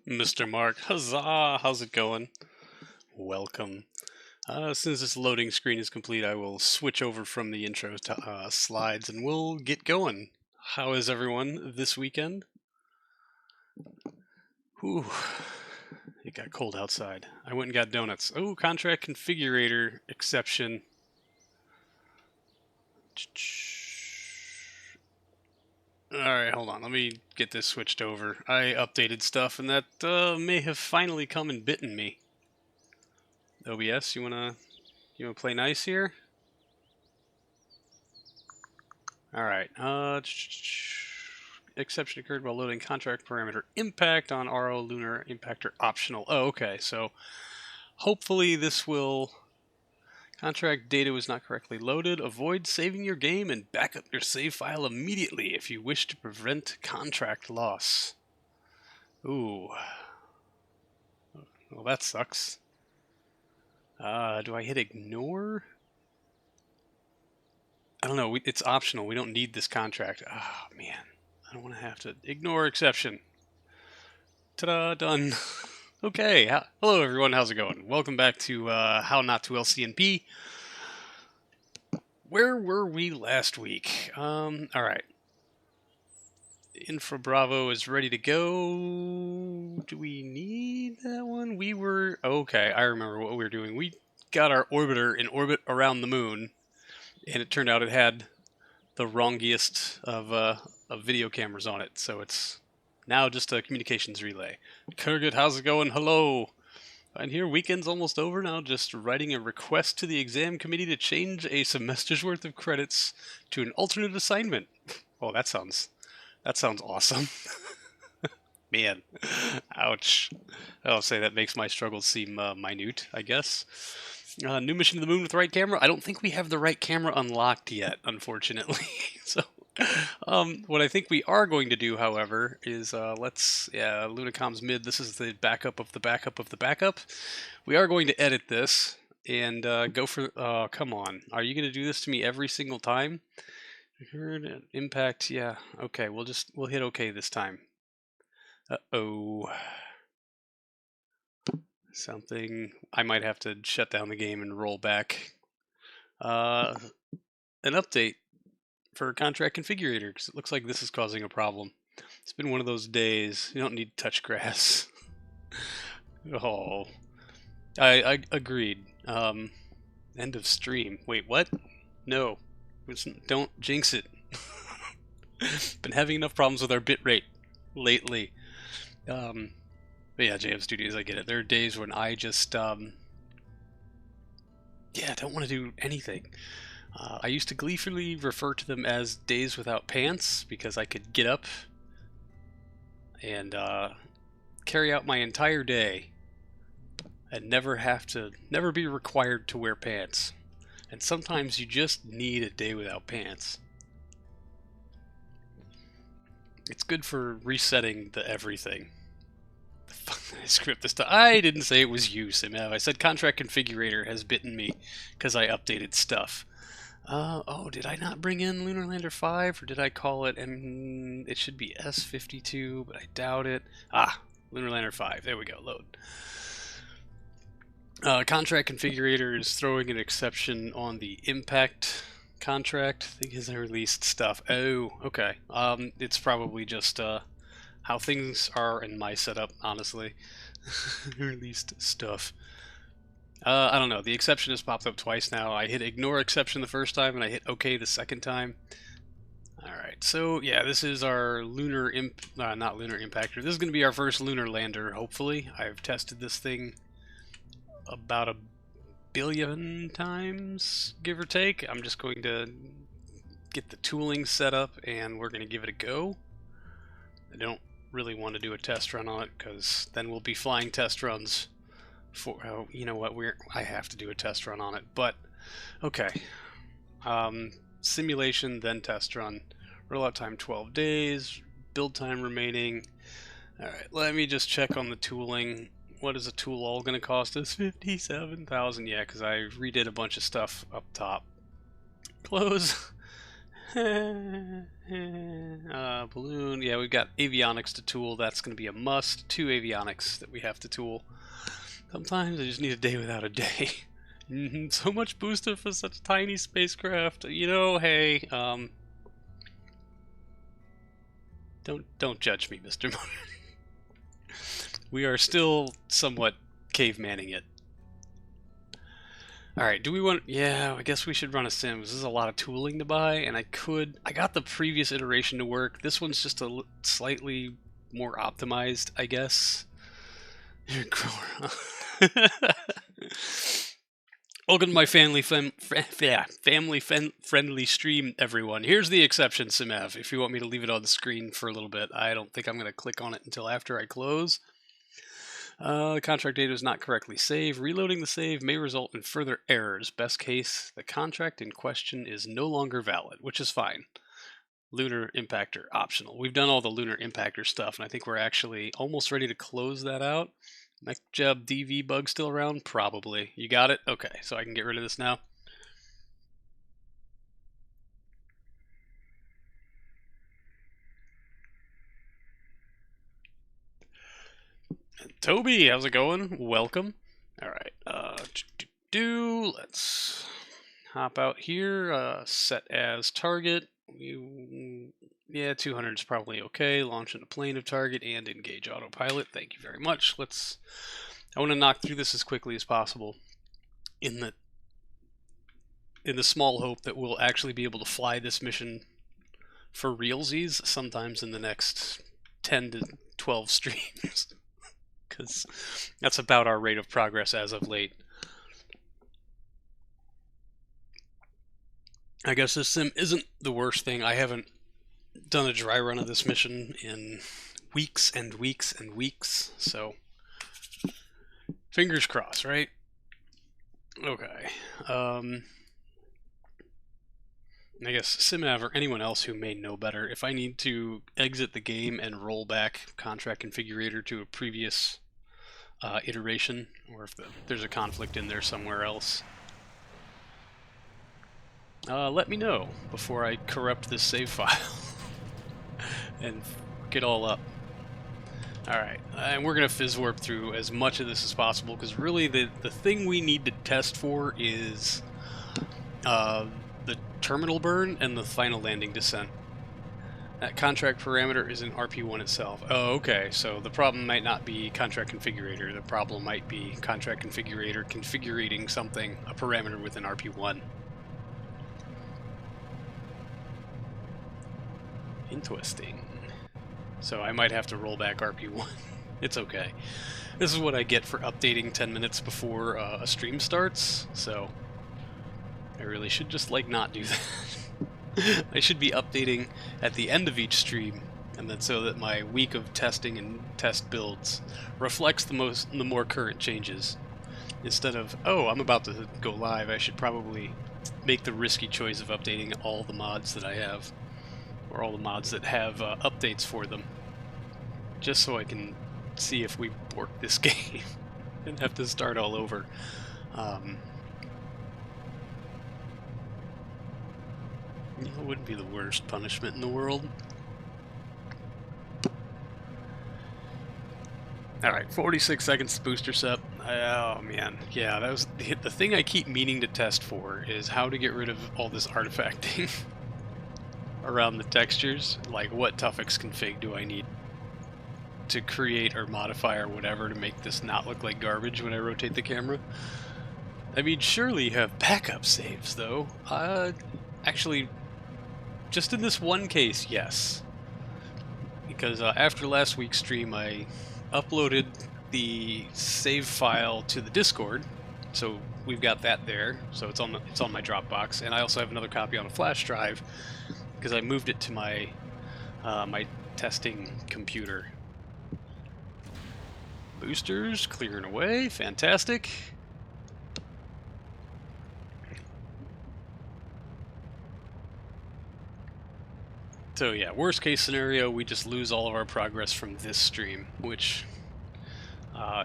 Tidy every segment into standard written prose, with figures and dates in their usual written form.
Mr. Mark. Huzzah! How's it going? Welcome. Since this loading screen is complete, I will switch over from the intro to slides and we'll get going. How is everyone this weekend? Whew. It got cold outside. I went and got donuts. Oh, contract configurator exception. Alright, hold on. Let me get this switched over. I updated stuff and that may have finally come and bitten me. OBS, you wanna play nice here? Alright, exception occurred while loading contract parameter impact on RO lunar impactor optional. Oh, okay, so hopefully this will... Contract data was not correctly loaded. Avoid saving your game and back up your save file immediately if you wish to prevent contract loss. Ooh. Well, that sucks. Do I hit ignore? I don't know. It's optional. We don't need this contract. Oh, man. I don't want to have to ignore exception. Ta-da, done. Okay. Hello, everyone. How's it going? Welcome back to How Not to LCnP. Where were we last week? All right. Infra Bravo is ready to go. Do we need that one? We were... Okay, I remember what we were doing. We got our orbiter in orbit around the moon, and it turned out it had the wrongiest of video cameras on it, so it's now just a communications relay. Kurgit, how's it going? Hello! And here, weekend's almost over now, just writing a request to the exam committee to change a semester's worth of credits to an alternate assignment. Oh, that sounds awesome. Man, ouch. I'll say that makes my struggles seem minute, I guess. New mission to the moon with right camera. I don't think we have the right camera unlocked yet, unfortunately. So, what I think we are going to do, however, is Lunacom's mid. This is the backup of the backup of the backup. We are going to edit this and go for... come on. Are you going to do this to me every single time? Heard impact, yeah. Okay, we'll hit okay this time. Uh-oh. Something... I might have to shut down the game and roll back. An update for contract configurator, because it looks like this is causing a problem. It's been one of those days. You don't need touch grass. Oh. I agreed. End of stream. Wait, what? No. Don't jinx it. Been having enough problems with our bitrate lately. But yeah, JM Studios, I get it. There are days when I just, don't want to do anything. I used to gleefully refer to them as days without pants because I could get up and carry out my entire day and never be required to wear pants. And sometimes you just need a day without pants. It's good for resetting the everything. I screwed this time. I didn't say it was you, Simev. I said contract configurator has bitten me because I updated stuff. Oh, did I not bring in Lunar Lander 5, or did I call it? And it should be S52, but I doubt it. Ah, Lunar Lander 5. There we go. Load. Contract configurator is throwing an exception on the impact contract. I think as I released stuff. Oh, okay. It's probably just how things are in my setup, honestly. Released stuff. I don't know. The exception has popped up twice now. I hit ignore exception the first time, and I hit OK the second time. Alright, so yeah, this is our lunar not lunar impactor. This is going to be our first lunar lander, hopefully. I've tested this thing about 1 billion times, give or take. I'm just going to get the tooling set up, and we're going to give it a go. I don't really want to do a test run on it, because then we'll be flying test runs for... Oh, you know what? I have to do a test run on it, but... Okay. Simulation, then test run. Rollout time 12 days. Build time remaining. Alright, let me just check on the tooling. What is a tool all going to cost us? 57,000. Yeah, because I redid a bunch of stuff up top. Close. Balloon. Yeah, we've got avionics to tool. That's going to be a must. 2 avionics that we have to tool. Sometimes I just need a day without a day. So much booster for such a tiny spacecraft. You know, hey, don't judge me, Mr. Motor. We are still somewhat cavemanning it. Alright, do we want... Yeah, I guess we should run a sim. This is a lot of tooling to buy, and I got the previous iteration to work. This one's just slightly more optimized, I guess. Welcome to my family-friendly stream, everyone. Here's the exception, Simev, if you want me to leave it on the screen for a little bit. I don't think I'm going to click on it until after I close. The contract data is not correctly saved. Reloading the save may result in further errors. Best case, the contract in question is no longer valid, which is fine. Lunar Impactor, optional. We've done all the Lunar Impactor stuff, and I think we're actually almost ready to close that out. MechJeb DV bug still around? Probably. You got it? Okay, so I can get rid of this now. Toby, how's it going? Welcome. Alright, let's hop out here, set as target. Yeah, 200 is probably okay. Launch into plane of target and engage autopilot. Thank you very much. I want to knock through this as quickly as possible in the small hope that we'll actually be able to fly this mission for realsies sometimes in the next 10 to 12 streams. Because that's about our rate of progress as of late. I guess this sim isn't the worst thing. I haven't done a dry run of this mission in weeks and weeks and weeks, so fingers crossed, right? Okay. I guess Simav or anyone else who may know better, if I need to exit the game and roll back contract configurator to a previous iteration, or if there's a conflict in there somewhere else, let me know before I corrupt this save file and get all up. Alright, and we're going to fizz warp through as much of this as possible, because really the thing we need to test for is the terminal burn and the final landing descent. That contract parameter is in RP1 itself. Oh, okay, so the problem might not be contract configurator. The problem might be contract configurator configuring something, a parameter within RP1. Interesting. So I might have to roll back RP1. It's okay. This is what I get for updating 10 minutes before a stream starts, so I really should just, like, not do that. I should be updating at the end of each stream, and then so that my week of testing and test builds reflects the more current changes. Instead of, oh, I'm about to go live, I should probably make the risky choice of updating all the mods that I have, or all the mods that have updates for them, just so I can see if we bork this game and have to start all over. It wouldn't be the worst punishment in the world. Alright, 46 seconds to booster set. Oh man, yeah, that was the thing I keep meaning to test for, is how to get rid of all this artifacting around the textures. Like, what Tuffix config do I need to create or modify or whatever to make this not look like garbage when I rotate the camera? I mean, surely you have backup saves, though. Actually, just in this one case, yes. Because after last week's stream, I uploaded the save file to the Discord, so we've got that there. So it's on my Dropbox, and I also have another copy on a flash drive because I moved it to my my testing computer. Boosters clearing away, fantastic. So yeah, worst case scenario, we just lose all of our progress from this stream, which,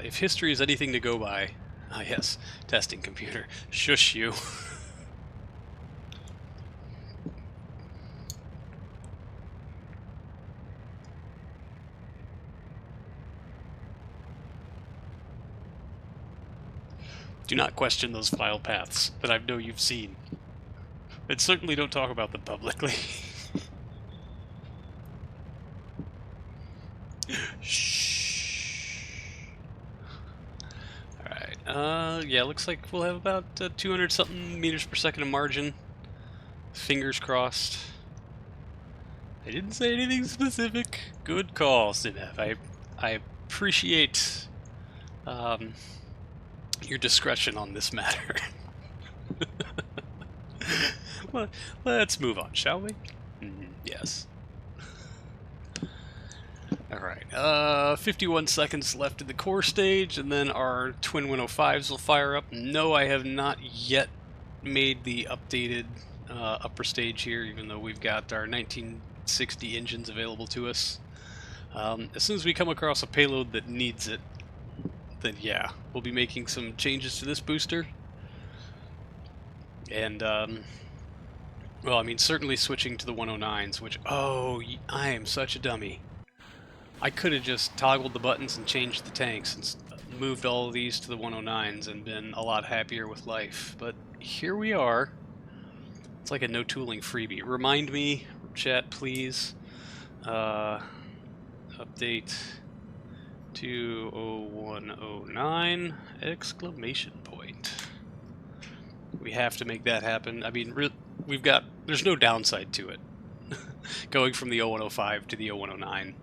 if history is anything to go by, yes, testing computer, shush you. Do not question those file paths that I know you've seen. And certainly don't talk about them publicly. Shh. Alright, yeah, looks like we'll have about 200 something meters per second of margin. Fingers crossed. I didn't say anything specific. Good call, LCnP. I appreciate your discretion on this matter. Well, let's move on, shall we? Yes. Alright, 51 seconds left in the core stage, and then our twin 105s will fire up. No, I have not yet made the updated upper stage here, even though we've got our 1960 engines available to us. As soon as we come across a payload that needs it, then yeah, we'll be making some changes to this booster. And, well, I mean, certainly switching to the 109s, which, oh, I am such a dummy. I could have just toggled the buttons and changed the tanks and moved all of these to the 109s and been a lot happier with life. But here we are. It's like a no tooling freebie. Remind me, chat, please. Update to 0109 exclamation point. We have to make that happen. I mean, there's no downside to it. Going from the 0105 to the 0109.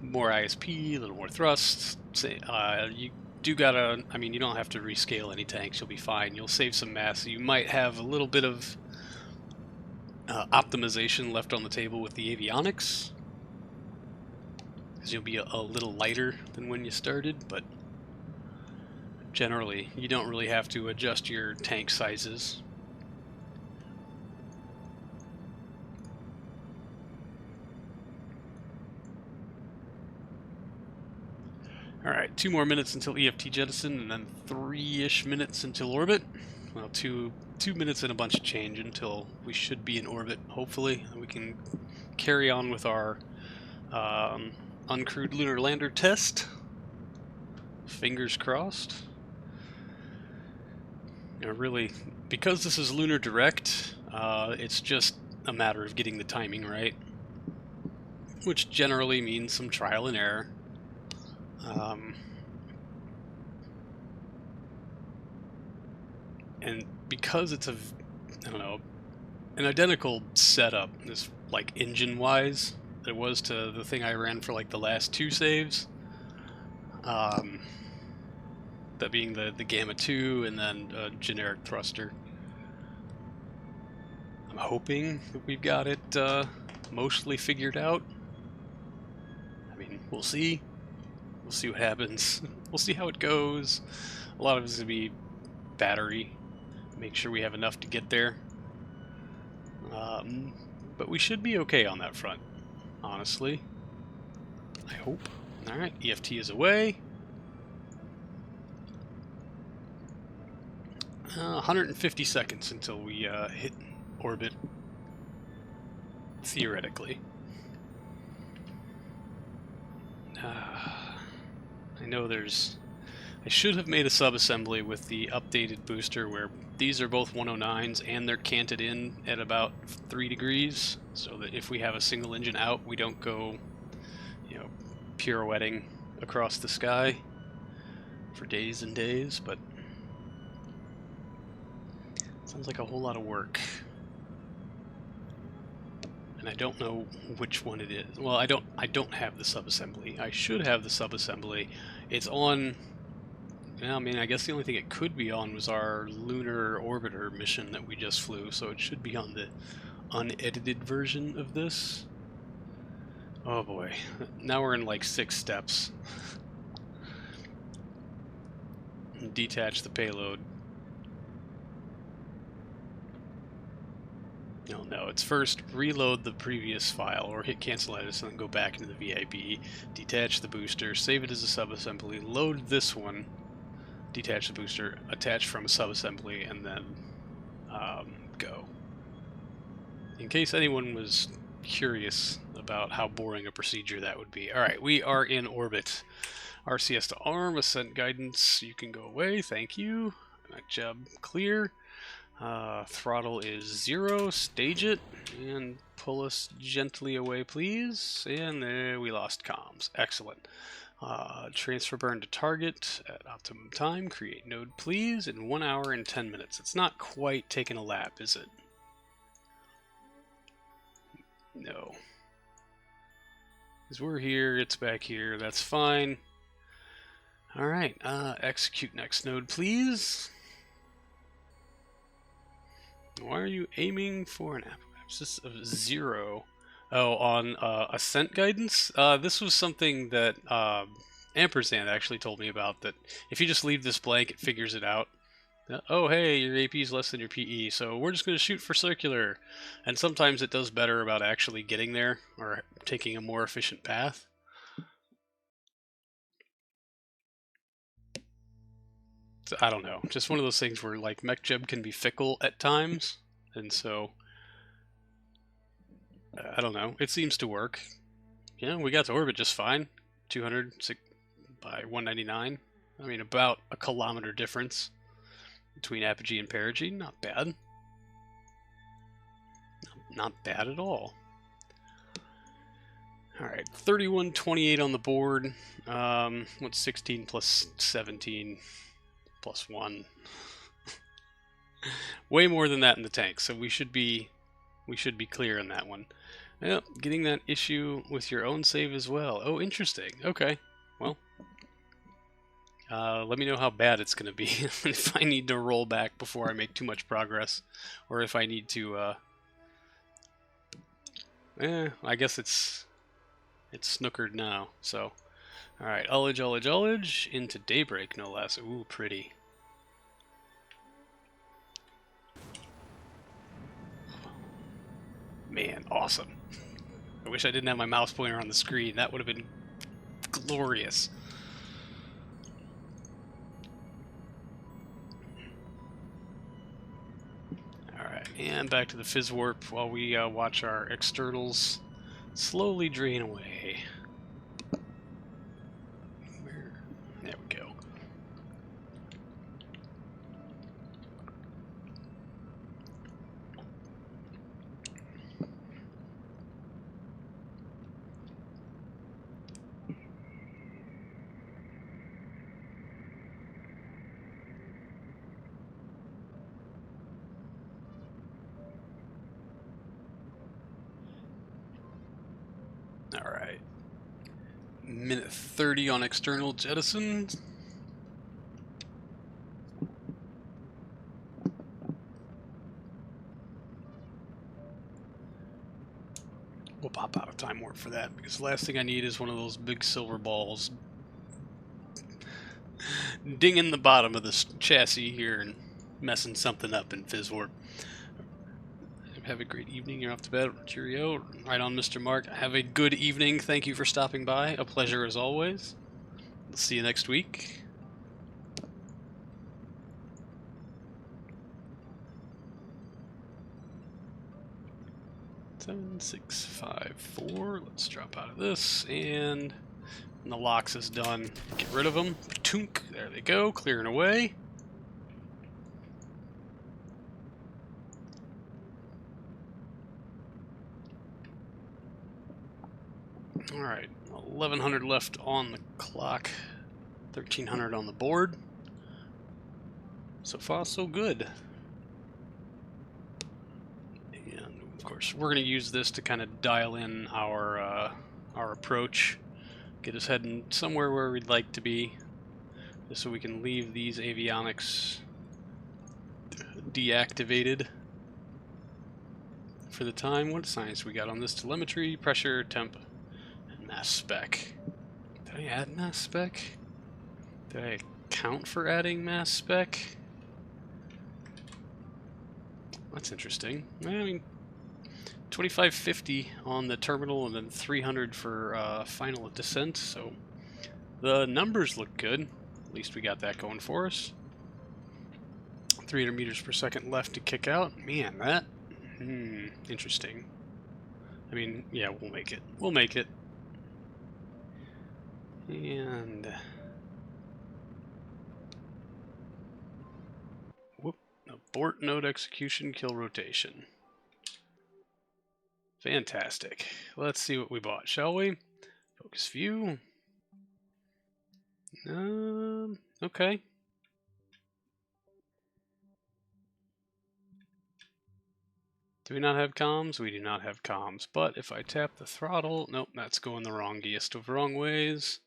More ISP, a little more thrust. You do gotta, I mean, you don't have to rescale any tanks, you'll be fine. You'll save some mass. You might have a little bit of optimization left on the table with the avionics, because you'll be a little lighter than when you started, but generally, you don't really have to adjust your tank sizes. Alright, 2 more minutes until EFT jettison, and then 3-ish minutes until orbit. Well, 2 minutes and a bunch of change until we should be in orbit, hopefully. And we can carry on with our uncrewed lunar lander test. Fingers crossed. You know, really, because this is lunar direct, it's just a matter of getting the timing right, which generally means some trial and error. And because it's I don't know, an identical setup, is like engine-wise, that it was to the thing I ran for like the last 2 saves. That being the Gamma 2 and then a generic thruster. I'm hoping that we've got it mostly figured out. I mean, we'll see. We'll see what happens. We'll see how it goes. A lot of it's going to be battery. Make sure we have enough to get there. But we should be okay on that front, honestly. I hope. Alright, EFT is away. 150 seconds until we hit orbit, theoretically. I know I should have made a sub-assembly with the updated booster where these are both 109s and they're canted in at about 3 degrees, so that if we have a single engine out, we don't go, you know, pirouetting across the sky for days and days, but sounds like a whole lot of work. And I don't know which one it is. Well, I don't have the sub-assembly. I should have the sub-assembly. It's on... I mean, I guess the only thing it could be on was our lunar orbiter mission that we just flew, so it should be on the unedited version of this. Oh boy. Now we're in like 6 steps. Detach the payload. No, it's first reload the previous file, or hit cancelitis and then go back into the VIP, detach the booster, save it as a sub-assembly, load this one, detach the booster, attach from a sub-assembly, and then go. In case anyone was curious about how boring a procedure that would be. Alright, we are in orbit. RCS to arm, ascent guidance, you can go away, thank you. Mech job clear. Throttle is 0, stage it, and pull us gently away, please. And there we lost comms. Excellent. Transfer burn to target at optimum time. Create node, please, in 1 hour and 10 minutes. It's not quite taking a lap, is it? No. Because we're here, it's back here, that's fine. Alright, execute next node, please. Why are you aiming for an abscess of 0? Oh, on ascent guidance? This was something that Ampersand actually told me about, that if you just leave this blank, it figures it out. Oh, hey, your AP is less than your PE, so we're just going to shoot for circular. And sometimes it does better about actually getting there, or taking a more efficient path. So, I don't know, just one of those things where, like, MechJeb can be fickle at times, and so, I don't know, it seems to work. Yeah, we got to orbit just fine. 200 by 199. I mean, about a kilometer difference between apogee and perigee. Not bad. Not bad at all. Alright, 3128 on the board. What's 16 plus 17 plus 1? Way more than that in the tank, so we should be clear on that one. Yep, getting that issue with your own save as well. Oh, interesting. Okay, well, let me know how bad it's going to be if I need to roll back before I make too much progress, or if I need to. I guess it's snookered now. So, all right, ullage into daybreak, no less. Ooh, pretty. Man, awesome. I wish I didn't have my mouse pointer on the screen. That would have been glorious. Alright, and back to the fizz warp while we watch our externals slowly drain away. There we go. Alright. Minute 30 on external jettison. We'll pop out of time warp for that, because the last thing I need is one of those big silver balls dinging the bottom of this chassis here and messing something up in fizz warp. Have a great evening. You're off to bed. Cheerio. Right on, Mr. Mark. Have a good evening. Thank you for stopping by. A pleasure as always. We'll see you next week. Seven, 6, 5, 4. Let's drop out of this, and when the locks is done, get rid of them. Toonk. There they go. Clearing away. Alright, 1100 left on the clock, 1300 on the board. So far, so good. And of course, we're going to use this to kind of dial in our approach, get us heading somewhere where we'd like to be, just so we can leave these avionics deactivated for the time. What science we got on this? Telemetry, pressure, temp, and mass spec. Did I add mass spec? Did I account for adding mass spec? That's interesting. I mean, 2550 on the terminal and then 300 for final descent, so the numbers look good. At least we got that going for us. 300 meters per second left to kick out. Man, that... interesting. I mean, yeah, we'll make it. We'll make it. And Abort node execution, kill rotation. Fantastic. Let's see what we bought, shall we? Focus view. Okay. Do we not have comms? We do not have comms. But if I tap the throttle, nope, that's going the wrongest of wrong ways.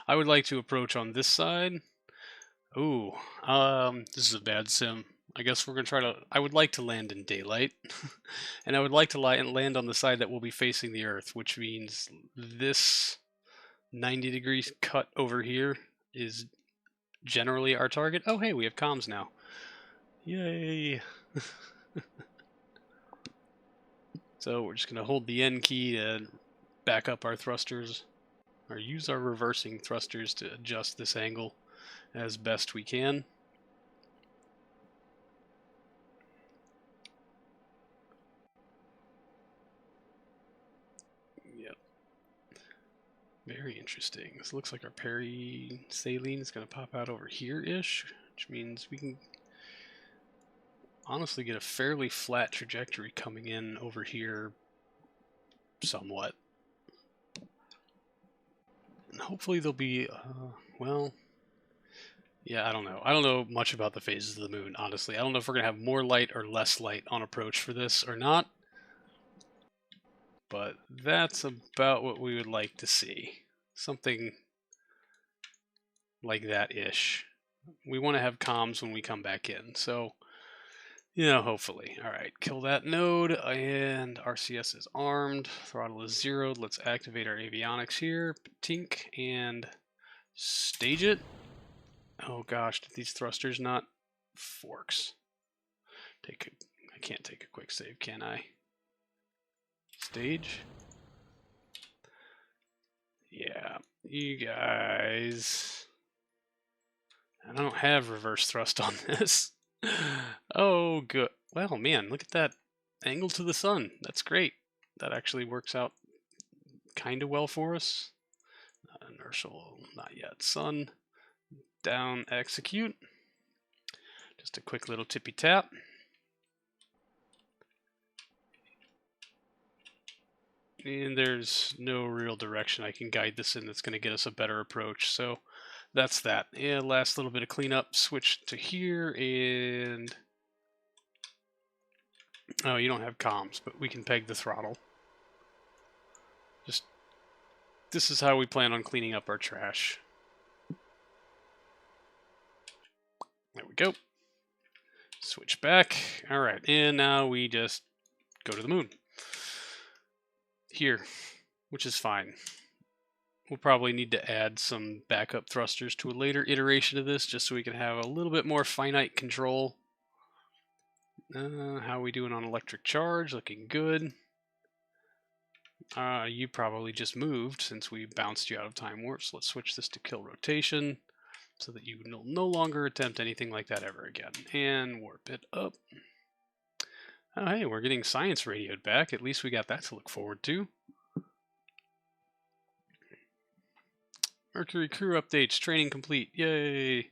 I would like to approach on this side. Ooh, this is a bad sim. I guess we're gonna try to. I would like to land in daylight, and I would like to land on the side that will be facing the Earth, which means this 90 degrees cut over here is generally our target. Oh, hey, we have comms now. Yay! So we're just going to hold the N key to back up our thrusters, or use our reversing thrusters to adjust this angle as best we can. Yep. Very interesting. This looks like our peri-saline is going to pop out over here-ish, which means we can honestly get a fairly flat trajectory coming in over here somewhat. And hopefully there'll be, well, yeah, I don't know. I don't know much about the phases of the moon, honestly. I don't know if we're going to have more light or less light on approach for this or not. But that's about what we would like to see. Something like that-ish. We want to have comms when we come back in, so, you know, hopefully. Alright, kill that node, and RCS is armed, throttle is zeroed. Let's activate our avionics here, tink, and stage it. Oh gosh, did these thrusters not? Forks. I can't take a quick save, can I? Stage. Yeah, you guys. I don't have reverse thrust on this. Oh, good. Well, man, look at that angle to the sun. That's great. That actually works out kind of well for us. Inertial, not yet. Sun, down, execute. Just a quick little tippy tap. And there's no real direction I can guide this in that's going to get us a better approach. So that's that. And last little bit of cleanup. Switch to here, and oh, you don't have comms, but we can peg the throttle. Just this is how we plan on cleaning up our trash. There we go. Switch back. All right, and now we just go to the moon. Here, which is fine. We'll probably need to add some backup thrusters to a later iteration of this, just so we can have a little bit more finite control. How are we doing on electric charge? Looking good. You probably just moved since we bounced you out of time warp, so let's switch this to kill rotation so that you will no longer attempt anything like that ever again. And warp it up. Oh, hey, we're getting science radioed back. At least we got that to look forward to. Mercury crew updates, training complete. Yay!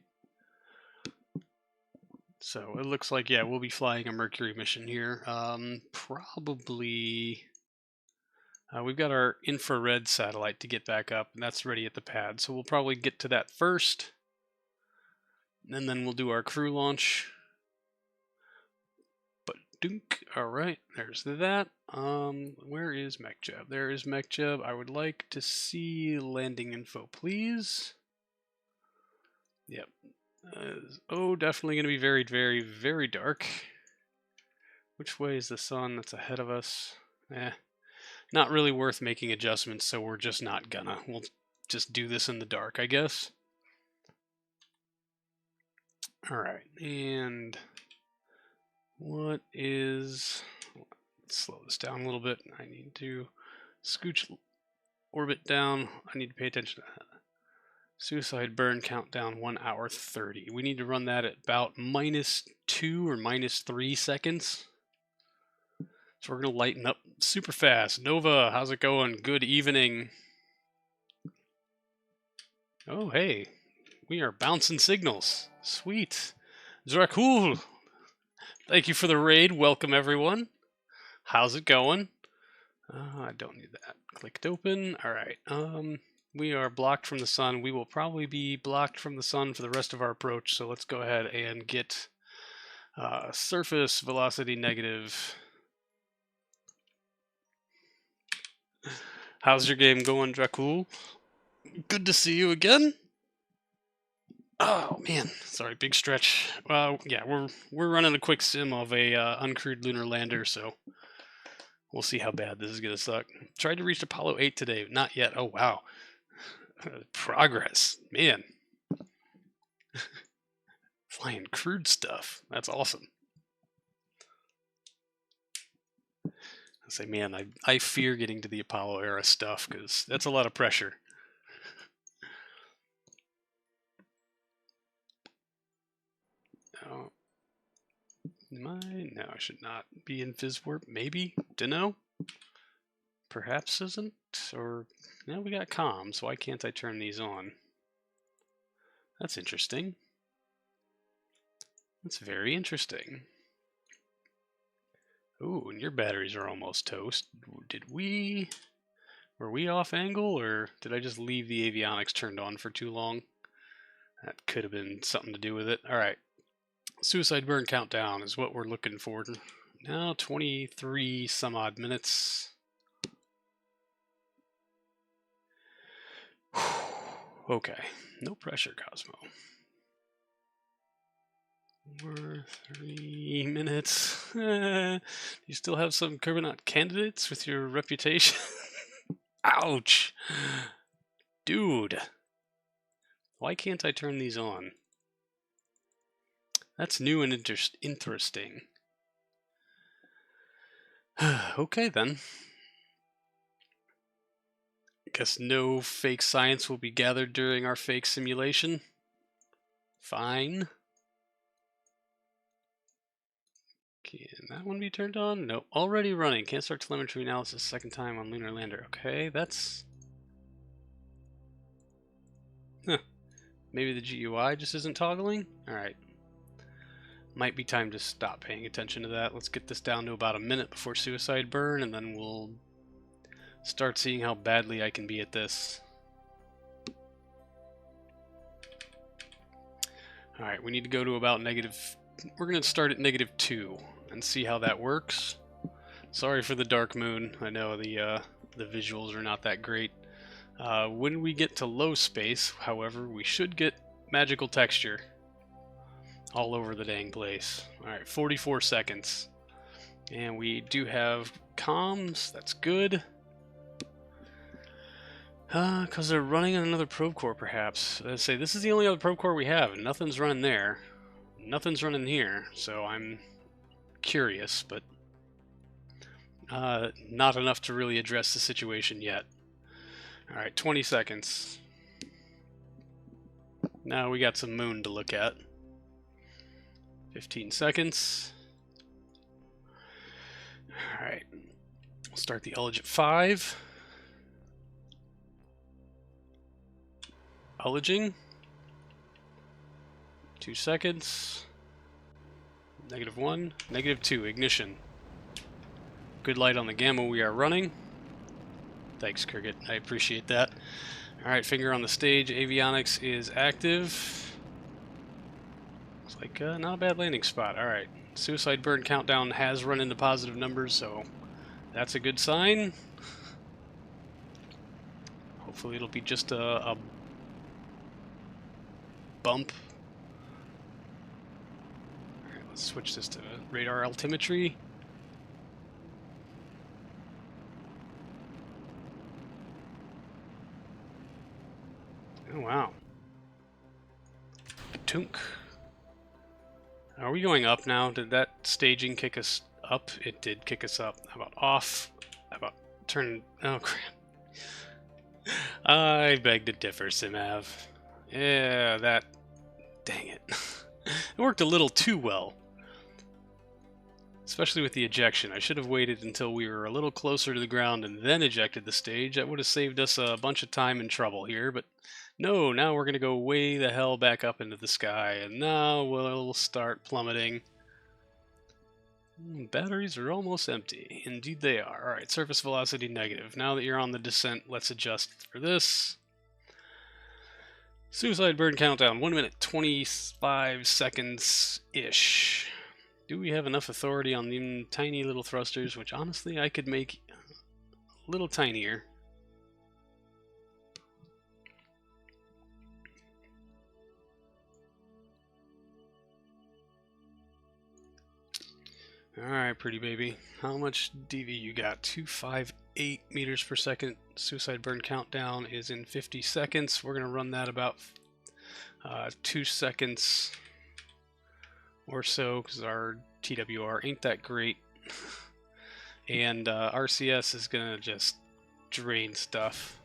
So it looks like, yeah, we'll be flying a Mercury mission here. Probably... we've got our infrared satellite to get back up, and that's ready at the pad. So we'll probably get to that first. And then we'll do our crew launch. But dunk. Alright, there's that. Where is MechJeb? There is MechJeb. I would like to see landing info, please. Yep. Oh, definitely going to be very, very, very dark. Which way is the sun that's ahead of us? Not really worth making adjustments, so we're just not gonna. We'll just do this in the dark, I guess. Alright, and what is... Let's slow this down a little bit. I need to scooch orbit down. I need to pay attention to that. Suicide burn countdown 1 hour 30. We need to run that at about -2 or -3 seconds. So we're going to lighten up super fast. Nova, how's it going? Good evening. Oh, hey. We are bouncing signals. Sweet. Dracul. Thank you for the raid. Welcome, everyone. How's it going? I don't need that. Clicked open. All right. We are blocked from the sun. We will probably be blocked from the sun for the rest of our approach. So let's go ahead and get surface velocity negative. How's your game going, Dracul? Good to see you again. Oh man, sorry, big stretch. Yeah, we're running a quick sim of a uncrewed lunar lander, so we'll see how bad this is gonna suck. Tried to reach Apollo 8 today, not yet. Oh wow, progress, man. Flying crude stuff. That's awesome. I say, man, I fear getting to the Apollo era stuff because that's a lot of pressure. Oh, no, I should not be in Phys warp. Maybe, dunno. Perhaps isn't, or no, we got comms. Why can't I turn these on? That's interesting. That's very interesting. Ooh, and your batteries are almost toast. Were we off angle, or did I just leave the avionics turned on for too long? That could have been something to do with it. All right. Suicide burn countdown is what we're looking for. Now 23 some odd minutes. Okay. No pressure, Cosmo. We're 3 minutes. You still have some Kerbonaut candidates with your reputation? Ouch! Dude. Why can't I turn these on? That's new and interesting. Okay then. Guess no fake science will be gathered during our fake simulation. Fine. Can that one be turned on? Nope. Already running. Can't start telemetry analysis second time on lunar lander. Okay, that's... Huh. Maybe the GUI just isn't toggling? Alright. Might be time to stop paying attention to that. Let's get this down to about a minute before suicide burn, and then we'll start seeing how badly I can be at this. Alright, we need to go to about negative... We're going to start at -2 and see how that works. Sorry for the dark moon. I know the visuals are not that great. When we get to low space, however, we should get magical texture all over the dang place. Alright, 44 seconds. And we do have comms. That's good. Because they're running on another probe core, perhaps. Let's say this is the only other probe core we have, and nothing's running there. Nothing's running here, so I'm curious, but not enough to really address the situation yet. Alright, 20 seconds. Now we got some moon to look at. 15 seconds. Alright. We'll start the ullage at 5. Ullaging. 2 seconds. -1. -2. Ignition. Good light on the gamma we are running. Thanks, Cricket. I appreciate that. Alright, finger on the stage. Avionics is active. Looks like not a bad landing spot. Alright. Suicide burn countdown has run into positive numbers, so that's a good sign. Hopefully it'll be just a bump. Alright, let's switch this to radar altimetry. Oh, wow. Tunk. Are we going up now? Did that staging kick us up? It did kick us up. How about off? How about turn... Oh, crap. I beg to differ, Simav. Yeah, that... Dang it. It worked a little too well. Especially with the ejection. I should have waited until we were a little closer to the ground and then ejected the stage. That would have saved us a bunch of time and trouble here, but no, now we're going to go way the hell back up into the sky, and now we'll start plummeting. Batteries are almost empty. Indeed they are. Alright, surface velocity negative. Now that you're on the descent, let's adjust for this. Suicide burn countdown, 1 minute 25 seconds-ish. Do we have enough authority on them tiny little thrusters, which honestly I could make a little tinier. Alright, pretty baby. How much DV you got? 258 meters per second. Suicide burn countdown is in 50 seconds. We're going to run that about 2 seconds or so because our TWR ain't that great. And RCS is going to just drain stuff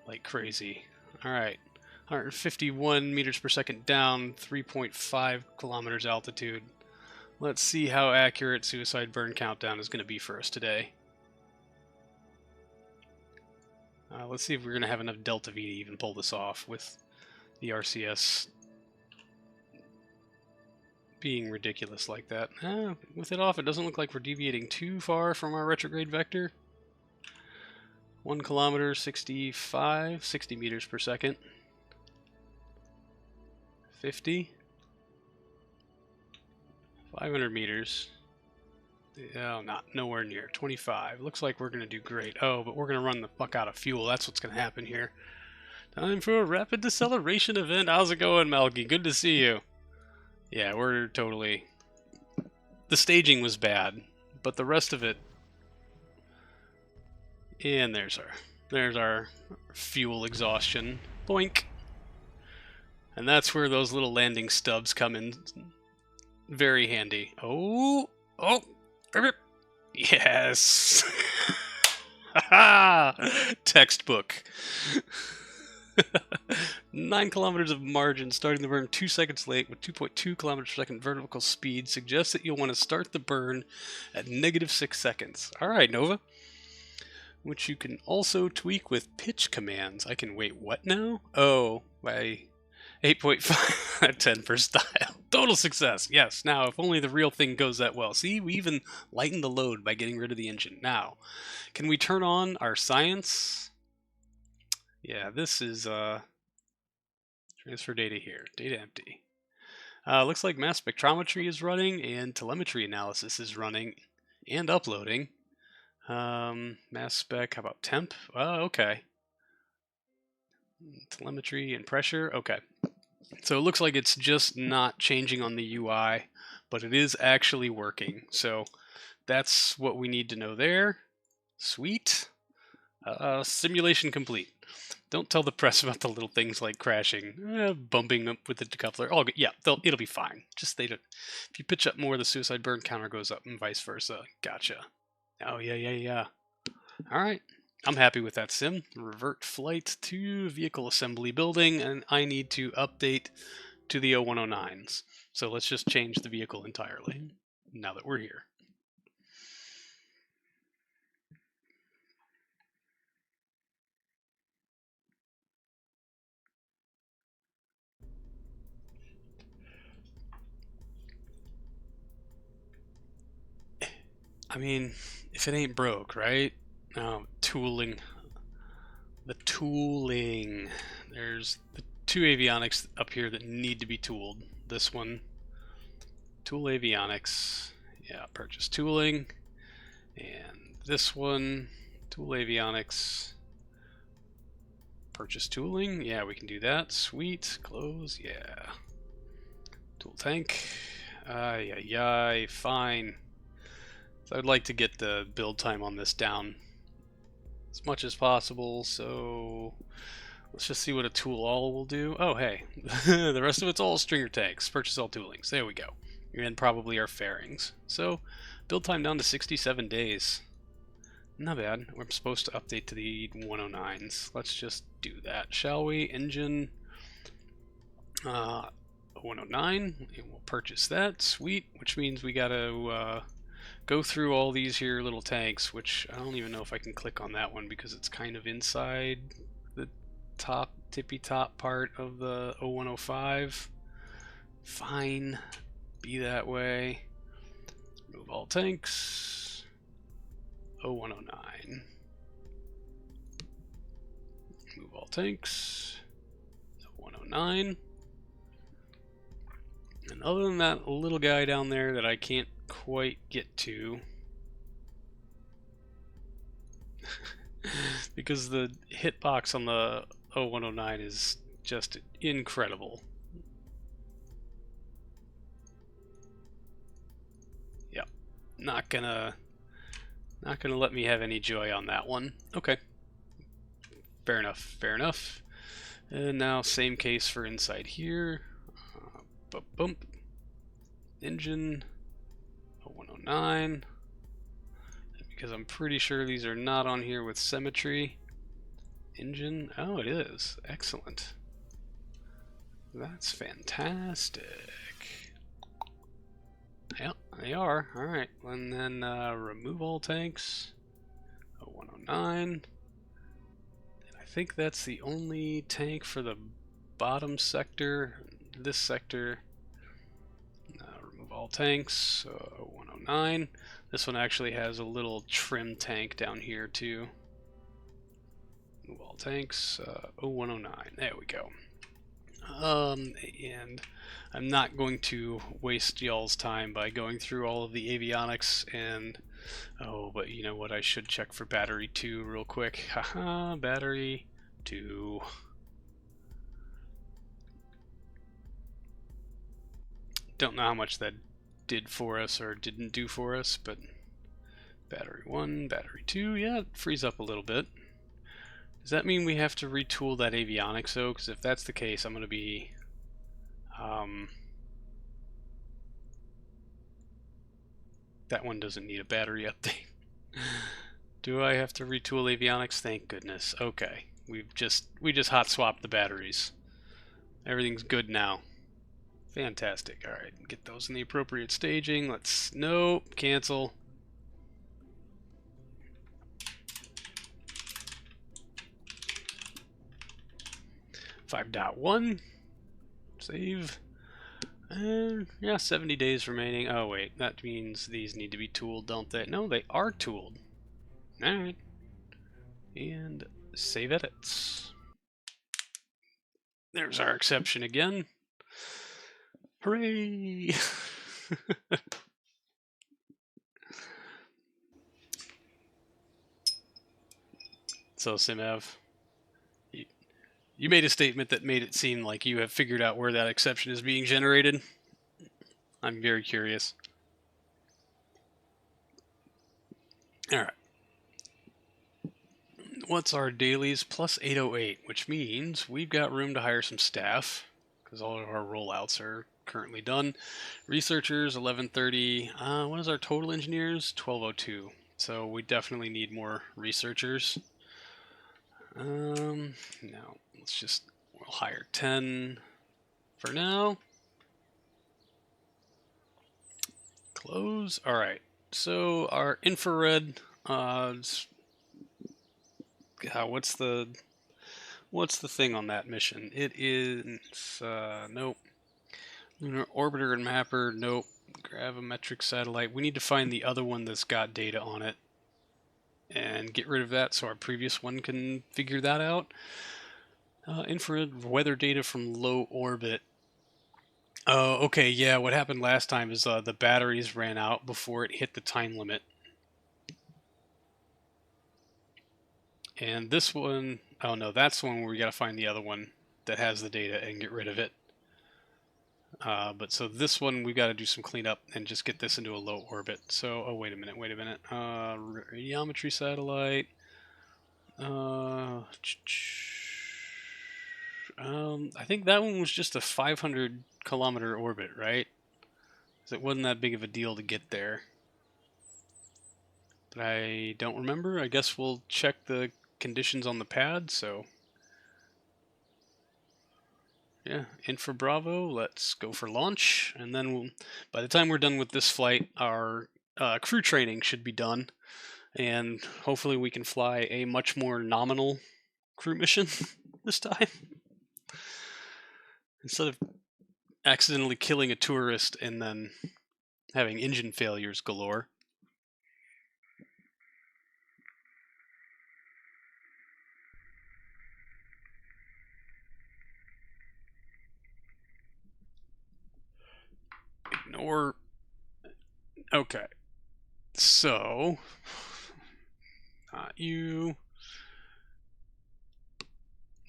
like crazy. Alright, 151 meters per second down, 3.5 kilometers altitude. Let's see how accurate Suicide Burn Countdown is going to be for us today. Let's see if we're going to have enough Delta V to even pull this off with the RCS being ridiculous like that. With it off, it doesn't look like we're deviating too far from our retrograde vector. 1 kilometer, 60 meters per second. 50. 500 meters. Oh, nowhere near. 25. Looks like we're going to do great. Oh, but we're going to run the fuck out of fuel. That's what's going to happen here. Time for a rapid deceleration event. How's it going, Melky? Good to see you. Yeah, we're totally... The staging was bad, but the rest of it... And there's our fuel exhaustion. Boink! And that's where those little landing stubs come in very handy. Oh! Yes! Textbook. 9 kilometers of margin, starting the burn 2 seconds late with 2.2 kilometers per second vertical speed suggests that you'll want to start the burn at -6 seconds. Alright, Nova. Which you can also tweak with pitch commands. I can wait what now? Oh, by 8.5 10 per style. Total success. Yes. Now, if only the real thing goes that well. See, we even lightened the load by getting rid of the engine. Now, can we turn on our science? Yeah, this is transfer data here. Data empty. Looks like mass spectrometry is running and telemetry analysis is running and uploading. Mass spec, how about temp? Oh, okay. Telemetry and pressure, okay. So it looks like it's just not changing on the UI, but it is actually working. So that's what we need to know there. Sweet. Simulation complete. Don't tell the press about the little things like crashing, bumping up with the decoupler. Oh, yeah, it'll be fine. Just if you pitch up more, the suicide burn counter goes up, and vice versa. Gotcha. Oh yeah. All right. I'm happy with that sim. Revert flight to vehicle assembly building, and I need to update to the 0109s. So let's just change the vehicle entirely now that we're here. I mean, if it ain't broke, right? Tooling. The tooling. There's the 2 avionics up here that need to be tooled. This one. Tool avionics. Yeah, purchase tooling. And this one. Tool avionics. Purchase tooling. Yeah, we can do that. Sweet. Close. Yeah. Tool tank. Yeah, fine. So I'd like to get the build time on this down as much as possible, so let's just see what a tool all will do. Oh, hey, the rest of it's all stringer tanks. Purchase all toolings. There we go. And probably our fairings. So build time down to 67 days. Not bad. We're supposed to update to the 109s. Let's just do that, shall we? Engine 109, and we'll purchase that. Sweet, which means we gotta go through all these here little tanks, which I don't even know if I can click on that one because it's kind of inside the tippy top part of the 0105. Fine, be that way. Remove all tanks. 0109. Remove all tanks. 0109. And other than that little guy down there that I can't quite get to, because the hitbox on the 0109 is just incredible. Yep, not gonna let me have any joy on that one. Okay, fair enough, fair enough. And now same case for inside here. Bump. Engine 0109. Because I'm pretty sure these are not on here with symmetry. Engine, oh it is, excellent. That's fantastic. Yep, they are, alright. And then remove all tanks, 0109. And I think that's the only tank for the bottom sector, this sector. Remove all tanks, 0109. This one actually has a little trim tank down here too. Move all tanks, 0109. There we go. And I'm not going to waste y'all's time by going through all of the avionics and but you know what? I should check for battery 2 real quick. Haha, battery 2. Don't know how much that did for us or didn't do for us, but battery 1, battery 2, yeah, it frees up a little bit. Does that mean we have to retool that avionics though? Because if that's the case, I'm going to be that one doesn't need a battery update. Do I have to retool avionics? Thank goodness. Okay, we just hot swapped the batteries. Everything's good now. Fantastic. All right, get those in the appropriate staging. Let's nope, cancel. .1 save. And yeah, 70 days remaining. Oh wait, that means these need to be tooled, don't they? No, they are tooled. Alright. And save edits. There's our exception again. Hooray! So Simev, you made a statement that made it seem like you have figured out where that exception is being generated. I'm very curious. Alright. What's our dailies? Plus 808, which means we've got room to hire some staff, because all of our rollouts are currently done. Researchers, 1130. What is our total engineers? 1202. So we definitely need more researchers. No, we'll hire 10 for now. Close. All right. So our infrared, what's the thing on that mission? It is, nope. Lunar orbiter and mapper, nope. Gravimetric satellite. We need to find the other one that's got data on it and get rid of that so our previous one can figure that out. Infrared weather data from low orbit. Oh, okay, yeah, what happened last time is the batteries ran out before it hit the time limit. And this one, oh no, that's the one where we gotta find the other one that has the data and get rid of it. But so this one, we gotta do some cleanup and just get this into a low orbit. So, oh, wait a minute. Radiometry satellite. I think that one was just a 500 kilometer orbit, right? So it wasn't that big of a deal to get there. But I don't remember. I guess we'll check the conditions on the pad, so yeah, Infra Bravo, let's go for launch, and then by the time we're done with this flight, our crew training should be done, and hopefully we can fly a much more nominal crew mission this time. Instead of accidentally killing a tourist and then having engine failures galore. Ignore. Okay. So, not you.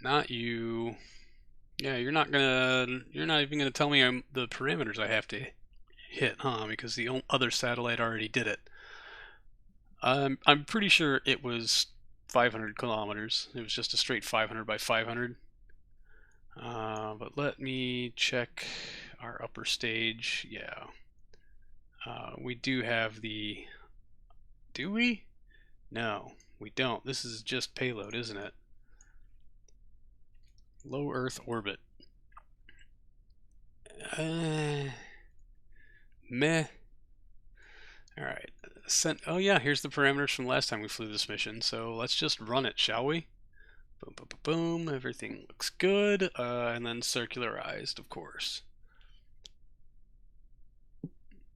Not you. Yeah, you're not even gonna tell me the parameters I have to hit, huh? Because the other satellite already did it. I'm pretty sure it was 500 kilometers. It was just a straight 500 by 500. But let me check our upper stage. Yeah. We do have the... Do we? No, we don't. This is just payload, isn't it? Low Earth orbit. Meh. Alright. Oh yeah, here's the parameters from last time we flew this mission. So let's just run it, shall we? Boom, boom, boom, boom. Everything looks good. And then circularized, of course.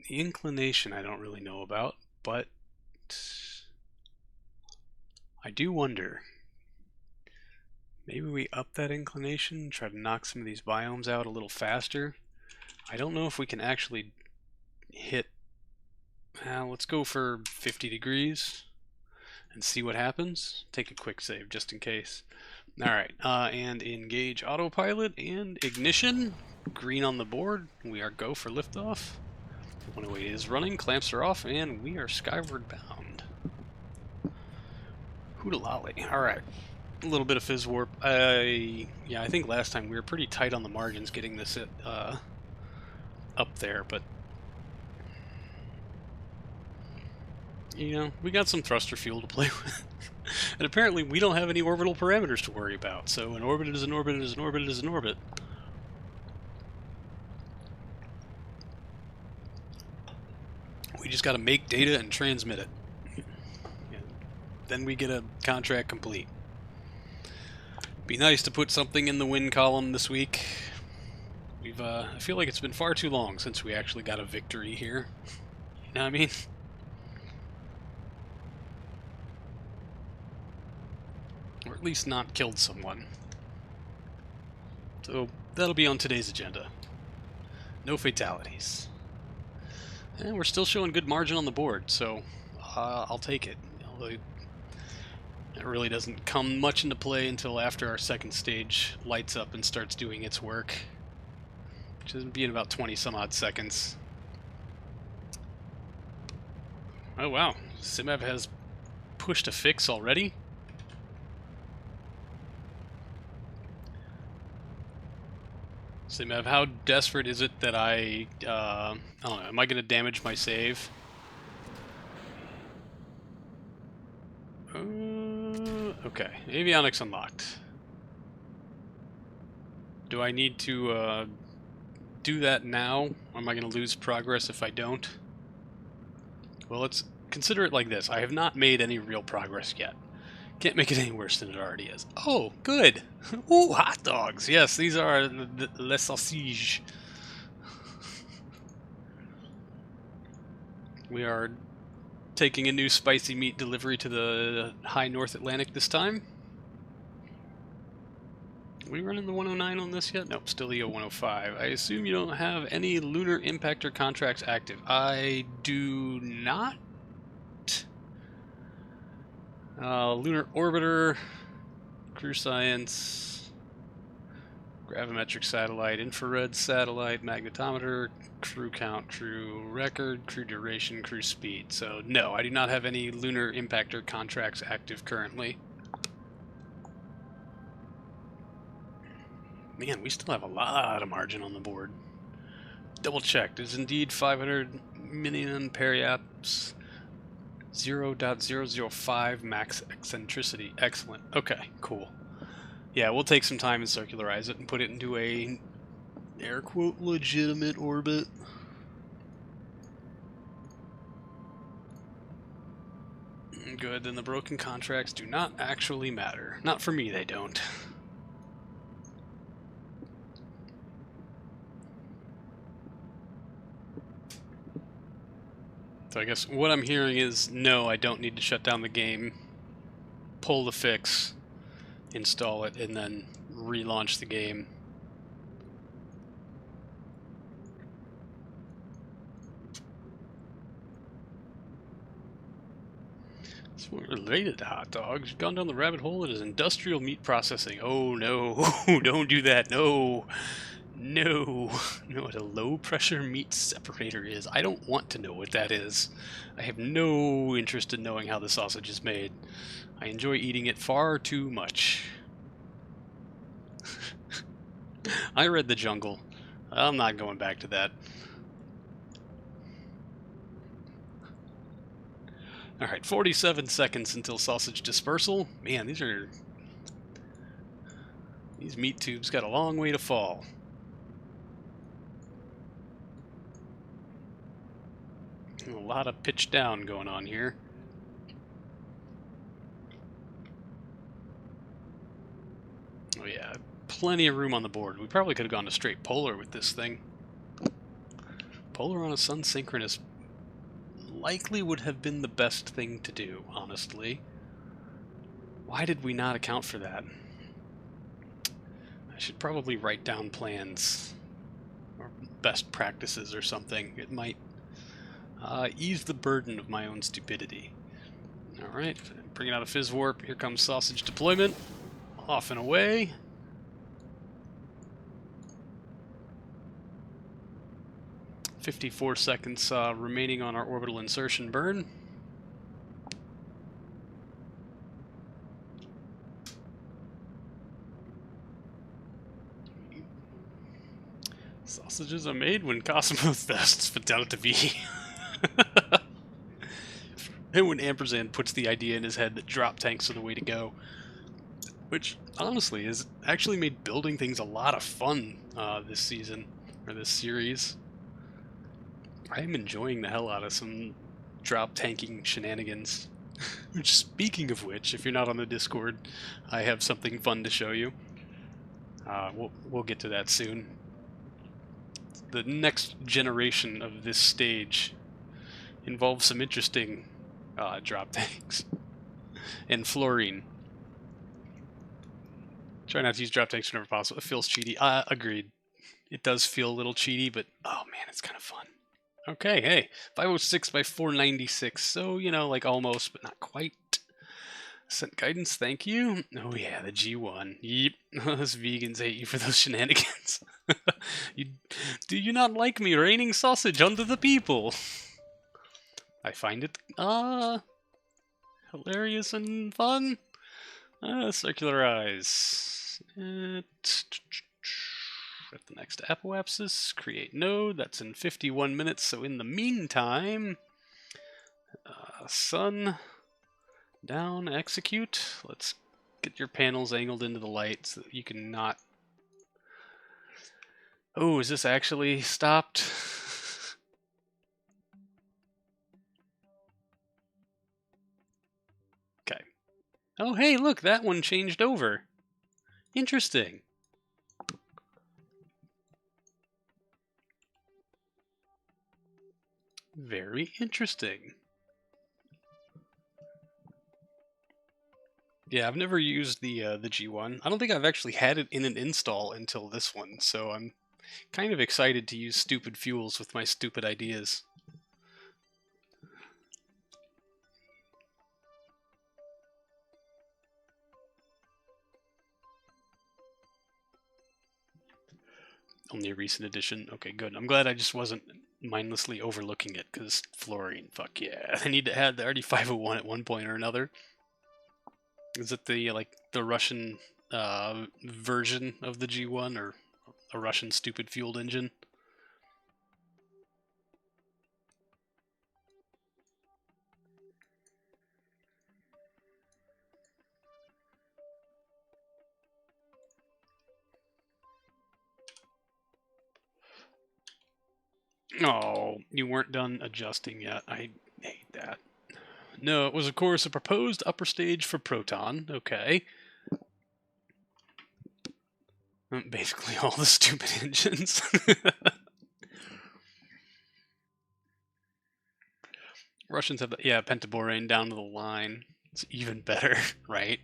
The inclination I don't really know about, but I do wonder. Maybe we up that inclination, try to knock some of these biomes out a little faster. I don't know if we can actually hit... let's go for 50 degrees and see what happens. Take a quick save just in case. Alright, and engage autopilot and ignition. Green on the board. We are go for liftoff. 108 is running, clamps are off, and we are skyward bound. Hoodalolly. Alright. A little bit of fizz warp. Yeah, I think last time we were pretty tight on the margins getting this up there, but you know, we got some thruster fuel to play with. And apparently we don't have any orbital parameters to worry about, so an orbit is an orbit is an orbit is an orbit. We just gotta make data and transmit it. Yeah. Then we get a contract complete. Be nice to put something in the win column this week. I feel like it's been far too long since we actually got a victory here. You know what I mean? Or at least not killed someone. So that'll be on today's agenda. No fatalities. And we're still showing good margin on the board, so I'll take it. Although it really doesn't come much into play until after our second stage lights up and starts doing its work. Which is be in about 20 some odd seconds. Oh wow, Simev has pushed a fix already? Simev, how desperate is it that I don't know, am I going to damage my save? Okay, avionics unlocked. Do I need to do that now? Or am I going to lose progress if I don't? Well, let's consider it like this. I have not made any real progress yet. Can't make it any worse than it already is. Oh, good! Ooh, hot dogs! Yes, these are les sauciges. We are taking a new spicy meat delivery to the high North Atlantic this time. Are we running the 109 on this yet? Nope, still the 105. I assume you don't have any lunar impactor contracts active. I do not. Lunar orbiter, crew science, gravimetric satellite, infrared satellite, magnetometer, crew count, crew record, crew duration, crew speed. So no, I do not have any lunar impactor contracts active currently. Man, we still have a lot of margin on the board. Double checked. It is indeed 500 million periaps. 0.005 max eccentricity. Excellent. Okay, cool. Yeah, we'll take some time and circularize it and put it into a air quote legitimate orbit. Good, then the broken contracts do not actually matter. Not for me, they don't. So I guess what I'm hearing is, no, I don't need to shut down the game, pull the fix, install it, and then relaunch the game. It's related to hot dogs. You've gone down the rabbit hole. It is industrial meat processing. Oh no, don't do that. No. No. You know what a low pressure meat separator is? I don't want to know what that is. I have no interest in knowing how the sausage is made. I enjoy eating it far too much. I read The Jungle. I'm not going back to that. Alright, 47 seconds until sausage dispersal. Man, these meat tubes got a long way to fall. A lot of pitch down going on here. Oh yeah, plenty of room on the board. We probably could have gone to straight polar with this thing. Polar on a sun synchronous likely would have been the best thing to do, honestly. Why did we not account for that? I should probably write down plans or best practices or something. It might ease the burden of my own stupidity. Alright, bringing out a fizz warp. Here comes sausage deployment. Off and away. "54 seconds remaining on our orbital insertion burn. Sausages are made when Cosmos vests Fidelity V. And when Ampersand puts the idea in his head that drop tanks are the way to go. Which, honestly, has actually made building things a lot of fun this season, or this series. I am enjoying the hell out of some drop tanking shenanigans. Which, speaking of which, if you're not on the Discord, I have something fun to show you. We'll get to that soon. The next generation of this stage involves some interesting drop tanks. And fluorine. Try not to use drop tanks whenever possible. It feels cheaty. Agreed. It does feel a little cheaty, but oh man, it's kind of fun. Okay, hey, 506 by 496. So, you know, like almost, but not quite. Sent guidance, thank you. Oh yeah, the G1. Yep, those vegans hate you for those shenanigans. Do you not like me raining sausage onto the people? I find it, hilarious and fun. Circular eyes. At the next apoapsis, create node. That's in 51 minutes. So in the meantime, sun down, execute. Let's get your panels angled into the light so that you can not. Oh, is this actually stopped? Okay. Oh, hey, look, that one changed over. Interesting. Very interesting. Yeah, I've never used the G1. I don't think I've actually had it in an install until this one, so I'm kind of excited to use stupid fuels with my stupid ideas. Only a recent addition. Okay, good. I'm glad I just wasn't mindlessly overlooking it, because fluorine, fuck yeah. I need to add the RD501 at one point or another. Is it the, like, the Russian version of the G1, or a Russian stupid fueled engine? Oh, you weren't done adjusting yet. I hate that. No, it was, of course, a proposed upper stage for Proton. Okay. Basically all the stupid engines. Russians have the, yeah, pentaborane down to the line. It's even better, right?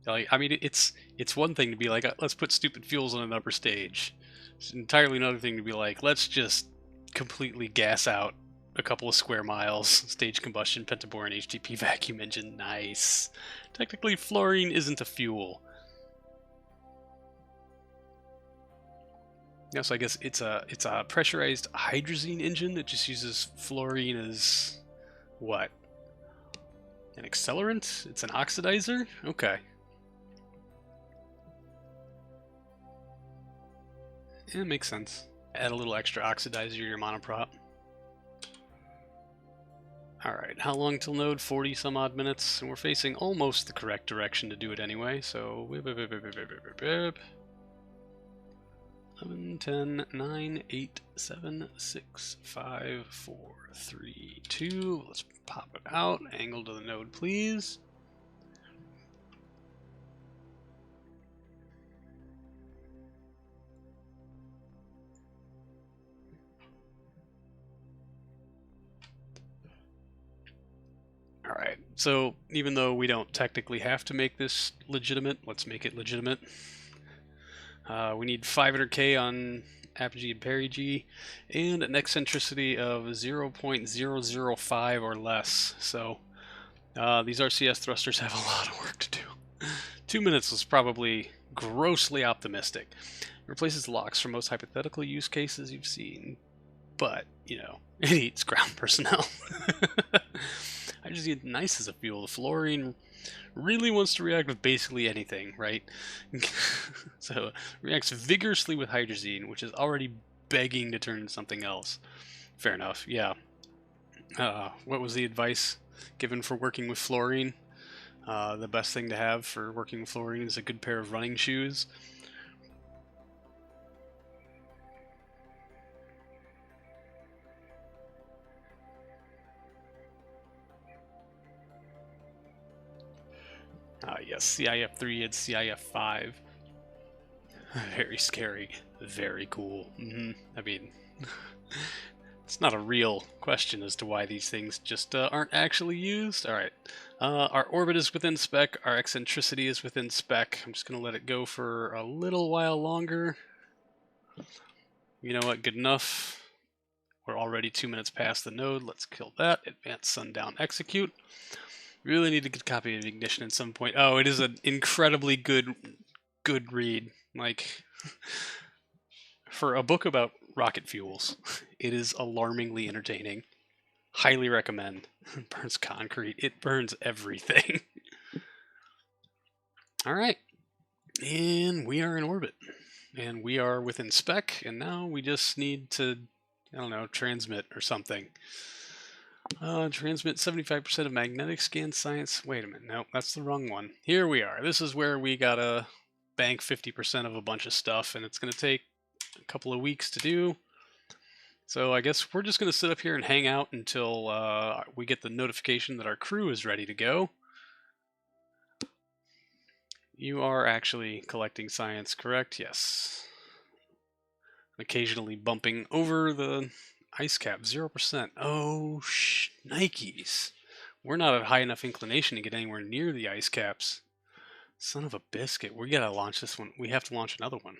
Like, I mean, it's one thing to be like, let's put stupid fuels on an upper stage. It's entirely another thing to be like, let's just completely gas out a couple of square miles, stage combustion, pentaborane, HTP vacuum engine. Nice. Technically, fluorine isn't a fuel. Yeah, so I guess it's a pressurized hydrazine engine that just uses fluorine as what? An accelerant? It's an oxidizer? Okay. Yeah, it makes sense. Add a little extra oxidizer to your monoprop. Alright, how long till node? 40 some odd minutes, and we're facing almost the correct direction to do it anyway, so 11, 10, 9, 8, 7, 6, 5, 4, 3, 2. Let's pop it out. Angle to the node, please. Alright, so even though we don't technically have to make this legitimate, let's make it legitimate. We need 500k on apogee and perigee, and an eccentricity of 0.005 or less. So these RCS thrusters have a lot of work to do. 2 minutes was probably grossly optimistic. It replaces locks for most hypothetical use cases you've seen, but, you know, it eats ground personnel. I just need nice as a fuel. The fluorine really wants to react with basically anything, right? So it reacts vigorously with hydrazine, which is already begging to turn into something else. Fair enough, yeah. What was the advice given for working with fluorine? The best thing to have for working with fluorine is a good pair of running shoes. Yes, CIF3 and CIF5. Very scary. Very cool. I mean, it's not a real question as to why these things just aren't actually used. Alright. Our orbit is within spec. Our eccentricity is within spec. I'm just going to let it go for a little while longer. You know what? Good enough. We're already 2 minutes past the node. Let's kill that. Advance sundown execute. Really need a good copy of ignition at some point. Oh, it is an incredibly good read. Like, for a book about rocket fuels, it is alarmingly entertaining. Highly recommend. It burns concrete. It burns everything. Alright. And we are in orbit. And we are within spec, and now we just need to, I don't know, transmit or something. Transmit 75% of magnetic scan science. Wait a minute. Nope, that's the wrong one. Here we are. This is where we gotta bank 50% of a bunch of stuff, and it's gonna take a couple of weeks to do. So I guess we're just gonna sit up here and hang out until we get the notification that our crew is ready to go. You are actually collecting science, correct? Yes. Occasionally bumping over the ice cap, 0%. Oh, Nikes. We're not at high enough inclination to get anywhere near the ice caps. Son of a biscuit. We gotta launch this one. We have to launch another one.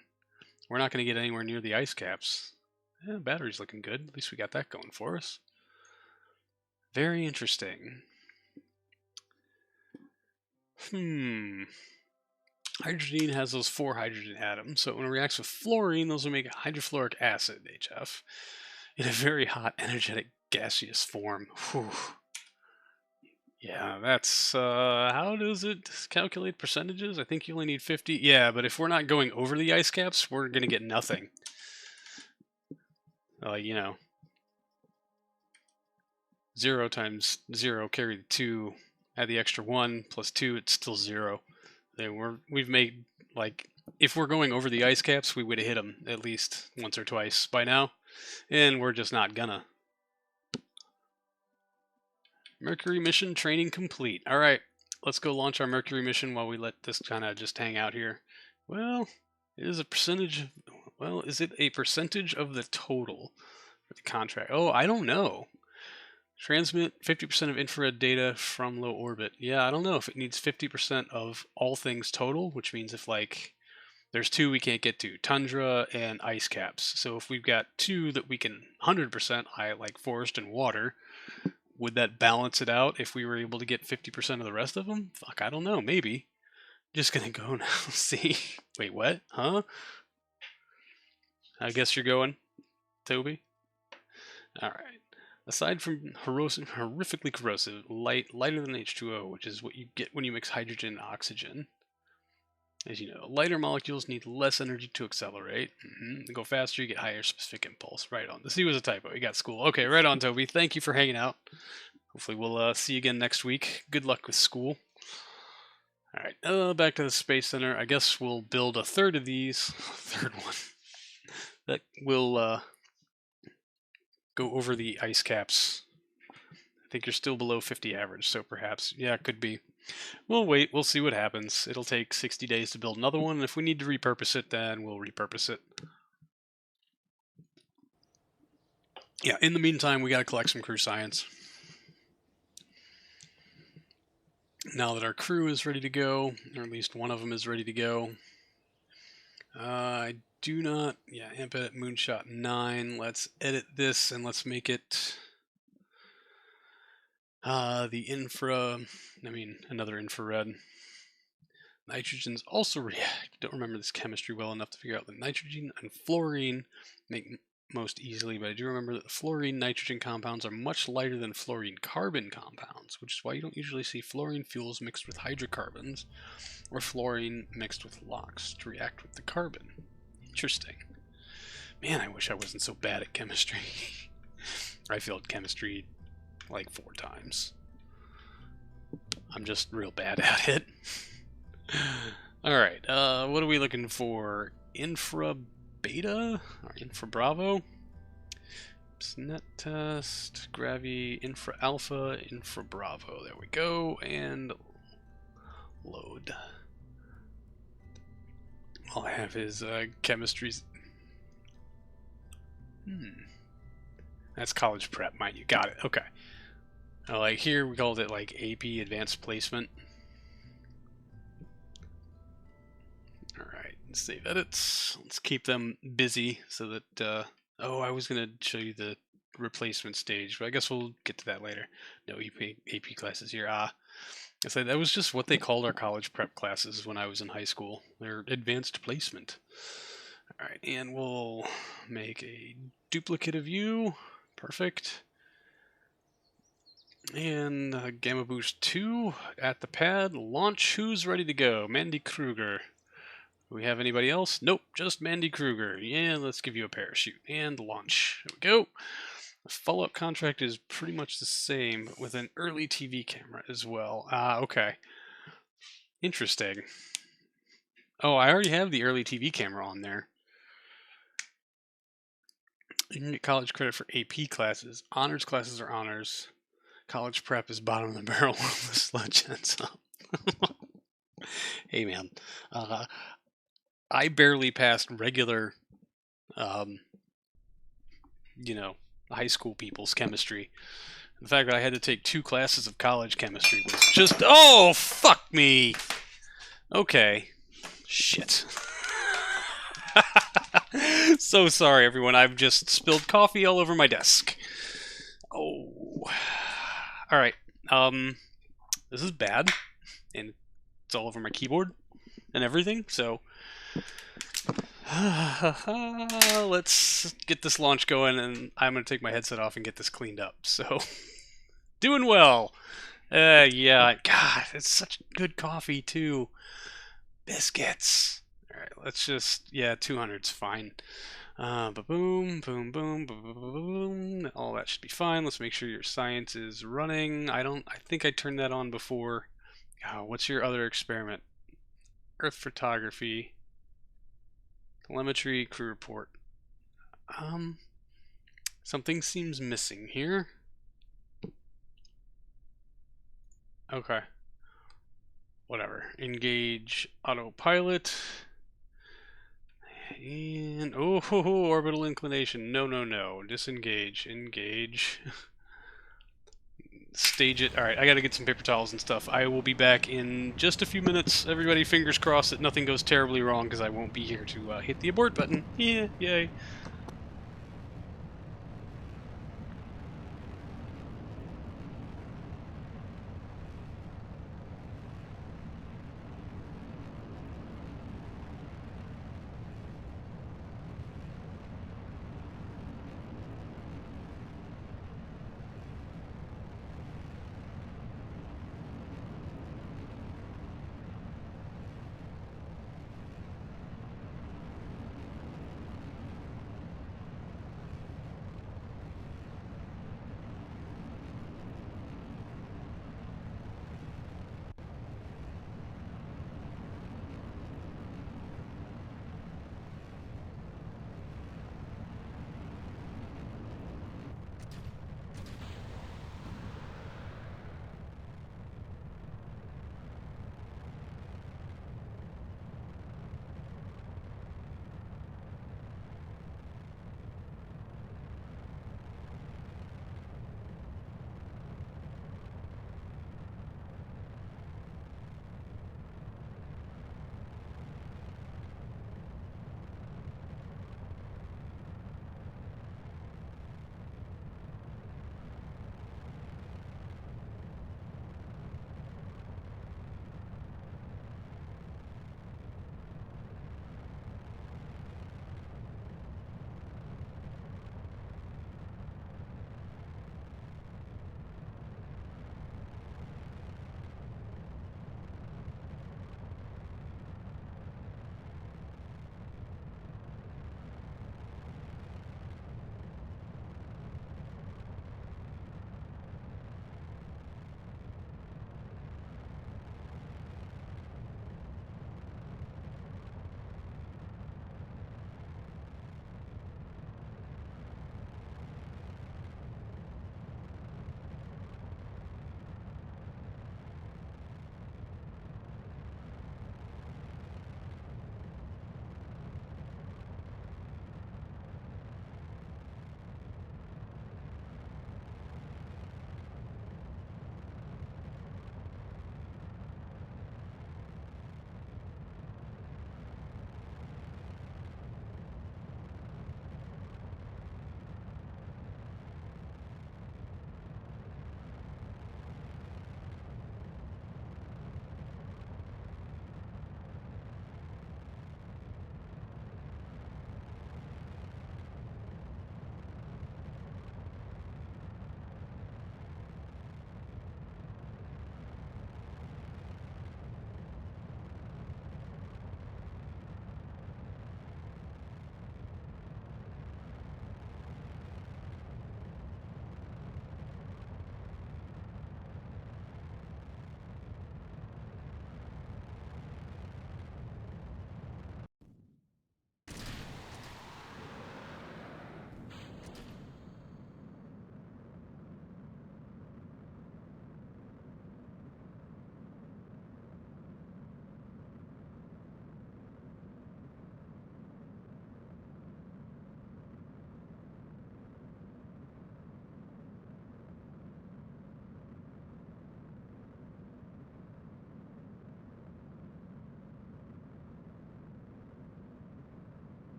We're not gonna get anywhere near the ice caps. Yeah, battery's looking good. At least we got that going for us. Very interesting. Hydrogen has those 4 hydrogen atoms, so when it reacts with fluorine, those will make hydrofluoric acid, HF, in a very hot, energetic, gaseous form. Whew. Yeah, that's, how does it calculate percentages? I think you only need 50. Yeah, but if we're not going over the ice caps, we're going to get nothing. You know, 0 times 0 carry the 2, add the extra 1, plus 2, it's still 0. We've made, like, if we're going over the ice caps, we would have hit them at least once or twice by now, and we're just not gonna. Mercury mission training complete. All right, let's go launch our Mercury mission while we let this kind of just hang out here. Well, it is a percentage. Well, is it a percentage of the total? The contract. Oh, I don't know. Transmit 50% of infrared data from low orbit. Yeah, I don't know if it needs 50% of all things total, which means if like there's two we can't get to, tundra and ice caps. So if we've got two that we can 100% like forest and water, would that balance it out if we were able to get 50% of the rest of them? Fuck, I don't know. Maybe. Just gonna go now. See. Wait, what? Huh? I guess you're going, Toby. All right. Aside from horrifically corrosive, lighter than H2O, which is what you get when you mix hydrogen and oxygen. As you know, lighter molecules need less energy to accelerate. To go faster, you get higher specific impulse. Right on. The C was a typo. You got school. Okay, right on, Toby. Thank you for hanging out. Hopefully we'll see you again next week. Good luck with school. All right, back to the Space Center. I guess we'll build a third of these. Third one. That will go over the ice caps. I think you're still below 50 average, so perhaps, yeah, it could be. We'll wait. We'll see what happens. It'll take 60 days to build another one, and if we need to repurpose it, then we'll repurpose it. Yeah, in the meantime, we got to collect some crew science. Now that our crew is ready to go, or at least one of them is ready to go, I do not, yeah, amp edit moonshot 9. Let's edit this and let's make it another infrared. Nitrogens also react. Don't remember this chemistry well enough to figure out that nitrogen and fluorine make most easily, but I do remember that the fluorine-nitrogen compounds are much lighter than fluorine-carbon compounds, which is why you don't usually see fluorine fuels mixed with hydrocarbons or fluorine mixed with LOX to react with the carbon. Interesting. Man, I wish I wasn't so bad at chemistry. I failed chemistry like 4 times. I'm just real bad at it. Alright, what are we looking for? Infra Beta? Or Infra Bravo? Net test, Gravi, Infra Alpha, Infra Bravo. There we go, and load. All I have is chemistries. That's college prep, mind you. Got it. Okay. Like here, we called it like AP Advanced Placement. Alright, save edits. Let's keep them busy so that, oh, I was going to show you the replacement stage, but I guess we'll get to that later. No AP classes here. I said that was just what they called our college prep classes when I was in high school. They're advanced placement. Alright, and we'll make a duplicate of you. Perfect. And Gamma Boost 2 at the pad. Launch. Who's ready to go? Mandy Kruger. Do we have anybody else? Nope, just Mandy Kruger. Yeah, let's give you a parachute. And launch. There we go. The follow-up contract is pretty much the same, but with an early TV camera as well. Okay. Interesting. Oh, I already have the early TV camera on there. You can get college credit for AP classes. Honors classes are honors. College prep is bottom of the barrel when the sludge ends up. Hey, man. I barely passed regular, high school people's chemistry. The fact that I had to take 2 classes of college chemistry was just, oh, fuck me. Okay. Shit. So sorry, everyone. I've just spilled coffee all over my desk. Oh. Alright. This is bad. And it's all over my keyboard and everything, so let's get this launch going, and I'm going to take my headset off and get this cleaned up. So, doing well. Yeah, God, it's such good coffee, too. Biscuits. Alright, let's just, yeah, 200's fine. Boom, boom, boom, boom, boom, boom. All that should be fine. Let's make sure your science is running. I think I turned that on before. What's your other experiment? Earth photography. Telemetry, crew report. Something seems missing here. Okay. Whatever. Engage autopilot. And oh, orbital inclination. No, no, no. Disengage. Engage. Stage it. All right, I got to get some paper towels and stuff. I will be back in just a few minutes. Everybody, fingers crossed that nothing goes terribly wrong because I won't be here to hit the abort button. Yeah, yay.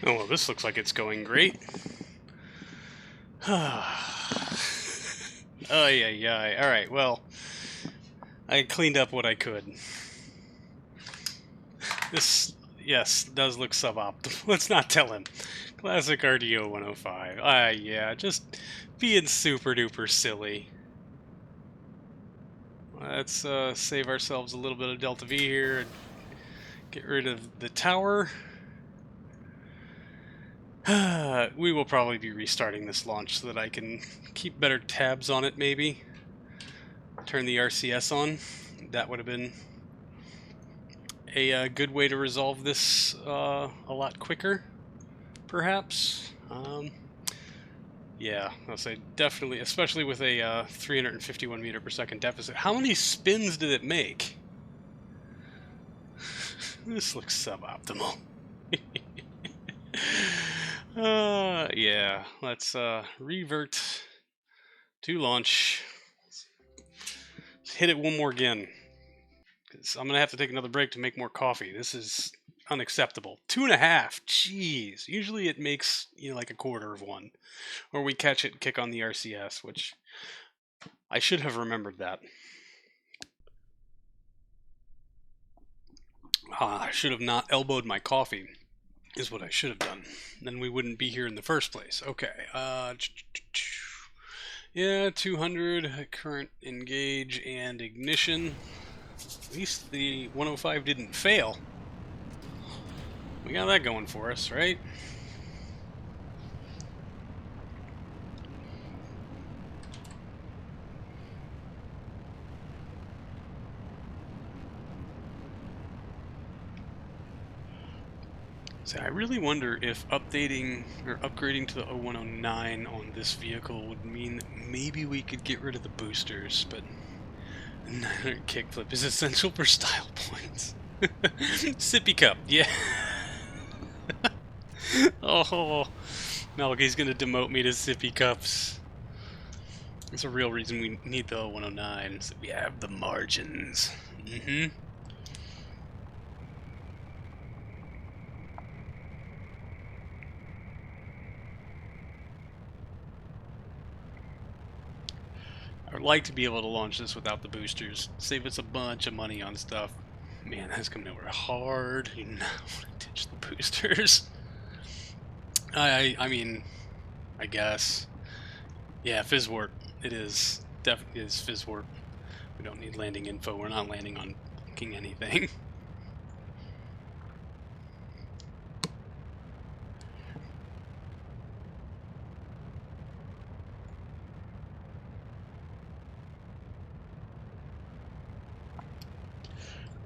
Oh, well, this looks like it's going great. Oh, yeah. All right, well, I cleaned up what I could. This, yes, does look suboptimal. Let's not tell him. Classic RDO 105. Yeah, just being super duper silly. Let's save ourselves a little bit of Delta V here and get rid of the tower. We will probably be restarting this launch so that I can keep better tabs on it, maybe. Turn the RCS on. That would have been a good way to resolve this a lot quicker, perhaps. Yeah, I'll say definitely, especially with a 351 meter per second deficit. How many spins did it make? This looks suboptimal. Yeah, let's revert to launch. Let's hit it one more again, because I'm gonna have to take another break to make more coffee. This is unacceptable. 2.5. Jeez. Usually it makes like a quarter of one, or we catch it and kick on the RCS, which I should have remembered that. I should have not elbowed my coffee, is what I should have done. Then we wouldn't be here in the first place. Okay. Yeah, 200 current engage and ignition. At least the 105 didn't fail. We got that going for us, right? So I really wonder if updating or upgrading to the 0109 on this vehicle would mean that maybe we could get rid of the boosters, but 900 kickflip is essential for style points. Sippy cup, yeah. Oh, Melky's gonna demote me to sippy cups. That's a real reason we need the 0109, so we have the margins. I would like to be able to launch this without the boosters. Save us a bunch of money on stuff. Man, that's coming over hard. You now want to ditch the boosters. I mean, I guess. Yeah, fizz warp. It is. Definitely is fizz warp. We don't need landing info. We're not landing on fucking anything.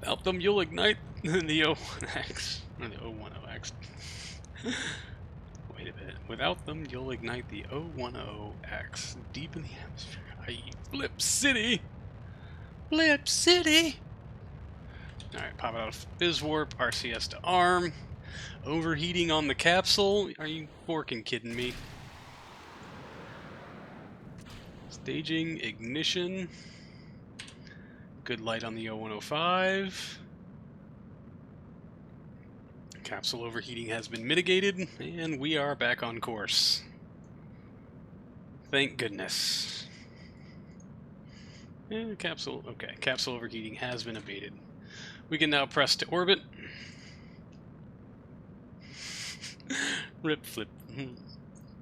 Without them, you'll ignite the 01X. Or the 010X. Wait a minute. Without them, you'll ignite the 010X deep in the atmosphere. I.e. Flip City! Flip City! Alright, pop out of Fizz Warp, RCS to arm. Overheating on the capsule? Are you forking kidding me? Staging, ignition. Good light on the 0105. Capsule overheating has been mitigated, and we are back on course. Thank goodness. And capsule, okay, capsule overheating has been abated. We can now press to orbit. Rip flip.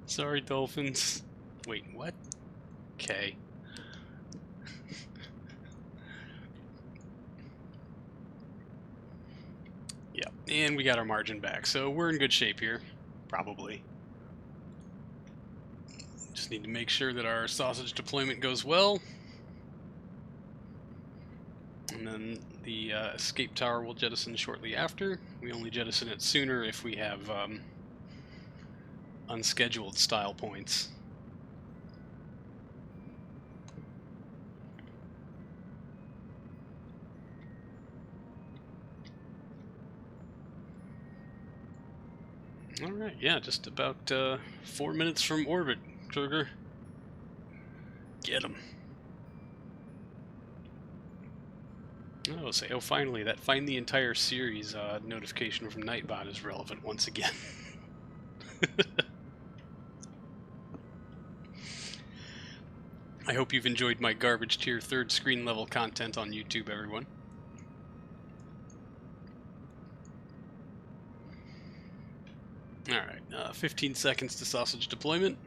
Sorry, dolphins. Wait, what? Okay. Yeah, and we got our margin back, so we're in good shape here. Probably. Just need to make sure that our sausage deployment goes well. And then the escape tower will jettison shortly after. We only jettison it sooner if we have unscheduled style points. Alright, yeah, just about 4 minutes from orbit, Kruger. Get him. Oh, say, oh, finally, that Find the Entire Series notification from Nightbot is relevant once again. I hope you've enjoyed my garbage tier 3rd screen level content on YouTube, everyone. Alright, 15 seconds to sausage deployment.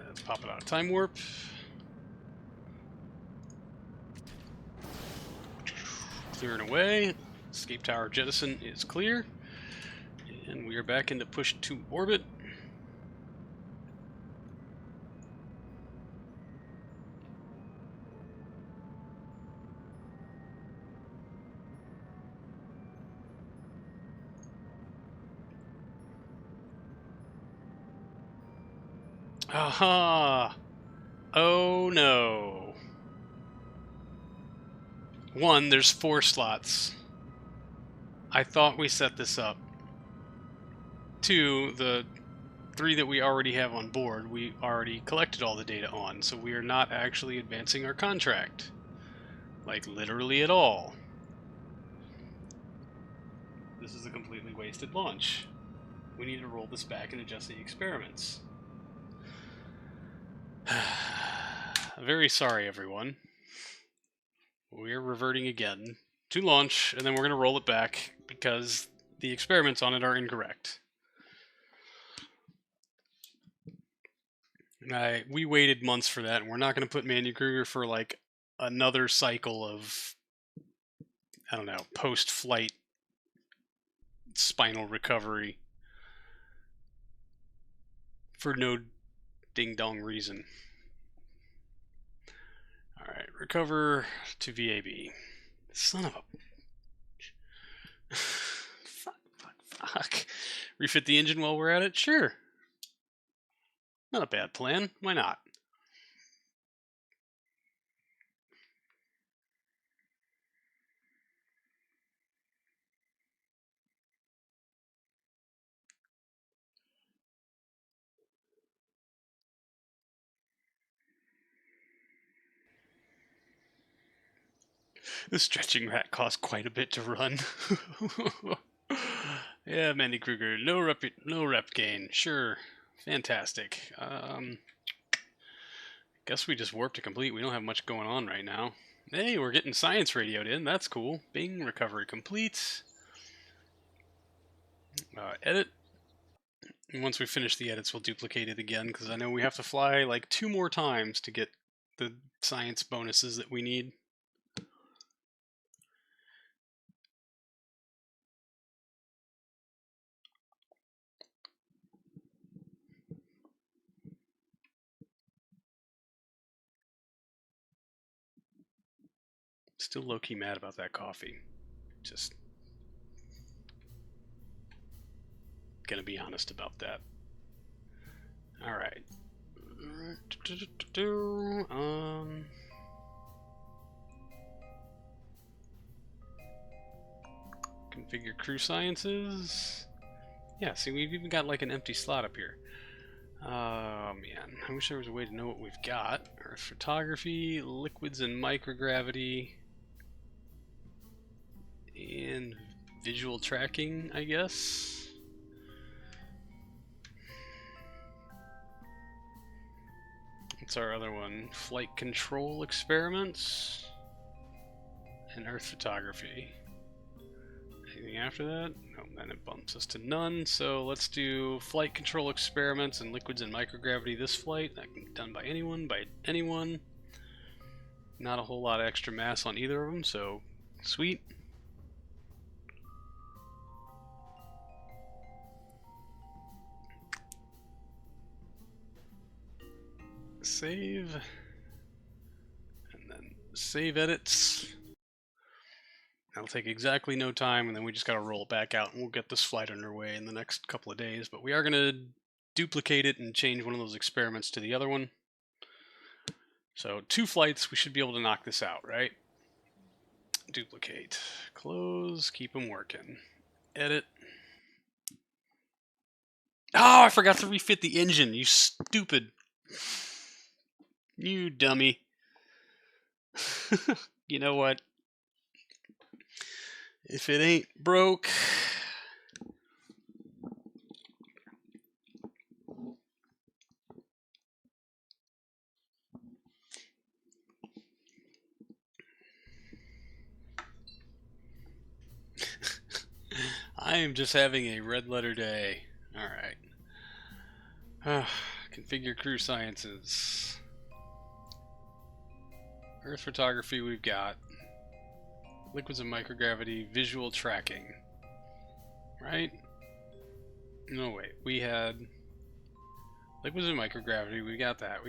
Let's pop it out of time warp. Clearing away. Escape tower jettison is clear. And we are back into push to orbit. Aha! Oh no. One, there's 4 slots. I thought we set this up. 2, the 3 that we already have on board, we already collected all the data on, so we are not actually advancing our contract. Like, literally at all. This is a completely wasted launch. We need to roll this back and adjust the experiments. Very sorry, everyone. We're reverting again to launch, and then we're going to roll it back because the experiments on it are incorrect. We waited months for that, and we're not going to put Mandy Kruger for like another cycle of, I don't know, post-flight spinal recovery for no ding-dong reason. Alright, recover to VAB. Son of a... fuck. Refit the engine while we're at it? Sure. Not a bad plan. Why not? The stretching rack costs quite a bit to run. Yeah, Mandy Kruger, no rep gain. Sure, fantastic. Guess we just warped to complete. We don't have much going on right now. Hey, we're getting science radioed in. That's cool. Bing, recovery complete. Edit. And once we finish the edits, we'll duplicate it again because I know we have to fly like 2 more times to get the science bonuses that we need. Still low-key mad about that coffee. Just gonna be honest about that. Alright. Configure crew sciences. Yeah, see, we've even got like an empty slot up here. Oh man, I wish there was a way to know what we've got. Earth photography, liquids and microgravity, and visual tracking, I guess. What's our other one? Flight control experiments and Earth photography. Anything after that? No, then it bumps us to none. So let's do flight control experiments and liquids and microgravity this flight. That can be done by anyone. Not a whole lot of extra mass on either of them, so sweet. Save. And then save edits. That'll take exactly no time, and then we just gotta roll it back out, and we'll get this flight underway in the next couple of days. But we are gonna duplicate it and change one of those experiments to the other one. So 2 flights, we should be able to knock this out, right? Duplicate. Close, keep them working. Edit. Oh, I forgot to refit the engine, you stupid. You dummy. You know what? If it ain't broke... I am just having a red letter day. Alright. Configure crew sciences. Earth photography we've got. Liquids and microgravity, visual tracking. Right? No, wait. We had liquids and microgravity. We got that.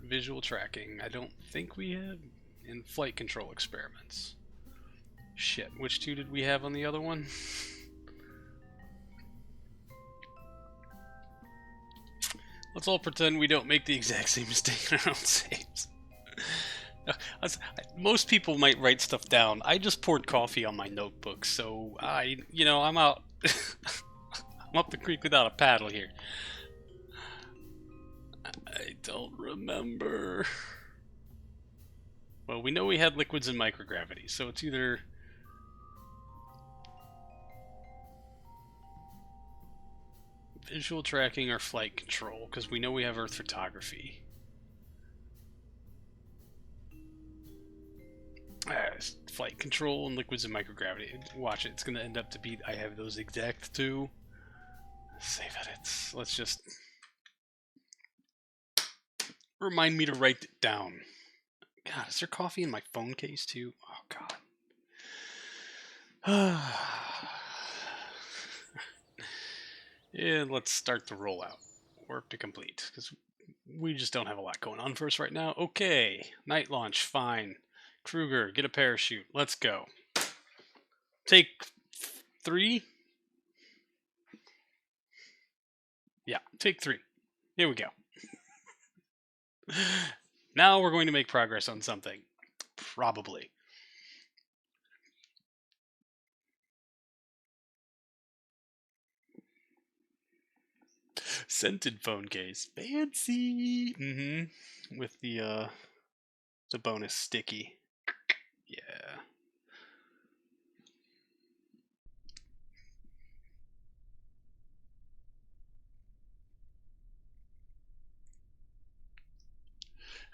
Visual tracking. I don't think we had. And flight control experiments. Shit. Which 2 did we have on the other one? Let's all pretend we don't make the exact same mistake in our own saves. Most people might write stuff down. I just poured coffee on my notebook, so I'm out. I'm up the creek without a paddle here. I don't remember. Well, we know we had liquids and microgravity, so it's either visual tracking or flight control, because we know we have Earth photography. Flight control and liquids and microgravity. Watch it, it's going to end up to be, I have those exact two. Save edits. Let's just remind me to write it down. God, is there coffee in my phone case too? Oh, God. And let's start the rollout. Work to complete, because we just don't have a lot going on for us right now. Okay, night launch, fine. Kruger, get a parachute. Let's go. Take 3. Yeah, take 3. Here we go. Now we're going to make progress on something. Probably. Scented phone case. Fancy! Mm-hmm. With the bonus sticky. Yeah.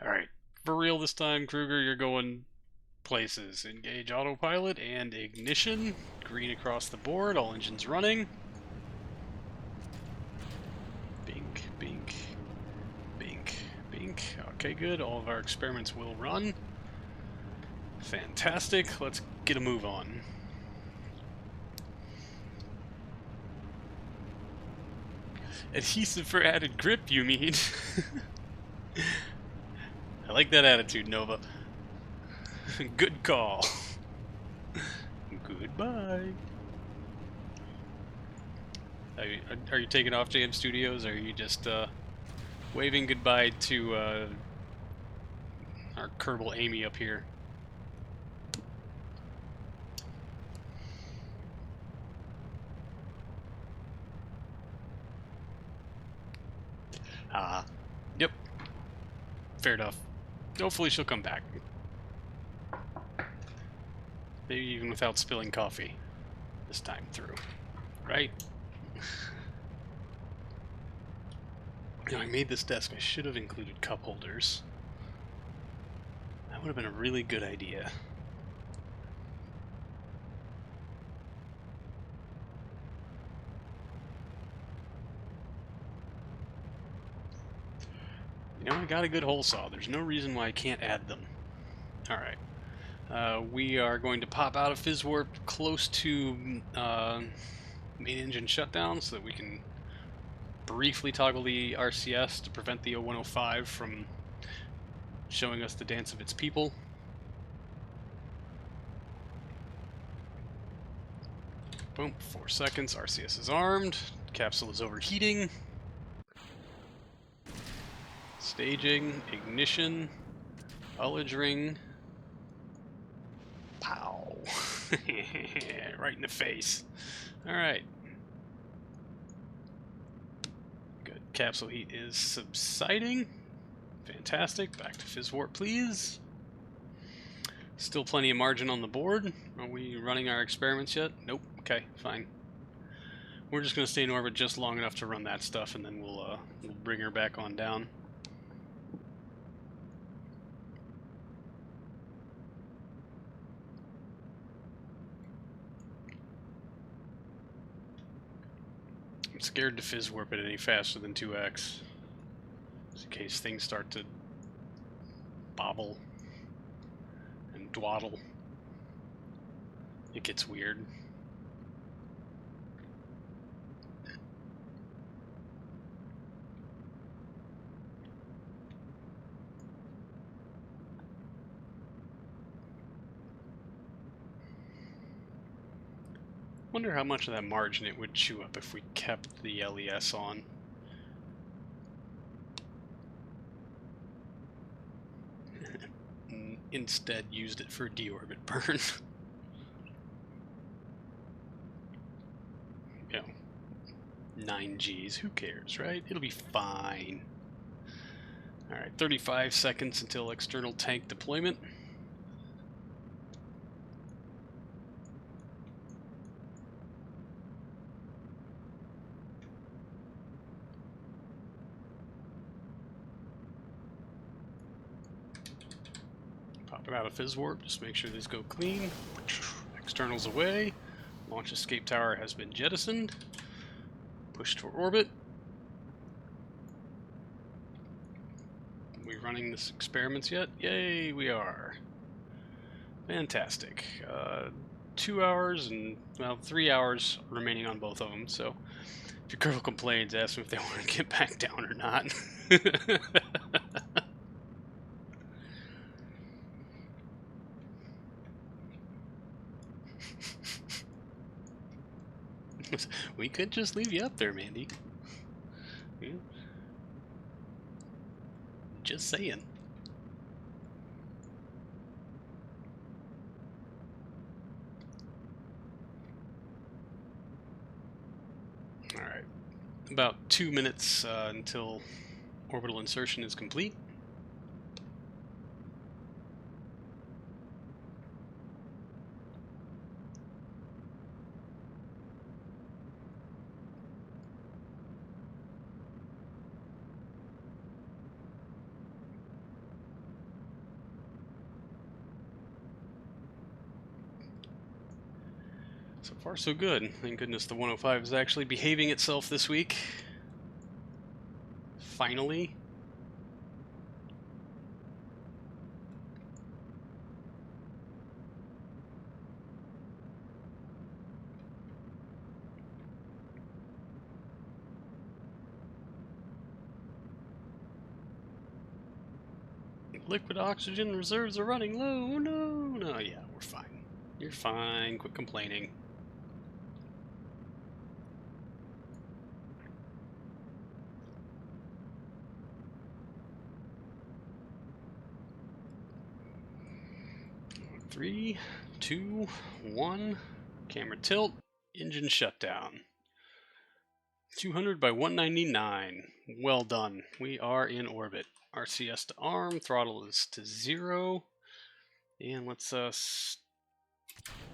Alright. For real this time, Kruger, you're going places. Engage autopilot and ignition. Green across the board. All engines running. Bink, bink, bink, bink. Okay, good. All of our experiments will run. Fantastic. Let's get a move on. Adhesive for added grip, you mean? I like that attitude, Nova. Good call. Goodbye. Are you taking off, JM Studios, or are you just waving goodbye to our Kerbal Amy up here? Yep. Fair enough. Hopefully she'll come back. Maybe even without spilling coffee this time through. Right? You know, I made this desk. I should have included cup holders. That would have been a really good idea. You know, I got a good hole saw. There's no reason why I can't add them. Alright. We are going to pop out of Fizz Warp close to main engine shutdown so that we can briefly toggle the RCS to prevent the 0105 from showing us the dance of its people. Boom, 4 seconds, RCS is armed, capsule is overheating. Staging, ignition, ullage ring. Pow. Right in the face. Alright. Good. Capsule heat is subsiding. Fantastic. Back to Fizz Warp, please. Still plenty of margin on the board. Are we running our experiments yet? Nope. Okay, fine. We're just going to stay in orbit just long enough to run that stuff, and then we'll bring her back on down. I'm scared to Fizz Warp it any faster than 2x. Just in case things start to bobble and dwaddle. It gets weird. Wonder how much of that margin it would chew up if we kept the LES on. instead used it for a deorbit burn. You know, 9 Gs, who cares, right? It'll be fine. Alright, 35 seconds until external tank deployment. Pop it out of Fizz Warp, just make sure these go clean. Externals away. Launch escape tower has been jettisoned. Push toward orbit. Are we running this experiments yet? Yay, we are. Fantastic. 2 hours and, well, 3 hours remaining on both of them, so if your girl complains, ask them if they want to get back down or not. We could just leave you up there, Mandy. Yeah. Just saying. Alright. About 2 minutes until orbital insertion is complete. So far, so good. Thank goodness the 105 is actually behaving itself this week. Finally. Liquid oxygen reserves are running low. No, no, yeah, we're fine. You're fine. Quit complaining. Three, two, one. Camera tilt. Engine shutdown. 200 by 199. Well done. We are in orbit. RCS to arm. Throttle is to 0. And let's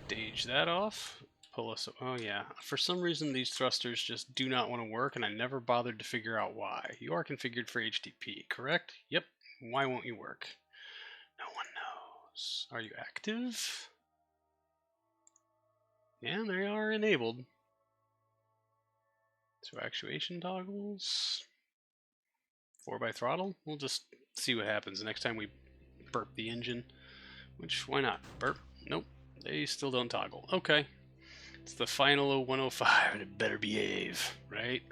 stage that off. Pull us. Oh, yeah. For some reason, these thrusters just do not want to work, and I never bothered to figure out why. You are configured for HTTP, correct? Yep. Why won't you work? No one knows. Are you active? Yeah, they are enabled. So actuation toggles. 4x throttle. We'll just see what happens next time we burp the engine. Which, why not? Burp? Nope. They still don't toggle. Okay. It's the final 105 and it better behave, right?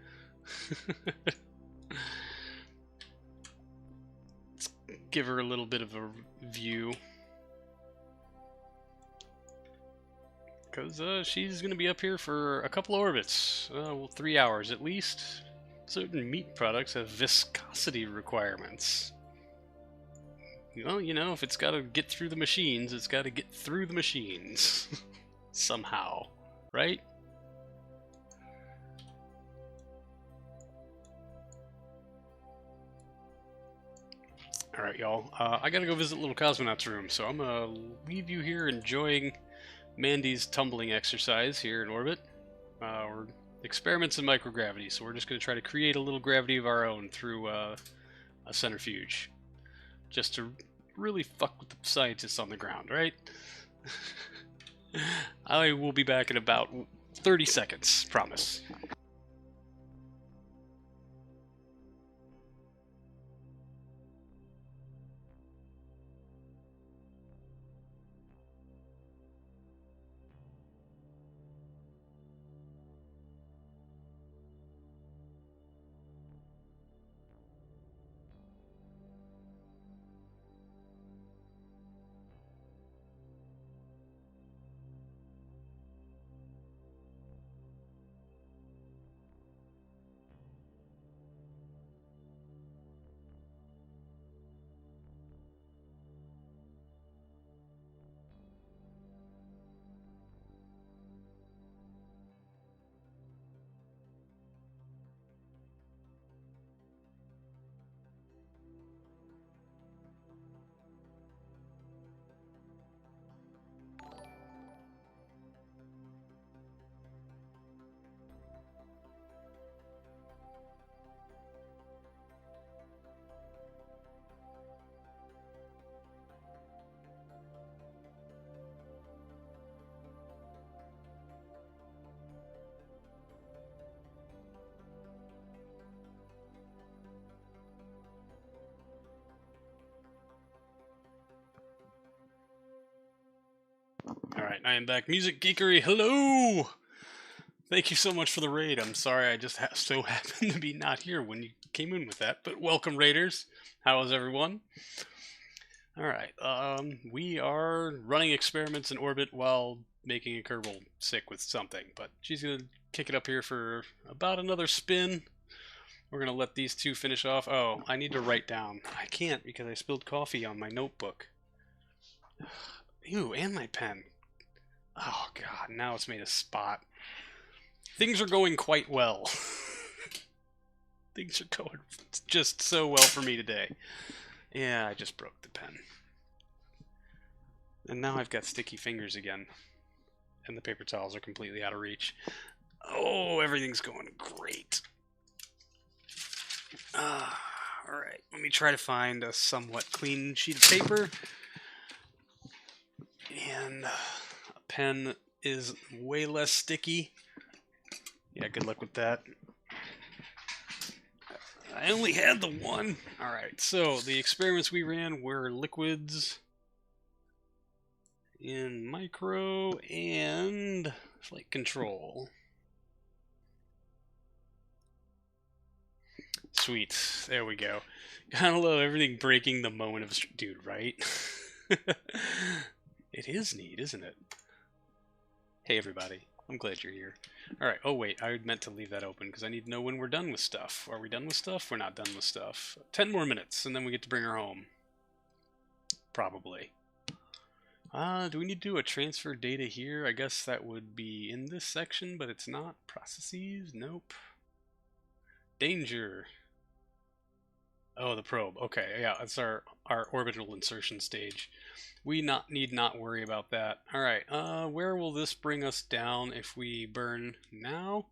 Let's give her a little bit of a view. Because she's going to be up here for a couple of orbits. Well, 3 hours at least. Certain meat products have viscosity requirements. Well, you know, if it's got to get through the machines, it's got to get through the machines. Somehow. Right? Alright, y'all. I gotta go visit Little Cosmonaut's room, so I'm gonna leave you here enjoying Mandy's tumbling exercise here in orbit. We're experiments in microgravity, so we're just gonna try to create a little gravity of our own through a centrifuge. Just to really fuck with the scientists on the ground, right? I will be back in about 30 seconds, promise. Alright, I am back. Music Geekery, hello! Thank you so much for the raid. I'm sorry I just so happened to be not here when you came in with that. But welcome, raiders. How is everyone? Alright, we are running experiments in orbit while making a Kerbal sick with something. But she's going to kick it up here for about another spin. We're going to let these two finish off. Oh, I need to write down. I can't because I spilled coffee on my notebook. Ew, and my pen. Oh god, now it's made a spot. Things are going quite well. Things are going just so well for me today. Yeah, I just broke the pen. And now I've got sticky fingers again. And the paper towels are completely out of reach. Oh, everything's going great. Alright, let me try to find a somewhat clean sheet of paper. And a pen is way less sticky. Yeah, good luck with that. I only had the one. Alright, so the experiments we ran were liquids in micro and flight control. Sweet. There we go. Gotta love everything breaking the moment of... Dude, right? It is neat, isn't it? Hey, everybody. I'm glad you're here. Alright, oh wait, I meant to leave that open because I need to know when we're done with stuff. Are we done with stuff? We're not done with stuff. 10 more minutes, and then we get to bring her home. Probably. Do we need to do a transfer data here? I guess that would be in this section, but it's not. Processes? Nope. Danger. Oh, the probe. Okay, yeah, it's our orbital insertion stage. We need not worry about that. Alright, where will this bring us down if we burn now?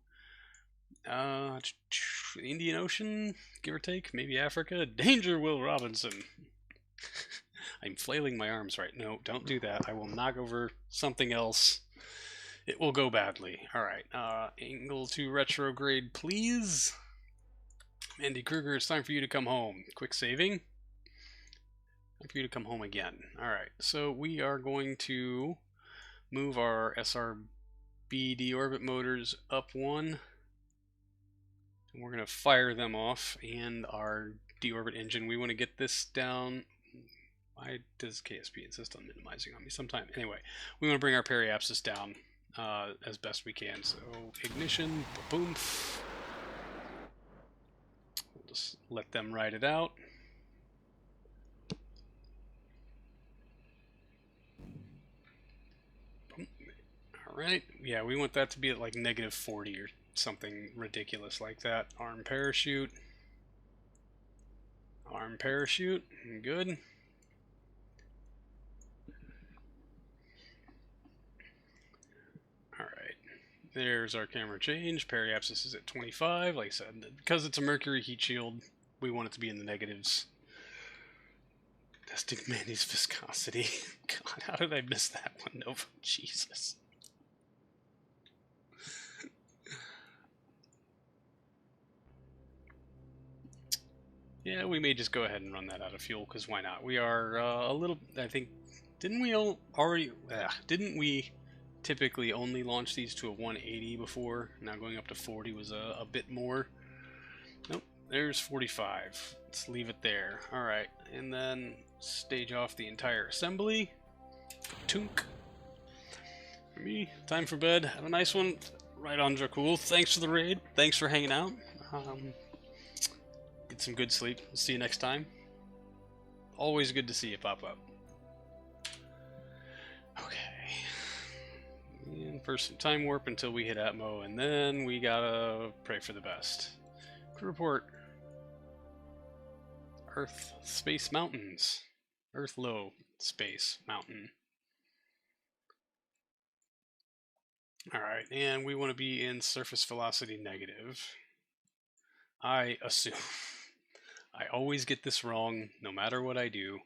Indian Ocean, give or take, maybe Africa. Danger, Will Robinson. I'm flailing my arms right. No, don't do that. I will knock over something else. It will go badly. Alright, angle to retrograde, please. Andy Kruger, it's time for you to come home. Quick saving. Time for you to come home again. Alright, so we are going to move our SRB deorbit motors up one. And we're going to fire them off, and our deorbit engine. We want to get this down. Why does KSP insist on minimizing on me sometime? Anyway, we want to bring our periapsis down as best we can. So ignition, boom. We'll just let them ride it out. Alright, yeah, we want that to be at like -40 or something ridiculous like that. Arm parachute. Arm parachute, good. Alright, there's our camera change. Periapsis is at 25. Like I said, because it's a mercury heat shield, we want it to be in the negatives. Testing Mandy's viscosity. God, how did I miss that one, Nova? Jesus. Yeah, we may just go ahead and run that out of fuel, because why not? We are a little... I think... Didn't we typically only launch these to a 180 before? Now going up to 40 was a bit more. Nope, there's 45. Let's leave it there. Alright, and then stage off the entire assembly. Tunk. For me, time for bed. Have a nice one. Right on, Dracul. Thanks for the raid. Thanks for hanging out. Get some good sleep. See you next time. Always good to see you pop up. Okay. And first some time warp until we hit Atmo, and then we gotta pray for the best. Crew report. Earth, space, mountains. Earth low, space, mountain. Alright, and we want to be in surface velocity negative. I assume. I always get this wrong, no matter what I do.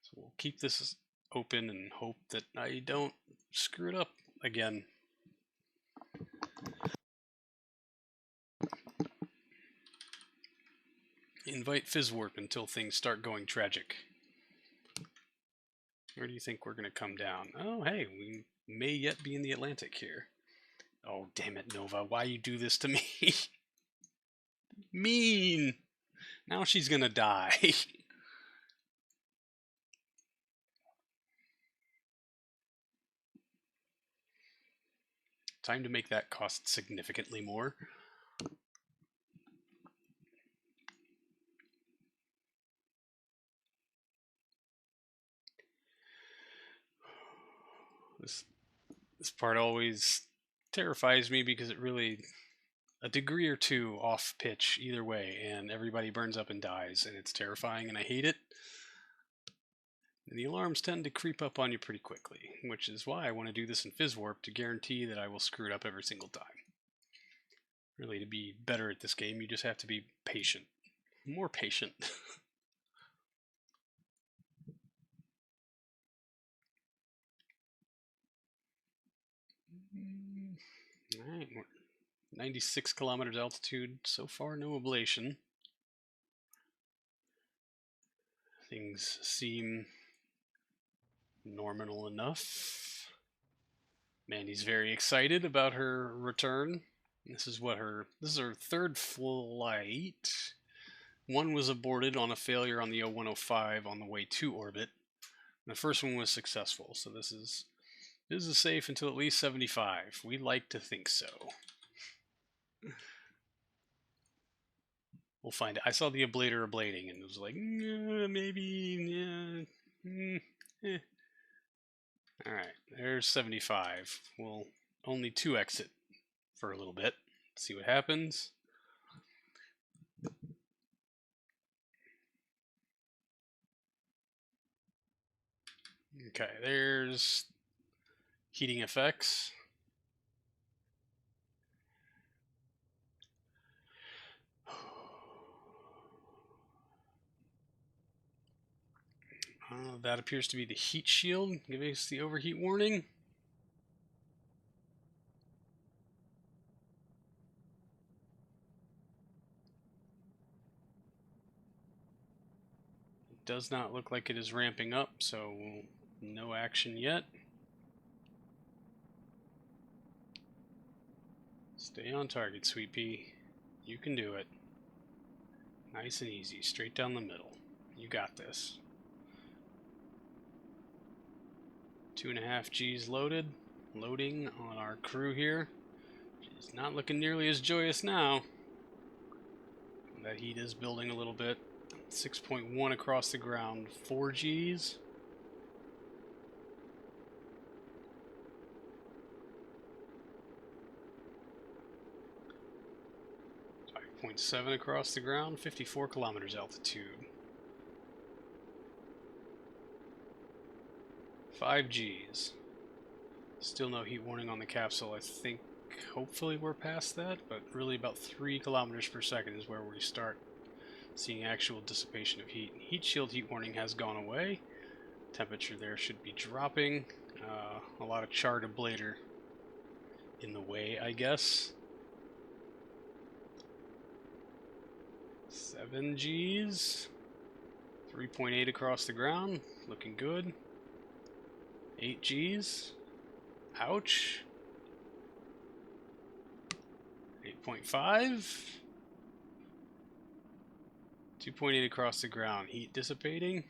So we'll keep this open and hope that I don't screw it up again. Invite Fizzwarp until things start going tragic. Where do you think we're going to come down? Oh, hey, we may yet be in the Atlantic here. Oh, damn it, Nova. Why you do this to me? Mean! Now she's going to die. Time to make that cost significantly more. This part always terrifies me because it really a degree or two off pitch either way, and everybody burns up and dies, and it's terrifying, and I hate it. And the alarms tend to creep up on you pretty quickly, which is why I want to do this in Fizz Warp to guarantee that I will screw it up every single time. Really, to be better at this game, you just have to be patient. More patient. Alright, 96 kilometers altitude. So far, no ablation. Things seem normal enough. Mandy's very excited about her return. This is her third flight. One was aborted on a failure on the 0105 on the way to orbit. The first one was successful, so this is safe until at least 75. We like to think so. We'll find it. I saw the ablator ablating and it was like, maybe, yeah. Alright, there's 75. We'll only 2x it for a little bit. See what happens. Okay, there's heating effects. That appears to be the heat shield, giving us the overheat warning. It does not look like it is ramping up, so no action yet. Stay on target, Sweet Pea. You can do it. Nice and easy, straight down the middle. You got this. 2.5 G's loaded. Loading on our crew here. It's not looking nearly as joyous now. That heat is building a little bit. 6.1 across the ground. 4 G's. .7 across the ground, 54 kilometers altitude. 5 G's. Still no heat warning on the capsule. I think hopefully we're past that, but really about 3 kilometers per second is where we start seeing actual dissipation of heat. Heat shield heat warning has gone away. Temperature there should be dropping. A lot of charred ablator in the way, I guess. 7 G's. 3.8 across the ground. Looking good. 8 G's. Ouch. 8.5. 2.8 across the ground. Heat dissipating.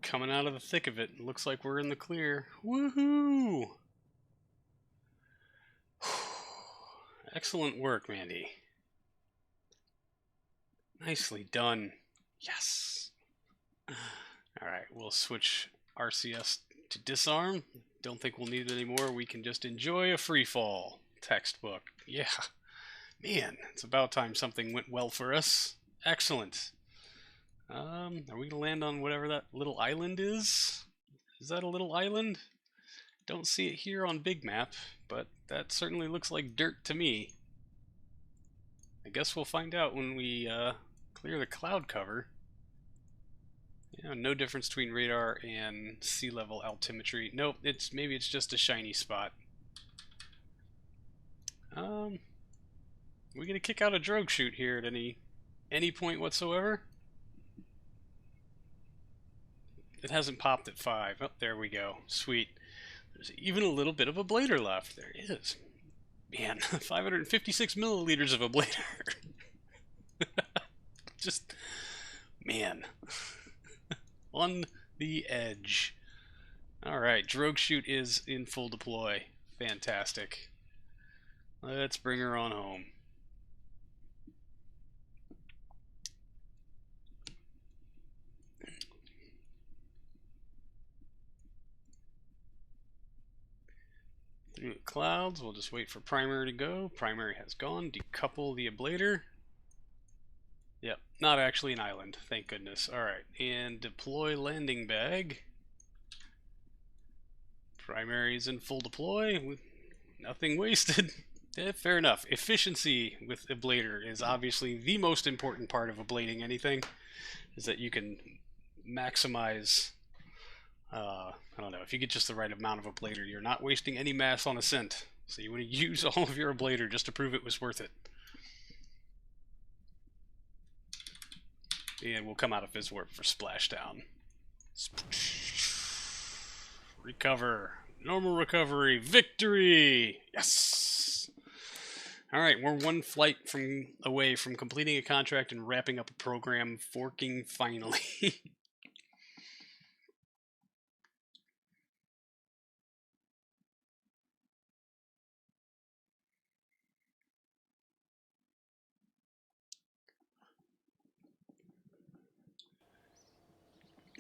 Coming out of the thick of it. Looks like we're in the clear. Woohoo! Excellent work, Mandy. Nicely done. Yes. Alright, we'll switch RCS to disarm. Don't think we'll need it anymore. We can just enjoy a free fall. Textbook. Yeah. Man, it's about time something went well for us. Excellent. Are we gonna land on whatever that little island is? Is that a little island? Don't see it here on Big Map, but that certainly looks like dirt to me. I guess we'll find out when we clear the cloud cover. Yeah, no difference between radar and sea level altimetry. Nope, maybe it's just a shiny spot. We gonna kick out a drogue chute here at any point whatsoever? It hasn't popped at 5. Oh, there we go. Sweet. There's even a little bit of a blader left. There is. Man, 556 milliliters of a blader. Just, man. On the edge. Alright, Drogue Chute is in full deploy. Fantastic. Let's bring her on home. Through the clouds, we'll just wait for primary to go. Primary has gone. Decouple the ablator. Yep, not actually an island, thank goodness. Alright, and deploy landing bag. Primary's in full deploy with nothing wasted. Fair enough. Efficiency with ablator is obviously the most important part of ablating anything, is that you can maximize, I don't know, if you get just the right amount of ablator, you're not wasting any mass on ascent. So you want to use all of your ablator just to prove it was worth it. And we'll come out of Fizz Warp for splashdown. Recover. Normal recovery. Victory! Yes! Alright, we're one flight away from completing a contract and wrapping up a program, forking finally.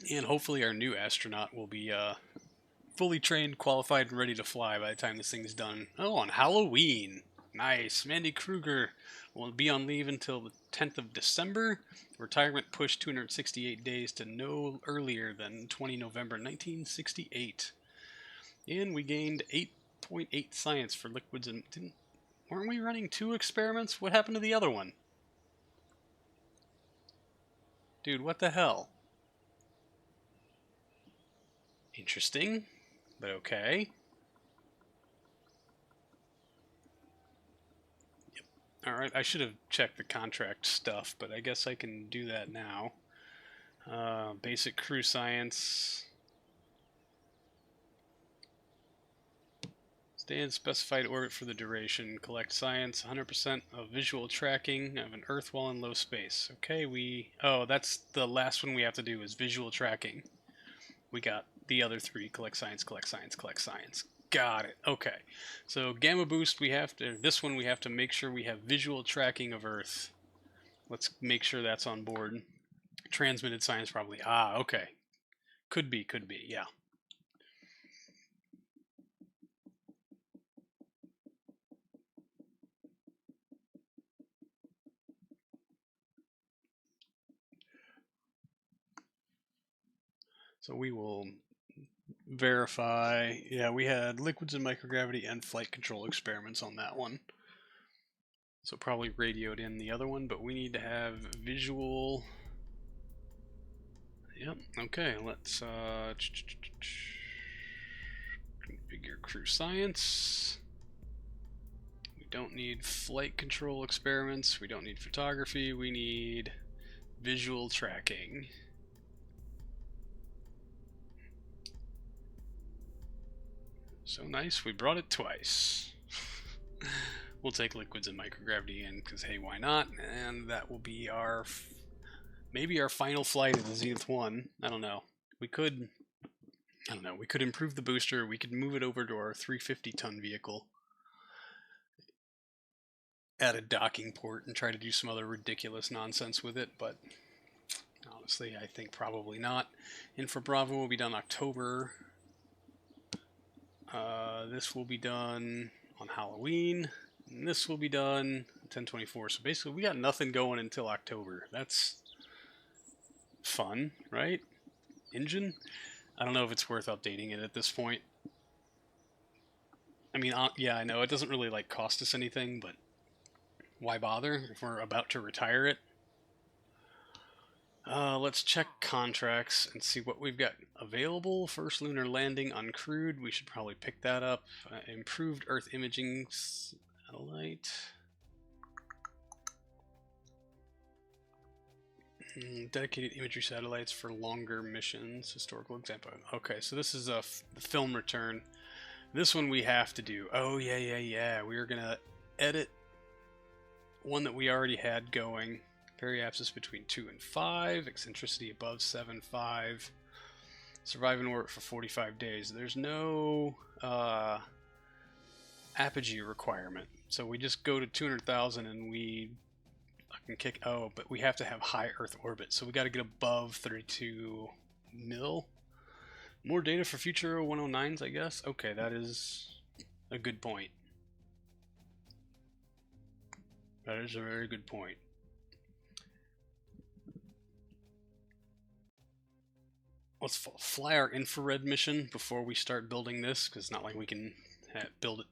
And hopefully our new astronaut will be fully trained, qualified, and ready to fly by the time this thing's done. Oh, on Halloween. Nice. Mandy Kruger will be on leave until the 10th of December. Retirement pushed 268 days to no earlier than 20 November 1968. And we gained 8.8 science for liquids and... weren't we running 2 experiments? What happened to the other one? Dude, what the hell? Interesting, but okay. Yep. Alright, I should have checked the contract stuff, but I guess I can do that now. Basic crew science. Stay in specified orbit for the duration. Collect science. 100% of visual tracking of an Earth while in low space. Okay, oh, that's the last one we have to do is visual tracking. We got the other 3. Collect science, collect science, collect science. Got it. Okay. So gamma boost, this one we have to make sure we have visual tracking of Earth. Let's make sure that's on board. Transmitted science probably. Ah, okay. Could be, yeah. So we will verify. Yeah, we had liquids and microgravity and flight control experiments on that one. So probably radioed in the other one, but we need to have visual. Yep, okay, let's configure crew science. We don't need flight control experiments, we don't need photography, we need visual tracking. So nice, we brought it twice. We'll take liquids and microgravity in, because hey, why not? And that will be our, maybe our final flight of the Zenith 1. I don't know. We could improve the booster, we could move it over to our 350-ton vehicle at a docking port and try to do some other ridiculous nonsense with it, but honestly, I think probably not. Infra Bravo will be done October. This will be done on Halloween, and this will be done 10/24. So basically, we got nothing going until October. That's fun, right? Engine? I don't know if it's worth updating it at this point. I mean, yeah, I know it doesn't really like cost us anything, but why bother if we're about to retire it? Let's check contracts and see what we've got available. First lunar landing uncrewed. We should probably pick that up. Improved Earth imaging satellite. Dedicated imagery satellites for longer missions. Historical example. Okay, so this is a film return. This one we have to do. Oh, yeah. We are going to edit one that we already had going. Periapsis between 2 and 5. Eccentricity above 7.5. Survive and work for 45 days. There's no apogee requirement. So we just go to 200,000 and we can kick. Oh, but we have to have high Earth orbit. So we got to get above 32 mil. More data for future 109s, I guess. Okay, that is a good point. That is a very good point. Let's fly our infrared mission before we start building this, because it's not like we can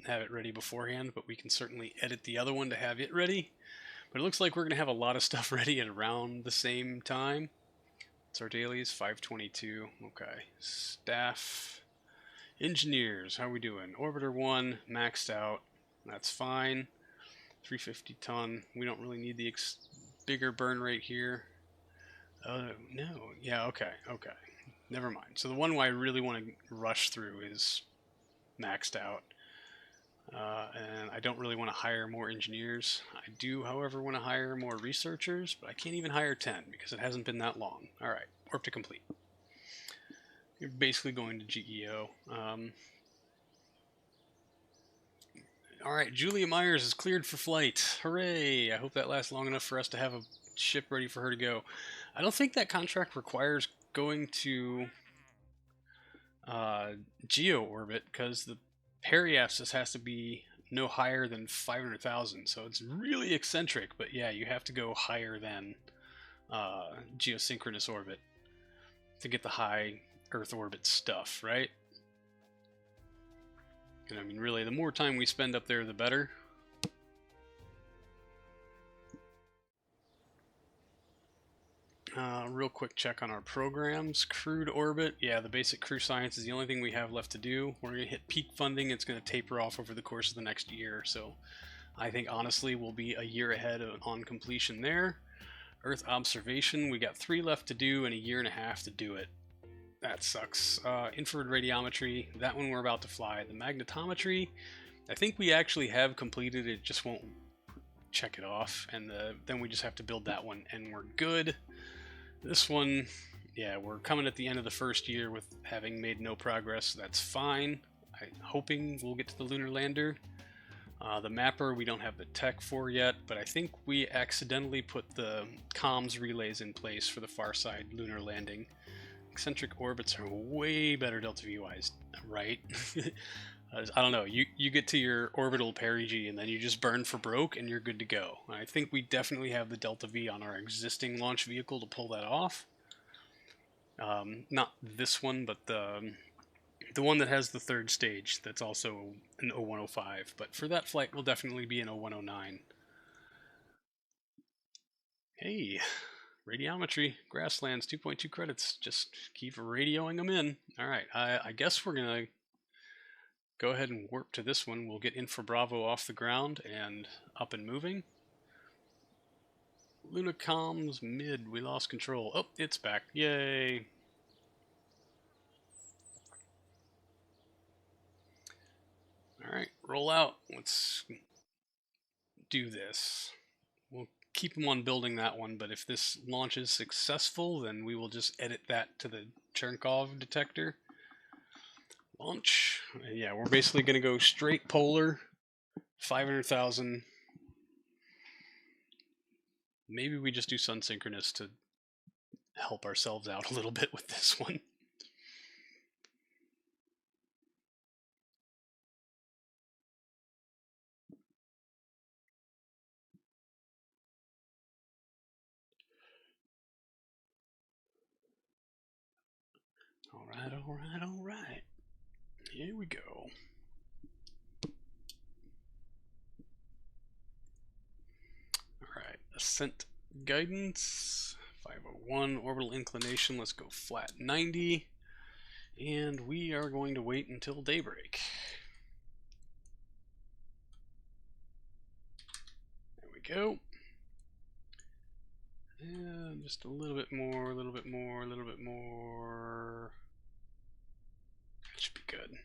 have it ready beforehand, but we can certainly edit the other one to have it ready. But it looks like we're going to have a lot of stuff ready at around the same time. It's our dailies, 522. Okay. Staff. Engineers, how are we doing? Orbiter 1, maxed out. That's fine. 350 ton. We don't really need the bigger burn rate here. No. Yeah, okay. Never mind. So the one I really want to rush through is maxed out. And I don't really want to hire more engineers. I do, however, want to hire more researchers, but I can't even hire 10 because it hasn't been that long. Alright, warp to complete. You're basically going to GEO. Alright, Julia Myers is cleared for flight. Hooray! I hope that lasts long enough for us to have a ship ready for her to go. I don't think that contract requires going to geo orbit, because the periapsis has to be no higher than 500,000, so it's really eccentric, but yeah, you have to go higher than geosynchronous orbit to get the high Earth orbit stuff, right? And I mean, really, the more time we spend up there, the better. Real quick check on our programs. Crewed orbit. Yeah, the basic crew science is the only thing we have left to do. We're going to hit peak funding. It's going to taper off over the course of the next year. So I think, honestly, we'll be a year ahead on completion there. Earth observation. We got 3 left to do and a year and a half to do it. That sucks. Infrared radiometry. That one we're about to fly. The magnetometry. I think we actually have completed it. Just won't check it off. And then we just have to build that one. And we're good. This one, yeah, we're coming at the end of the first year with having made no progress. That's fine. I'm hoping we'll get to the lunar lander. The mapper we don't have the tech for yet, but I think we accidentally put the comms relays in place for the far side lunar landing. Eccentric orbits are way better delta V wise, right? I don't know. You get to your orbital perigee and then you just burn for broke and you're good to go. I think we definitely have the delta V on our existing launch vehicle to pull that off. Not this one, but the one that has the 3rd stage. That's also an 0105. But for that flight, we'll definitely be an 0109. Hey, radiometry, grasslands, 2.2 credits. Just keep radioing them in. All right, I guess we're gonna go ahead and warp to this one. We'll get Infra Bravo off the ground and up and moving. Luna comms mid. We lost control. Oh, it's back. Yay. Alright, roll out. Let's do this. We'll keep them on building that one, but if this launch is successful, then we will just edit that to the Cherenkov detector. Launch. Yeah, we're basically going to go straight polar, 500,000. Maybe we just do sun synchronous to help ourselves out a little bit with this one. All right. Here we go. Alright, ascent guidance, 501, orbital inclination, let's go flat 90, and we are going to wait until daybreak. There we go. And just a little bit more, a little bit more, a little bit more. That should be good.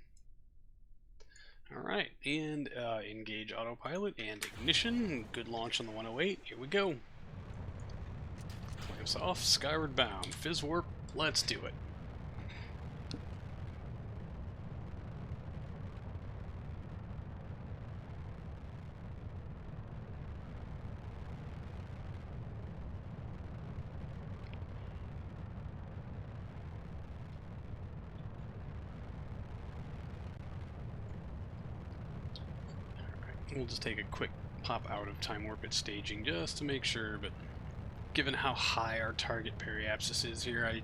Alright, and engage autopilot and ignition. Good launch on the 108. Here we go. Flames off, skyward bound. Fizz warp, let's do it. We'll just take a quick pop out of time warp at staging just to make sure, but given how high our target periapsis is here, I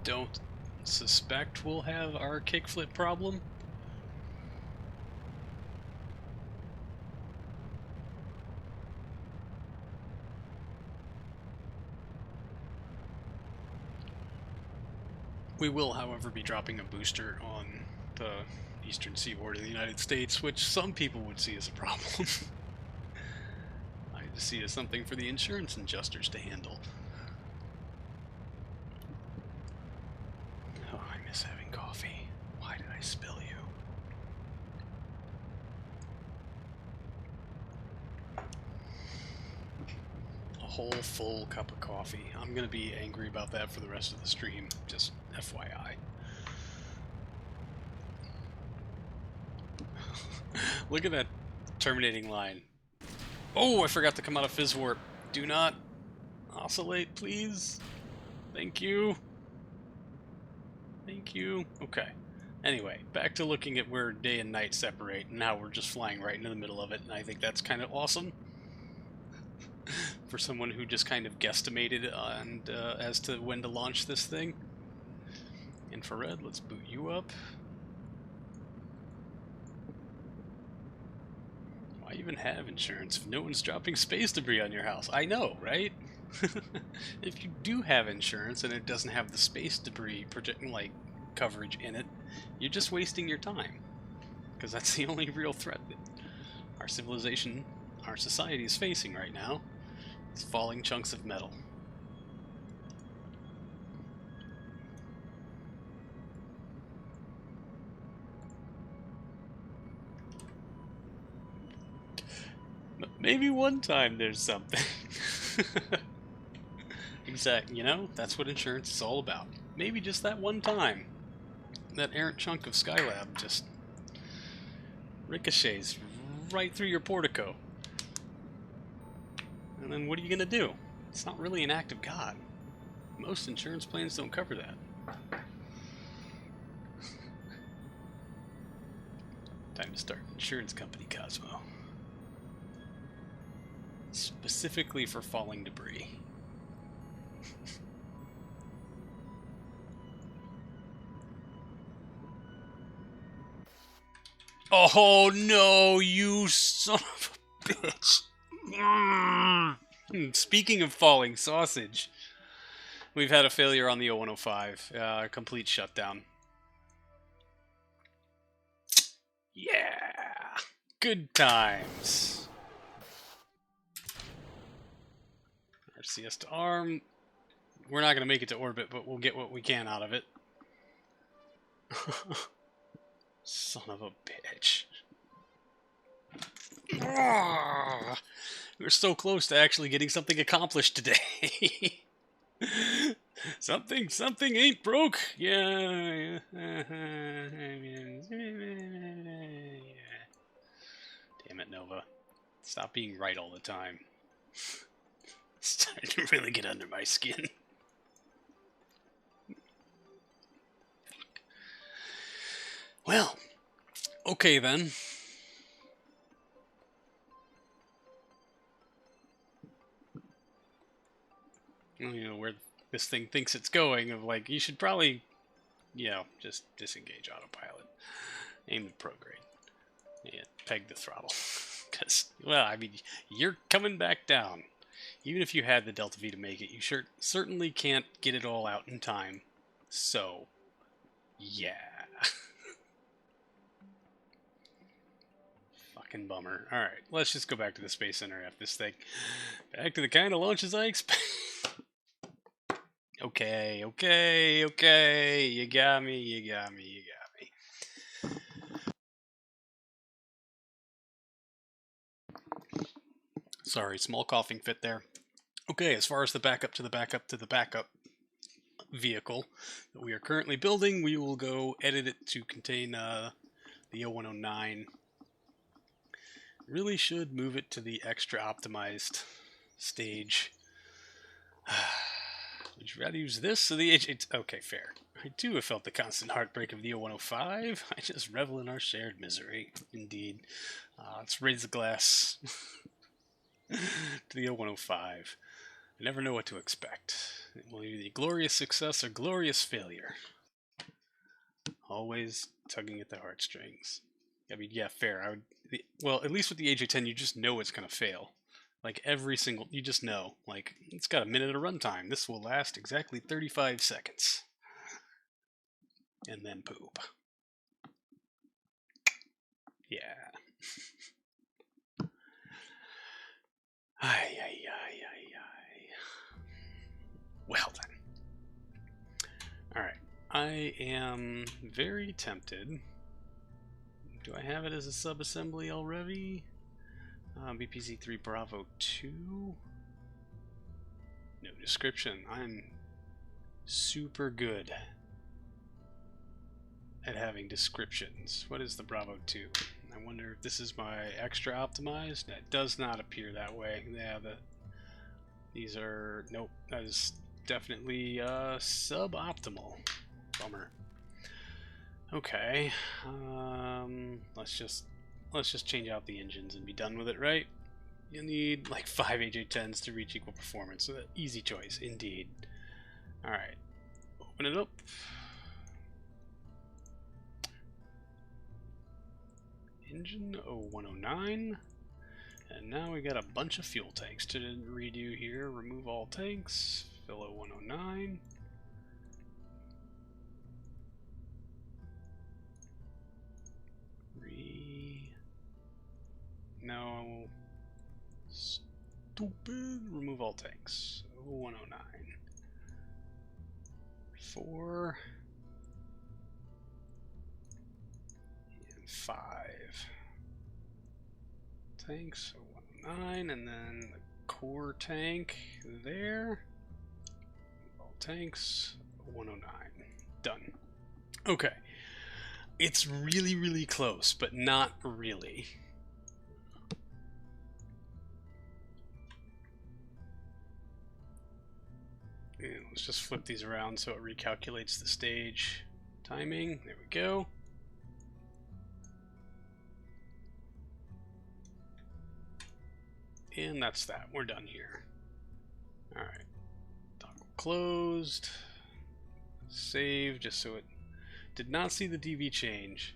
don't suspect we'll have our kickflip problem. We will, however, be dropping a booster on the eastern seaboard of the United States, which some people would see as a problem. I just see it as something for the insurance adjusters to handle. Oh, I miss having coffee. Why did I spill you? A whole full cup of coffee. I'm gonna be angry about that for the rest of the stream, just FYI. Look at that terminating line. Oh, I forgot to come out of Fizz Warp. Do not oscillate, please. Thank you. Thank you. Okay. Anyway, back to looking at where day and night separate, and now we're just flying right into the middle of it, and I think that's kind of awesome. For someone who just kind of guesstimated as to when to launch this thing. Infrared, let's boot you up. Why even have insurance if no one's dropping space debris on your house? I know, right? If you do have insurance and it doesn't have the space debris coverage in it, you're just wasting your time. Because that's the only real threat that our civilization, our society is facing right now. It's falling chunks of metal. Maybe one time there's something. Exactly, you know, that's what insurance is all about. Maybe just that one time. That errant chunk of Skylab just ricochets right through your portico. And then what are you going to do? It's not really an act of God. Most insurance plans don't cover that. Time to start an insurance company, Cosmo. Specifically for falling debris. Oh no, you son of a bitch. Speaking of falling sausage, we've had a failure on the 0105. Complete shutdown. Yeah. Good times. RCS to arm. We're not going to make it to orbit, but we'll get what we can out of it. Son of a bitch. We're so close to actually getting something accomplished today. Something ain't broke. Yeah. Damn it, Nova. Stop being right all the time. It's starting to really get under my skin. Well, okay then. You know, where this thing thinks it's going, of like, you should probably, you know, just disengage autopilot. Aim the prograde. Yeah, peg the throttle. Because, well, I mean, you're coming back down. Even if you had the Delta V to make it, you certainly can't get it all out in time. So, yeah. Fucking bummer. Alright, let's just go back to the Space Center after this thing. Back to the kind of launches I expect. Okay, okay, okay. You got me, you got me, you got me. Sorry, small coughing fit there. Okay, as far as the backup to the backup to the backup vehicle that we are currently building, we will go edit it to contain the 0109. Really should move it to the extra optimized stage. Would you rather use this or the H? Okay, fair. I too have felt the constant heartbreak of the 0105. I just revel in our shared misery. Indeed. Let's raise the glass to the 0105. I never know what to expect. It will either be glorious success or glorious failure. Always tugging at the heartstrings. I mean, yeah, fair. I would. Well, at least with the AJ10, you just know it's gonna fail. Like every single, you just know. Like it's got a minute of runtime. This will last exactly 35 seconds, and then poop. Yeah. Ay, ay, ay, ay, ay. Well then. Alright. I am very tempted. Do I have it as a sub-assembly already? BPZ3 Bravo 2? No description. I'm super good at having descriptions. What is the Bravo 2? I wonder if this is my extra optimized. That does not appear that way. Yeah, these are... Nope, that is definitely suboptimal. Bummer. Okay, let's just change out the engines and be done with it, right? You need like 5 AJ10s to reach equal performance. So easy choice, indeed. All right, open it up. Engine 0109. And now we got a bunch of fuel tanks to redo here. Remove all tanks. Fill 0109. No. Stupid. Remove all tanks. 0109. 4. And 5. Tanks, 0109, and then the core tank there. All tanks, 109. Done. Okay. It's really, really close, but not really. And let's just flip these around so it recalculates the stage timing. There we go. And that's that. We're done here. Alright. Toggle closed. Save, just so it did not see the DV change.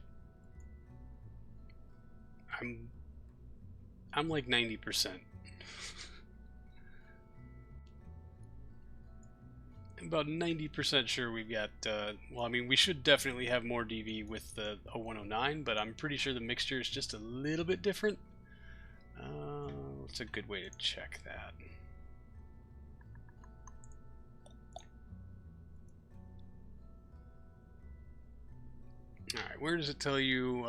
I'm like 90%. About 90% sure we've got, well, I mean, we should definitely have more DV with the 0109, but I'm pretty sure the mixture is just a little bit different. What's a good way to check that? Alright, where does it tell you,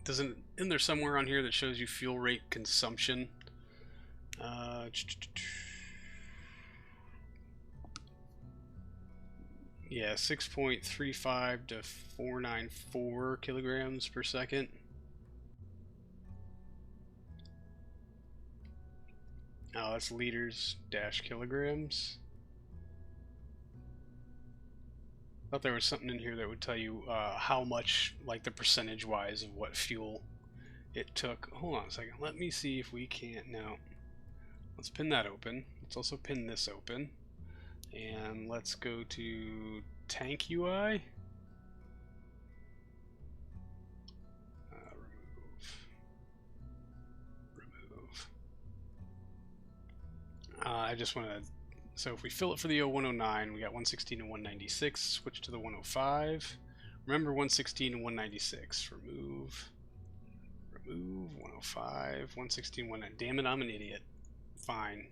isn't there somewhere on here that shows you fuel rate consumption? Yeah, 6.35 to 494 kilograms per second. Oh, that's liters dash kilograms. I thought there was something in here that would tell you how much, like the percentage wise of what fuel it took. Hold on a second. Let me see if we can't. No. Let's pin that open. Let's also pin this open. And let's go to tank UI. Remove. I just want to. So if we fill it for the 0109, we got 116 and 196. Switch to the 105. Remember 116 and 196. Remove. Remove 105, 116, 190. Damn it, I'm an idiot. Fine.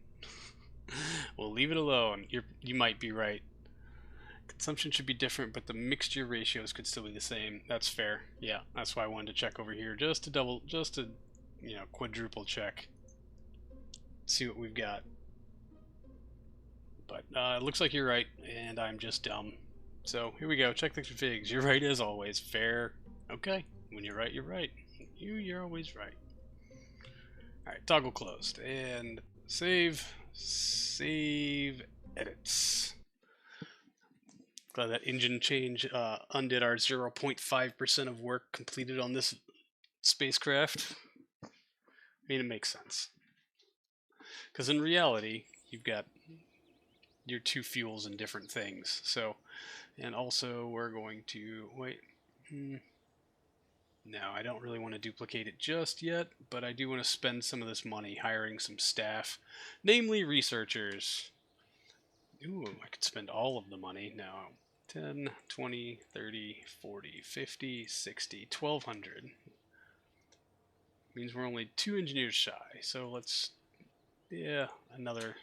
We'll We'll leave it alone. You might be right. Consumption should be different, but the mixture ratios could still be the same. That's fair. Yeah, that's why I wanted to check over here, just to quadruple check, see what we've got. But it looks like you're right, and I'm just dumb. So here we go. Check the configs. You're right as always. Fair. Okay. When you're right, you're right. You're always right. All right. Toggle closed and save. Save edits. Glad that engine change undid our 0.5% of work completed on this spacecraft. I mean, it makes sense. Because in reality, you've got your two fuels and different things. So, and also we're going to, wait. No, I don't really want to duplicate it just yet, but I do want to spend some of this money hiring some staff, namely researchers. Ooh, I could spend all of the money now. 10, 20, 30, 40, 50, 60, 1200. Means we're only 2 engineers shy. So let's, yeah, another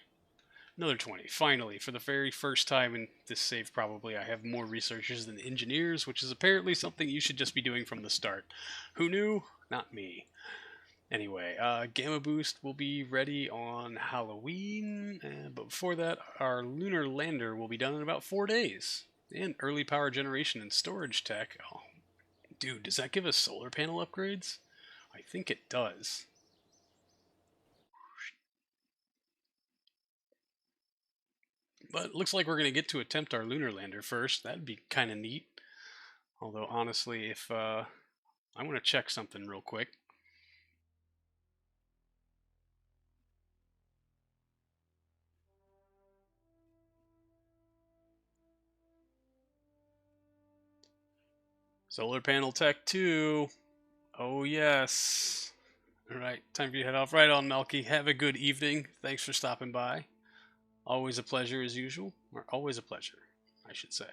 20. Finally, for the very first time in this save probably, I have more researchers than engineers, which is apparently something you should just be doing from the start. Who knew? Not me. Anyway, Gamma Boost will be ready on Halloween, but before that, our lunar lander will be done in about 4 days. And early power generation and storage tech. Oh, dude, does that give us solar panel upgrades? I think it does. But it looks like we're going to get to attempt our lunar lander first. That'd be kind of neat. Although, honestly, if I want to check something real quick. Solar panel tech 2. Oh, yes. All right, time for you to head off. Right on, Melky. Have a good evening. Thanks for stopping by. Always a pleasure as usual. Or always a pleasure, I should say.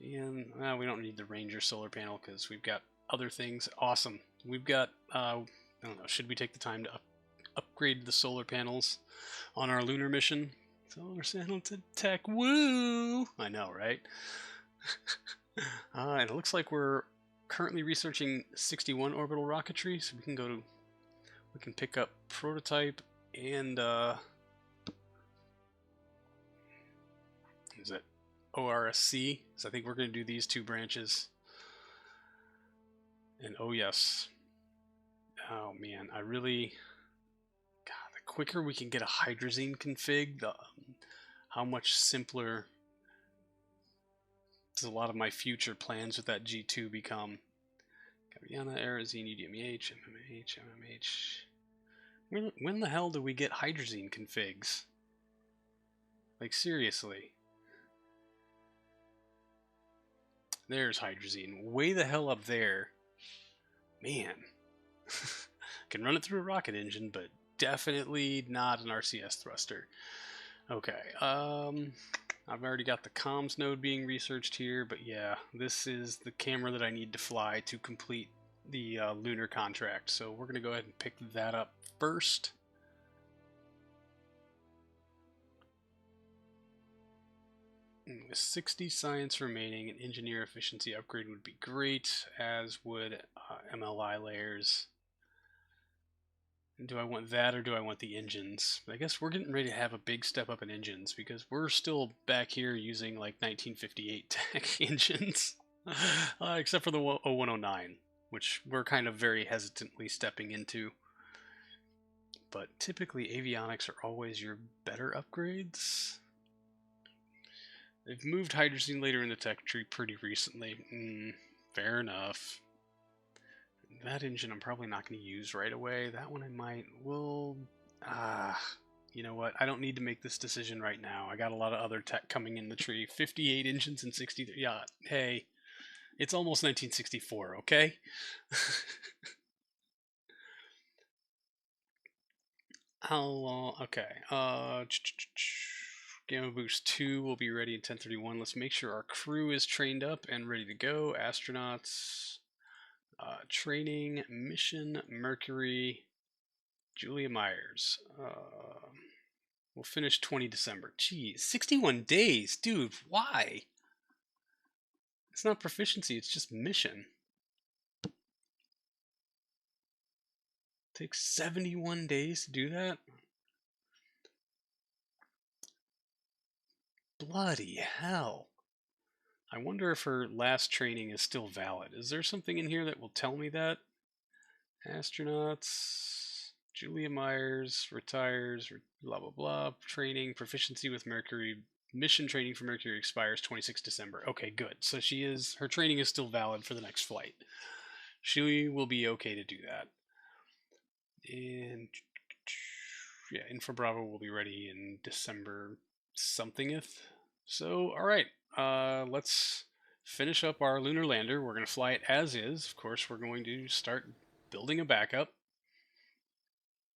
And we don't need the Ranger solar panel because we've got other things. Awesome. We've got, I don't know, should we take the time to upgrade the solar panels on our lunar mission? Solar panel to tech. Woo! I know, right? And it looks like we're currently researching 61 orbital rocketry, so we can pick up prototype and is it ORSC? So I think we're going to do these 2 branches. And oh yes, oh man, I really, God, the quicker we can get a hydrazine config, how much simpler does a lot of my future plans with that G2 become? Gaviana, Aerozine, UDMEH, MMH, MMH. When the hell do we get hydrazine configs? Like, seriously. There's hydrazine. Way the hell up there. Man. Can run it through a rocket engine, but definitely not an RCS thruster. Okay, I've already got the comms node being researched here, but yeah, this is the camera that I need to fly to complete the lunar contract. So we're going to go ahead and pick that up first. With 60 science remaining, an engineer efficiency upgrade would be great, as would MLI layers. Do I want that or do I want the engines? I guess we're getting ready to have a big step up in engines because we're still back here using like 1958 tech engines, except for the 0109, which we're kind of very hesitantly stepping into. But typically avionics are always your better upgrades. They've moved hydrazine later in the tech tree pretty recently. Fair enough. That engine I'm probably not going to use right away. That one I might. You know what? I don't need to make this decision right now. I got a lot of other tech coming in the tree. 58 engines and 63. Yeah, hey, it's almost 1964, okay? How long? Okay. Gamma Boost 2 will be ready in 1031. Let's make sure our crew is trained up and ready to go. Astronauts. Training, mission, Mercury, Julia Myers. We'll finish 20 December. Jeez, 61 days, dude. Why? It's not proficiency. It's just mission. Takes 71 days to do that? Bloody hell. I wonder if her last training is still valid. Is there something in here that will tell me that? Astronauts. Julia Myers retires. Blah, blah, blah. Training. Proficiency with Mercury. Mission training for Mercury expires 26 December. Okay, good. So her training is still valid for the next flight. She will be okay to do that. And yeah, Infra Bravo will be ready in December somethingeth. So, alright, let's finish up our lunar lander. We're going to fly it as is. Of course, we're going to start building a backup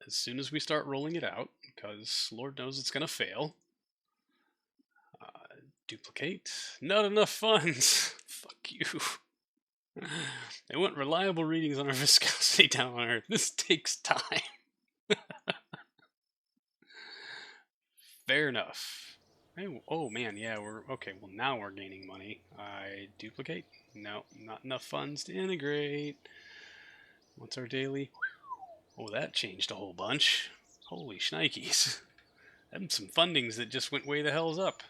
as soon as we start rolling it out, because Lord knows it's going to fail. Duplicate. Not enough funds. Fuck you. They want reliable readings on our viscosity down on Earth. This takes time. Fair enough. Hey, oh man, yeah, we're okay. Well, now we're gaining money. I duplicate. No, not enough funds to integrate. What's our daily? Oh, that changed a whole bunch. Holy shnikes. Them some fundings that just went way the hells up.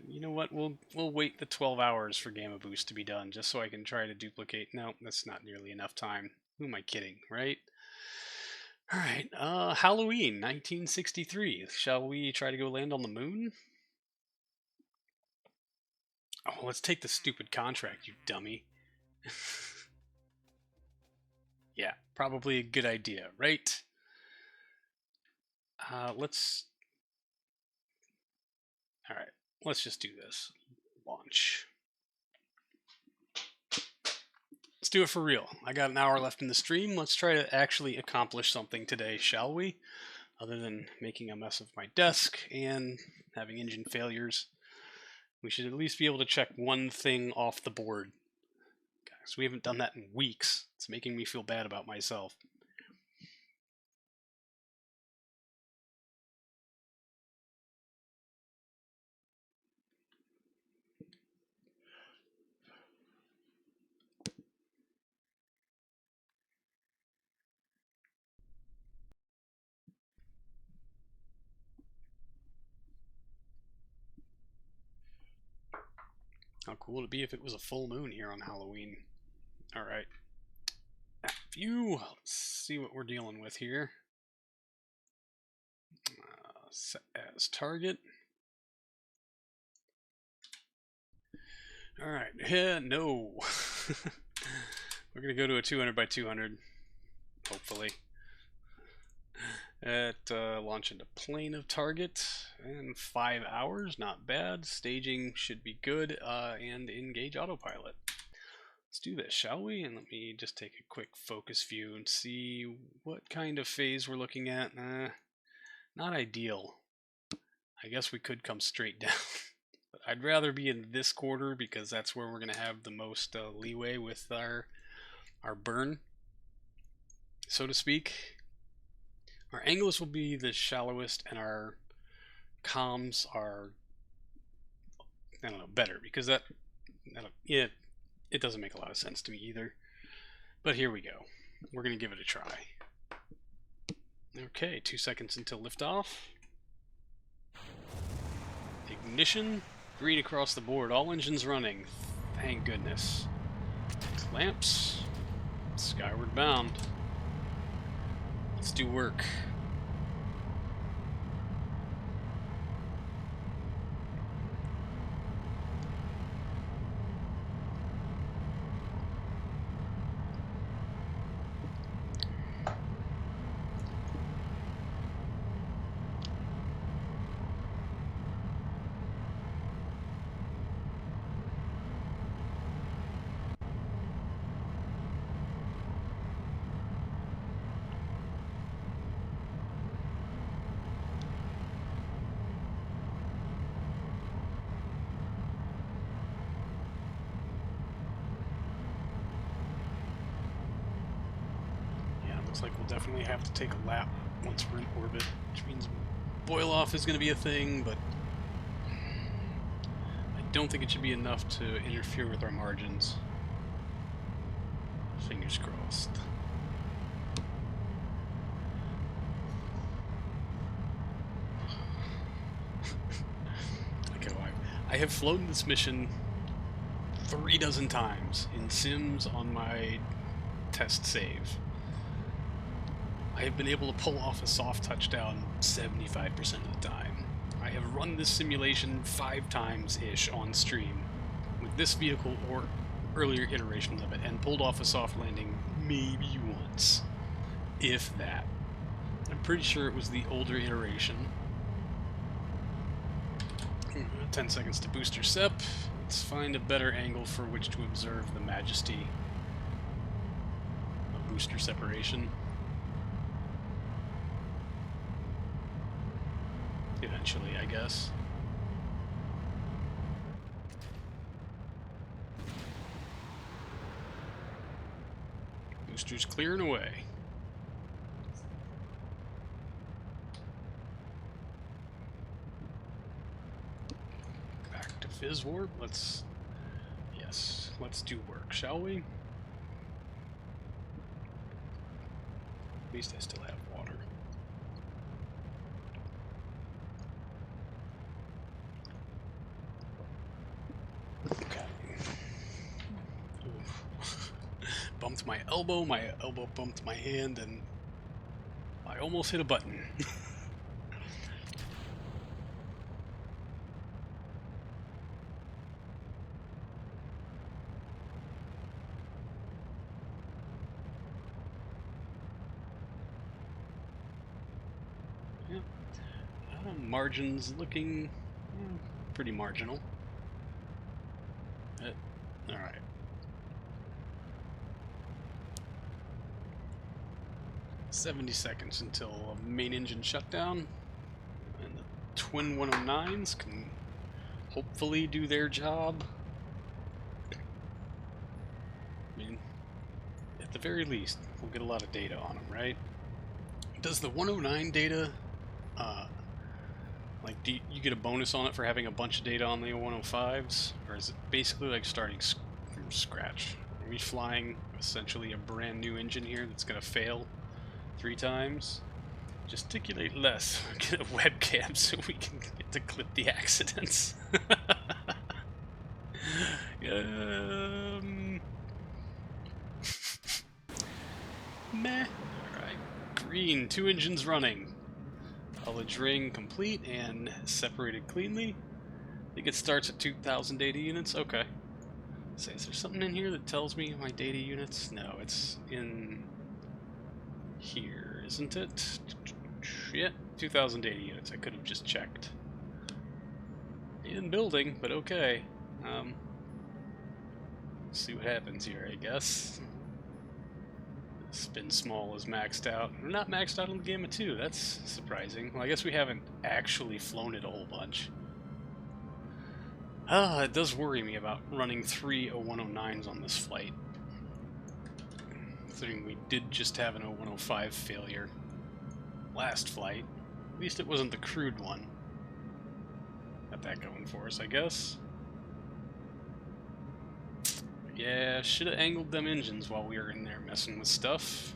You know what? We'll wait the 12 hours for Gamma Boost to be done, just so I can try to duplicate. No, that's not nearly enough time. Who am I kidding, right? All right. Halloween, 1963. Shall we try to go land on the moon? Oh, let's take the stupid contract, you dummy. Yeah, probably a good idea, right? Let's... Alright, let's just do this. Launch. Let's do it for real. I got an hour left in the stream. Let's try to actually accomplish something today, shall we? Other than making a mess of my desk and having engine failures. We should at least be able to check one thing off the board. Guys, we haven't done that in weeks. It's making me feel bad about myself. How cool would it be if it was a full moon here on Halloween? Alright. View. Let's see what we're dealing with here. Set as target. Alright. Yeah, no. We're going to go to a 200 by 200. Hopefully. Launch into plane of target in 5 hours, not bad. Staging should be good, and engage autopilot. Let's do this, shall we? And let me just take a quick focus view and see what kind of phase we're looking at. Not ideal. I guess we could come straight down. But I'd rather be in this quarter because that's where we're going to have the most leeway with our burn, so to speak. Our angles will be the shallowest, and our comms are, I don't know, better, because it doesn't make a lot of sense to me either. But here we go. We're going to give it a try. Okay, 2 seconds until liftoff. Ignition. Green across the board. All engines running. Thank goodness. Clamps. Skyward bound. Let's do work. Looks like we'll definitely have to take a lap once we're in orbit, which means boil off is going to be a thing, but I don't think it should be enough to interfere with our margins. Fingers crossed. Okay, well, I have flown this mission 3 dozen times in sims on my test save. I have been able to pull off a soft touchdown 75% of the time. I have run this simulation 5 times-ish on stream with this vehicle or earlier iterations of it, and pulled off a soft landing maybe once, if that. I'm pretty sure it was the older iteration. 10 seconds to booster sep. Let's find a better angle for which to observe the majesty of booster separation. Eventually, I guess. Boosters clearing away. Back to Fizz Warp. Let's do work, shall we? At least I still have water. Okay. Bumped my elbow bumped my hand, and I almost hit a button. Yeah. Margins looking pretty marginal. Alright. $70 until main engine shutdown, and the twin 109s can hopefully do their job. I mean, at the very least, we'll get a lot of data on them, right? Does the 109 data, like, do you get a bonus on it for having a bunch of data on the 105s? Or is it basically like starting from scratch? Are we flying essentially a brand new engine here that's going to fail 3 times? Gesticulate less. Get a webcam so we can get to clip the accidents. Meh. Alright. Green, 2 engines running. College ring complete and separated cleanly. I think it starts at 2,000 data units. Okay. So is there something in here that tells me my data units? No, it's in here, isn't it? Yeah, 2,000 data units. I could have just checked. In building, but okay. See what happens here, I guess. Spin small is maxed out. We're not maxed out on the Gamma 2. That's surprising. Well, I guess we haven't actually flown it a whole bunch. It does worry me about running 3 0109s on this flight. Considering we did just have an 0105 failure last flight. At least it wasn't the crude one. Got that going for us, I guess. Yeah, should have angled them engines while we were in there messing with stuff.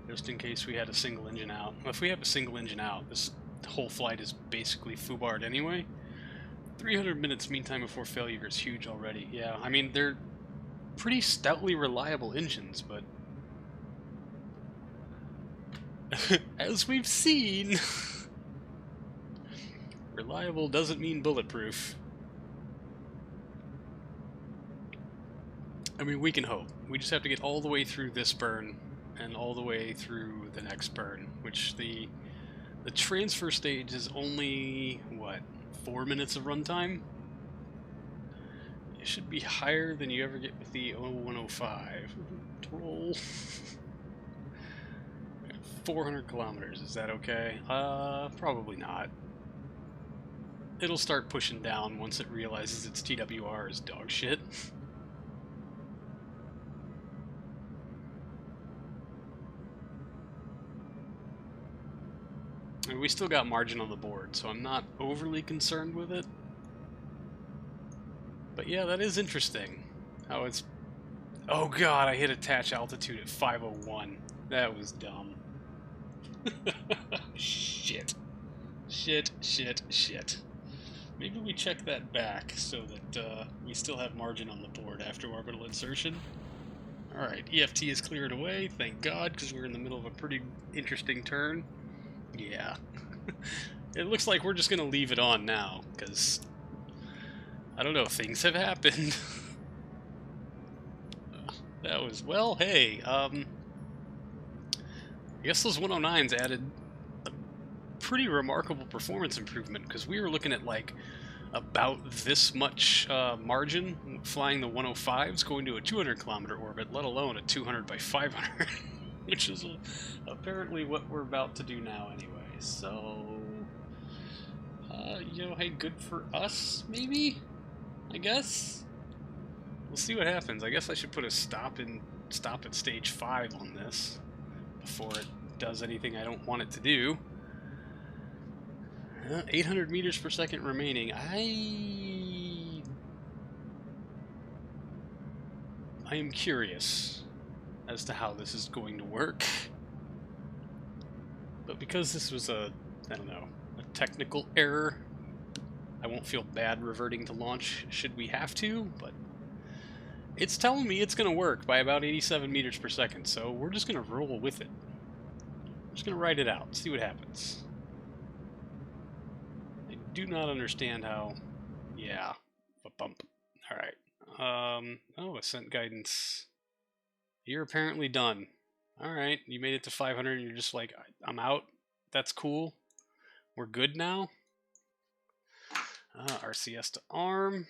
Just in case we had a single engine out. Well, if we have a single engine out, this whole flight is basically foobarred anyway. 300 minutes mean time before failure is huge already. Yeah, I mean, they're pretty stoutly reliable engines, but as we've seen, reliable doesn't mean bulletproof. I mean, we can hope. We just have to get all the way through this burn and all the way through the next burn, which the transfer stage is only, what, 4 minutes of runtime? It should be higher than you ever get with the 0105. Troll. 400 kilometers, is that okay? Probably not. It'll start pushing down once it realizes its TWR is dog shit. And we still got margin on the board, so I'm not overly concerned with it. But yeah, that is interesting. How it's... Oh god, I hit attach altitude at 501. That was dumb. Shit. Shit. Maybe we check that back so that we still have margin on the board after orbital insertion. Alright, EFT is cleared away, thank god, because we're in the middle of a pretty interesting turn. Yeah. It looks like we're just going to leave it on now, because, I don't know, things have happened. That was, well, hey, I guess those 109s added a pretty remarkable performance improvement, because we were looking at, like, about this much margin flying the 105s going to a 200-kilometer orbit, let alone a 200 by 500, which is apparently what we're about to do now anyway. So, you know, hey, good for us, maybe? I guess? We'll see what happens. I guess I should put a stop at stage 5 on this before it does anything I don't want it to do. 800 meters per second remaining. I am curious as to how this is going to work. But because this was I don't know, a technical error, I won't feel bad reverting to launch should we have to, but it's telling me it's going to work by about 87 meters per second, so we're just going to roll with it. I'm just going to write it out, see what happens. I do not understand how... Yeah, a bump. Alright. Oh, ascent guidance. You're apparently done. Alright, you made it to 500 and you're just like, I'm out. That's cool. We're good now. RCS to arm.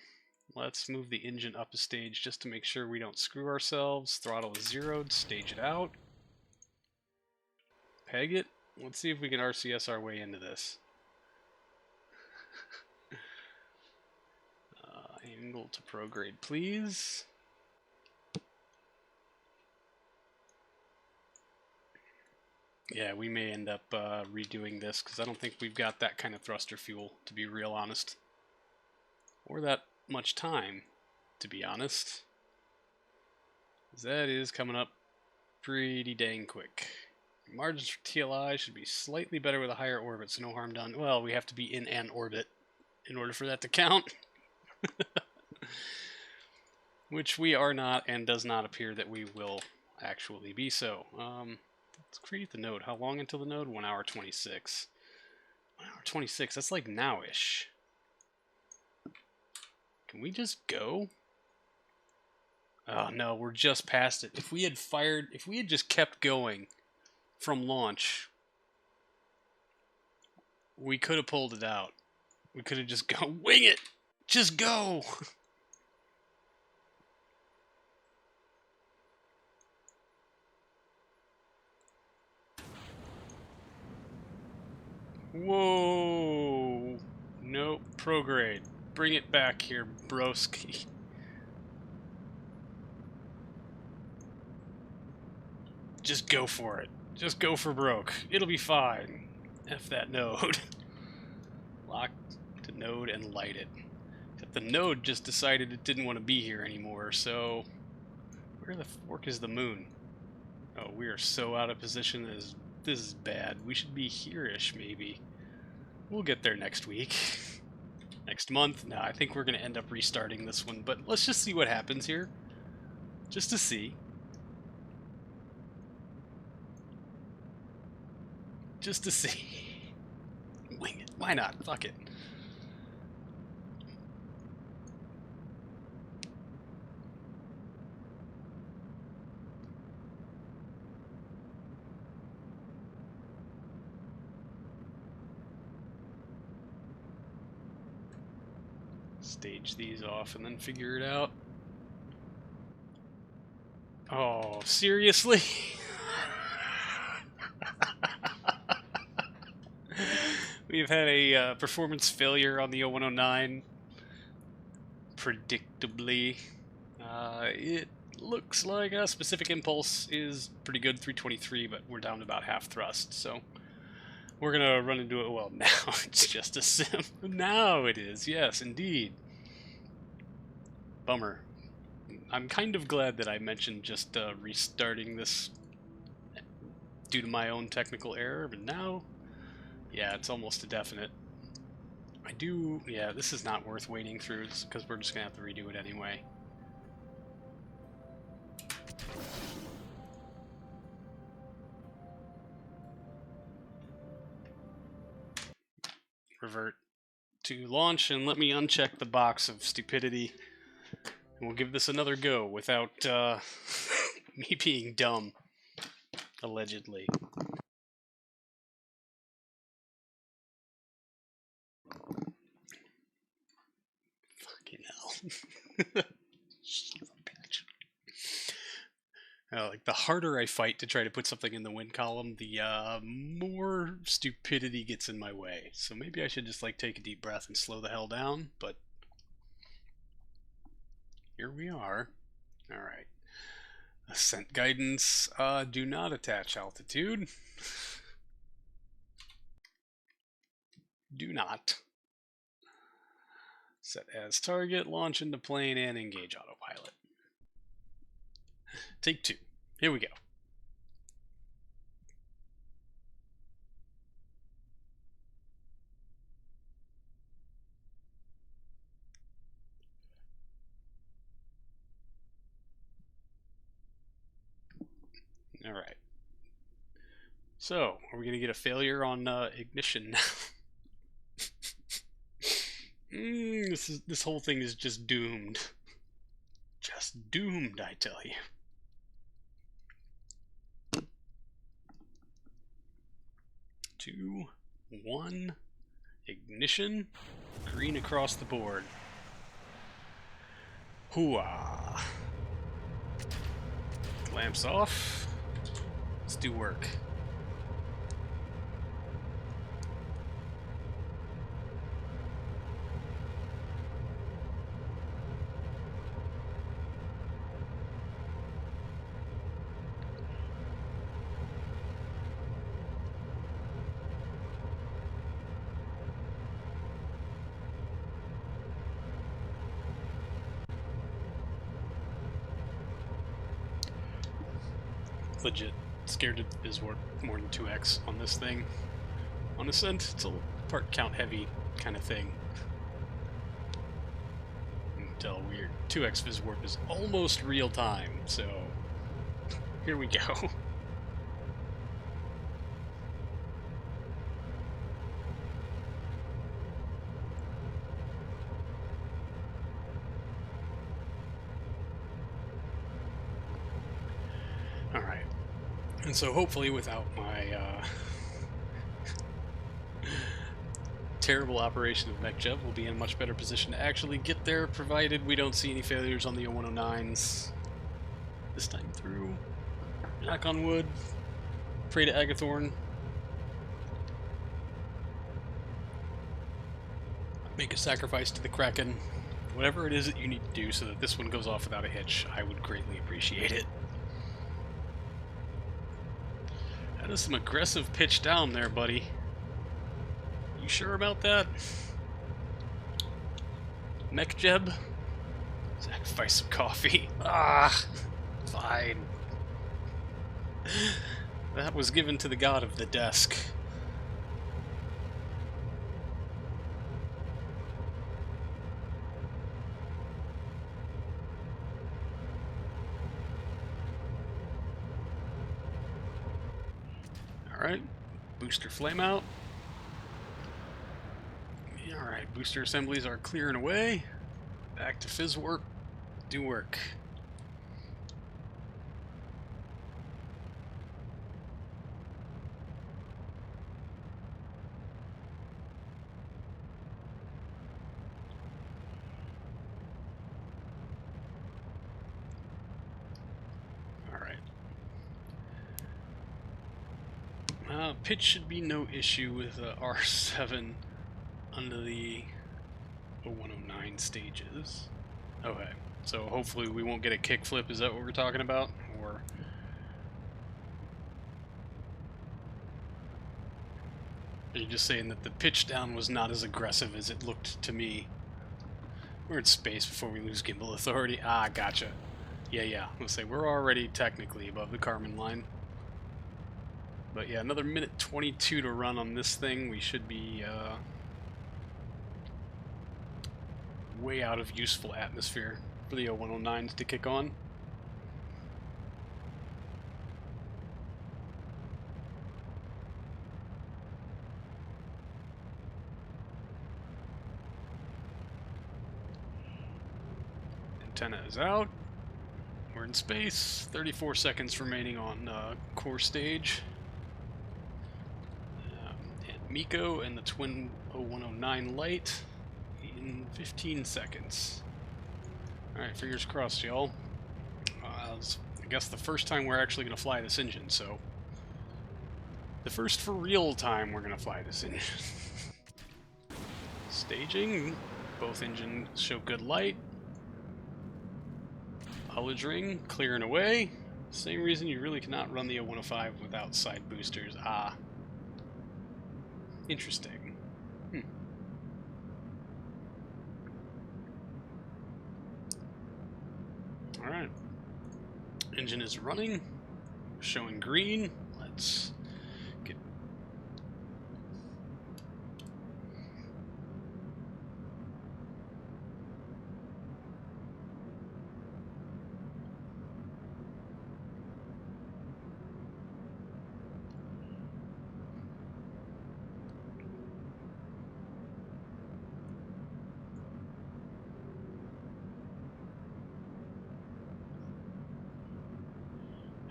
Let's move the engine up a stage just to make sure we don't screw ourselves. Throttle is zeroed. Stage it out. Peg it. Let's see if we can RCS our way into this. Angle to prograde, please. Yeah, we may end up redoing this because I don't think we've got that kind of thruster fuel, to be real honest. Or that much time, to be honest. That is coming up pretty dang quick. Margins for TLI should be slightly better with a higher orbit, so no harm done. Well, we have to be in an orbit in order for that to count. Which we are not, and does not appear that we will actually be so. Let's create the node. How long until the node? 1 hour 26. 1 hour 26, that's like now-ish. Can we just go? Oh no, we're just past it. If we had just kept going from launch, we could have pulled it out. We could have just go, wing it! Just go! Whoa! Nope, prograde. Bring it back here, broski. Just go for it. Just go for broke. It'll be fine. F that node. Lock to node and light it. Except the node just decided it didn't want to be here anymore, so... Where the fork is the moon? Oh, we are so out of position. This is bad. We should be here-ish, maybe. We'll get there next week. Next month? No, I think we're going to end up restarting this one, but let's just see what happens here. Just to see. Just to see. Wing it. Why not? Fuck it. Stage these off and then figure it out. Oh, seriously? We've had a performance failure on the 0109. Predictably. It looks like a specific impulse is pretty good, 323, but we're down to about half thrust, so We're gonna run into it. Well, now it's just a sim. Now it is. Yes, indeed. Bummer. I'm kind of glad that I mentioned just restarting this due to my own technical error, but now, yeah, it's almost a definite. Yeah, this is not worth waiting through, because we're just gonna have to redo it anyway. Revert to launch, and let me uncheck the box of stupidity. And we'll give this another go without me being dumb, allegedly. Fucking hell. Son of a bitch. Like, the harder I fight to try to put something in the win column, the more stupidity gets in my way. So maybe I should just, like, take a deep breath and slow the hell down, but here we are. Alright. Ascent guidance, do not attach altitude. Do not. Set as target, launch into plane, and engage autopilot. Take 2. Here we go. Alright. So, are we going to get a failure on ignition now? This whole thing is just doomed. Just doomed, I tell you. Two, one, ignition, green across the board. Hooah! Lamps off. Let's do work. Legit scared of Biswarp more than 2x on this thing. On Ascent, it's a part count heavy kind of thing. Until weird 2x Biswarp is almost real time, so here we go. Alright. And so hopefully without my terrible operation of MechJub, we'll be in a much better position to actually get there, provided we don't see any failures on the 0109s this time through. Knock on wood. Pray to Agathorn. Make a sacrifice to the Kraken. Whatever it is that you need to do so that this one goes off without a hitch, I would greatly appreciate it. That is some aggressive pitch down there, buddy. You sure about that? MechJeb? Sacrifice some coffee. Ah, fine. That was given to the god of the desk. Alright, booster flame out. Alright, booster assemblies are clearing away. Back to fizz work. Do work. Pitch should be no issue with R7 under the 0109 stages. Okay, so hopefully we won't get a kickflip, is that what we're talking about? Or... Are you just saying that the pitch down was not as aggressive as it looked to me? We're in space before we lose gimbal authority. Ah, gotcha. Yeah. Let's say we're already technically above the Kármán line. But yeah, another minute 22 to run on this thing. We should be way out of useful atmosphere for the 0109s to kick on. Antenna is out. We're in space. 34 seconds remaining on core stage. And Miko and the twin 0109 light in 15 seconds. Alright, fingers crossed, y'all. I guess the first time we're actually going to fly this engine, so... The first for real time we're going to fly this engine. Staging. Both engines show good light. Hullage ring, clearing away. Same reason you really cannot run the 0105 without side boosters. Ah. Interesting. Alright. Engine is running. Showing green. Let's get...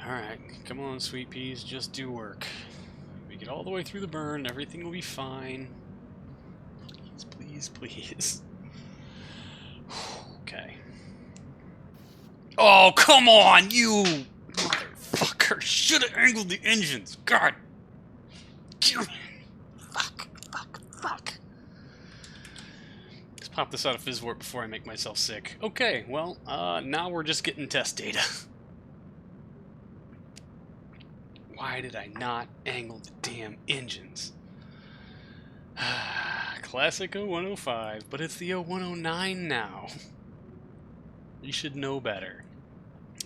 Alright, come on, sweet peas, just do work. We get all the way through the burn, everything will be fine. Please. Okay. Oh, come on, you motherfucker! Should have angled the engines. God. Fuck. Let's pop this out of Fizzwort before I make myself sick. Okay, well, now we're just getting test data. Why did I not angle the damn engines? Classic 0105, but it's the 0109 now. You should know better.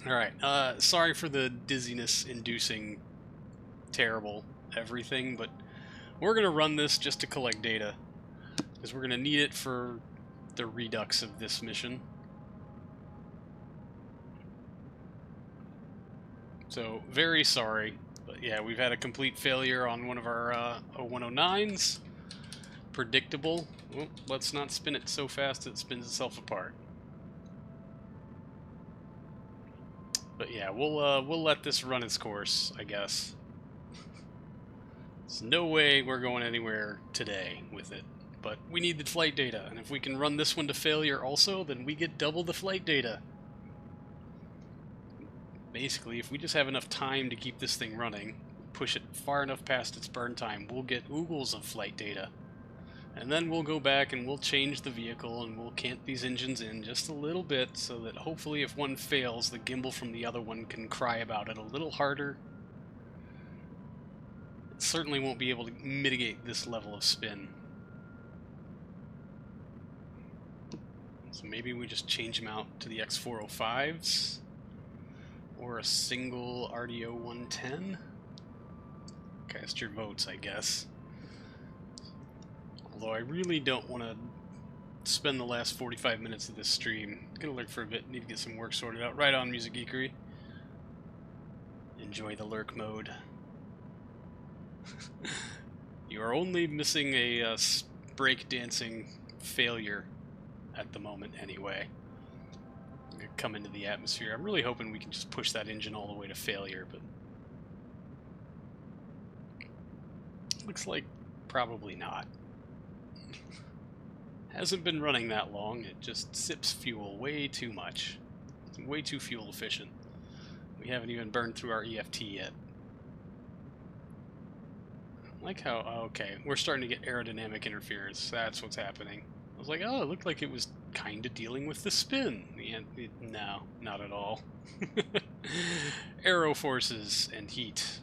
Alright, sorry for the dizziness-inducing terrible everything, but we're going to run this just to collect data, because we're going to need it for the redux of this mission. So, very sorry, but yeah, we've had a complete failure on one of our 0109s. Predictable. Well, let's not spin it so fast it spins itself apart. But yeah, we'll let this run its course, I guess. There's no way we're going anywhere today with it. But we need the flight data, and if we can run this one to failure also, then we get double the flight data. Basically, if we just have enough time to keep this thing running, push it far enough past its burn time, we'll get oogles of flight data. And then we'll go back and we'll change the vehicle and we'll cant these engines in just a little bit so that hopefully if one fails, the gimbal from the other one can cry about it a little harder. It certainly won't be able to mitigate this level of spin. So maybe we just change them out to the X405s or a single RDO 110. Cast your votes, I guess. Although I really don't want to spend the last 45 minutes of this stream. Gonna lurk for a bit, need to get some work sorted out. Right on, Music Geekery. Enjoy the lurk mode. You are only missing a breakdancing failure at the moment anyway. Come into the atmosphere. I'm really hoping we can just push that engine all the way to failure, but looks like probably not. Hasn't been running that long, it just sips fuel way too much. It's way too fuel efficient. We haven't even burned through our EFT yet. I like how, okay, we're starting to get aerodynamic interference. That's what's happening. I was like, oh, it looked like it was kind of dealing with the spin. No, not at all. Aero forces and heat.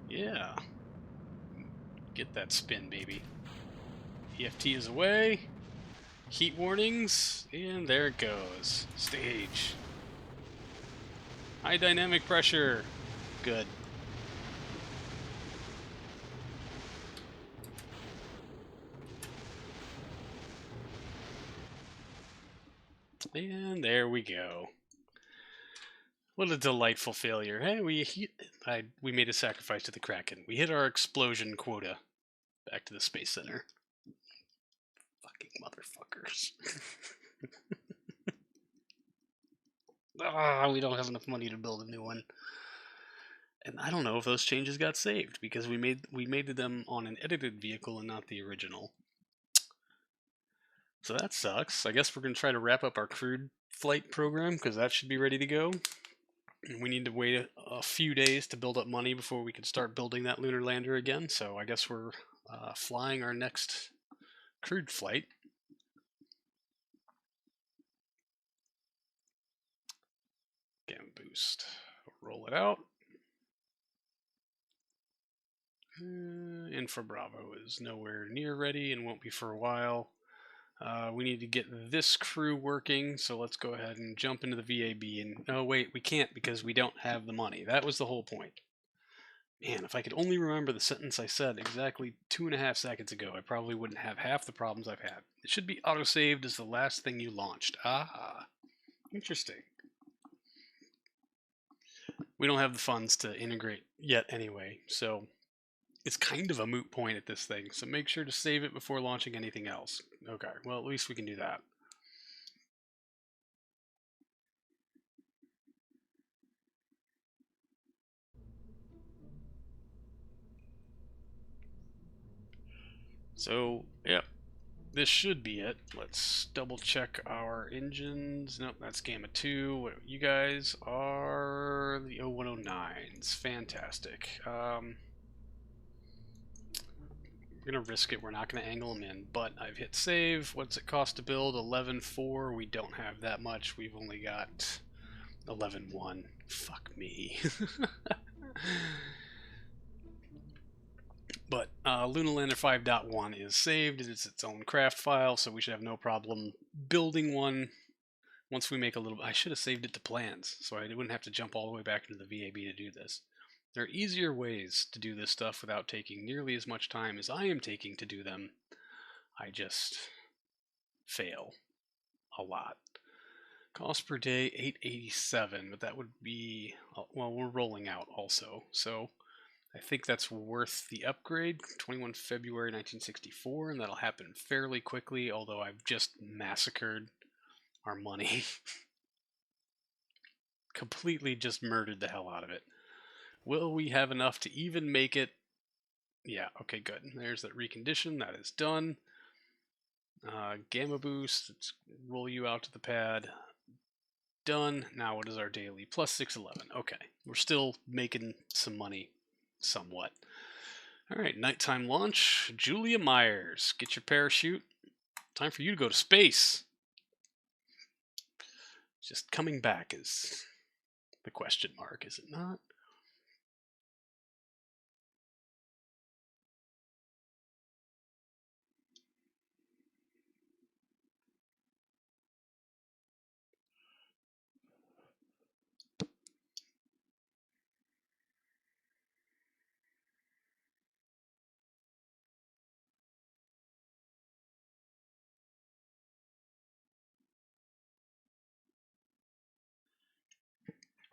Yeah. Get that spin, baby. EFT is away. Heat warnings, and there it goes. Stage. High dynamic pressure. Good. And there we go. What a delightful failure. Hey, we made a sacrifice to the Kraken. We hit our explosion quota. Back to the Space Center. Fucking motherfuckers. We don't have enough money to build a new one. And I don't know if those changes got saved because we made them on an edited vehicle and not the original. So that sucks. I guess we're going to try to wrap up our crewed flight program because that should be ready to go. We need to wait a few days to build up money before we can start building that lunar lander again. So I guess we're flying our next crewed flight. Gamma boost. Roll it out. Infra Bravo is nowhere near ready and won't be for a while. We need to get this crew working, so let's go ahead and jump into the VAB. And oh wait, we can't because we don't have the money. That was the whole point. Man, if I could only remember the sentence I said exactly 2.5 seconds ago, I probably wouldn't have half the problems I've had. It should be auto-saved as the last thing you launched. Ah, interesting. We don't have the funds to integrate yet anyway, so it's kind of a moot point at this thing, so make sure to save it before launching anything else. Okay, well, at least we can do that. So, yep, this should be it. Let's double check our engines. Nope, that's Gamma 2. You guys are the 0109s. Fantastic. We're going to risk it. We're not going to angle them in, but I've hit save. What's it cost to build? 11.4. We don't have that much. We've only got 11.1. Fuck me. But Lunar Lander 5.1 is saved. It's its own craft file, so we should have no problem building one once we make a little... I should have saved it to plans, so I wouldn't have to jump all the way back into the VAB to do this. There are easier ways to do this stuff without taking nearly as much time as I am taking to do them. I just fail a lot. Cost per day, 887, but that would be... Well, we're rolling out also, so I think that's worth the upgrade. 21 February 1964, and that'll happen fairly quickly, although I've just massacred our money. Completely just murdered the hell out of it. Will we have enough to even make it? Yeah, okay, good. There's that recondition. That is done. Gamma boost. Let's roll you out to the pad. Done. Now what is our daily? Plus 611. Okay. We're still making some money somewhat. Alright, nighttime launch. Julia Myers. Get your parachute. Time for you to go to space. Just coming back is the question mark, is it not?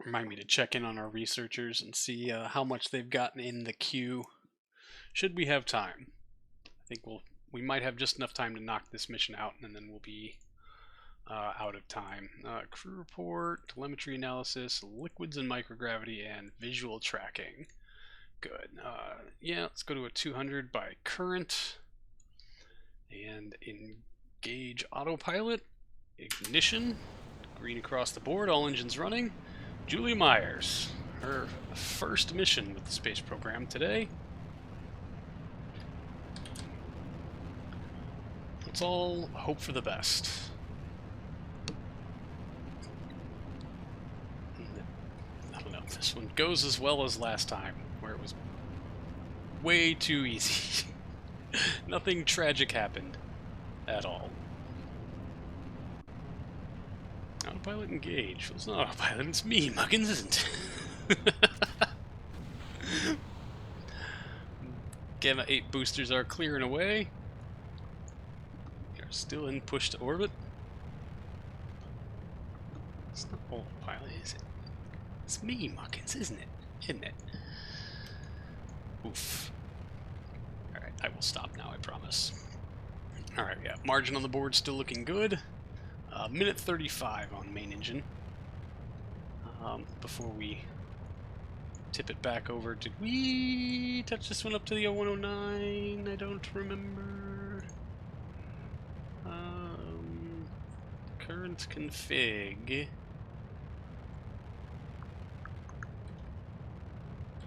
Remind me to check in on our researchers and see how much they've gotten in the queue. Should we have time? I think we might have just enough time to knock this mission out, and then we'll be out of time. Crew report, telemetry analysis, liquids and microgravity, and visual tracking. Good. Yeah, let's go to a 200 by current and engage autopilot. Ignition. Green across the board. All engines running. Julia Myers. Her first mission with the space program today. Let's all hope for the best. I don't know if this one goes as well as last time, where it was way too easy. Nothing tragic happened at all. Autopilot engage. Well, it's not autopilot, it's me. Muggins isn't. Gamma 8 boosters are clearing away. We are still in push to orbit. It's not autopilot, is it? It's me, Muggins, isn't it? Isn't it? Oof. Alright, I will stop now, I promise. Alright, yeah, margin on the board still looking good. Minute 35 on main engine. Before we tip it back over, did we touch this one up to the 0109? I don't remember. Current config.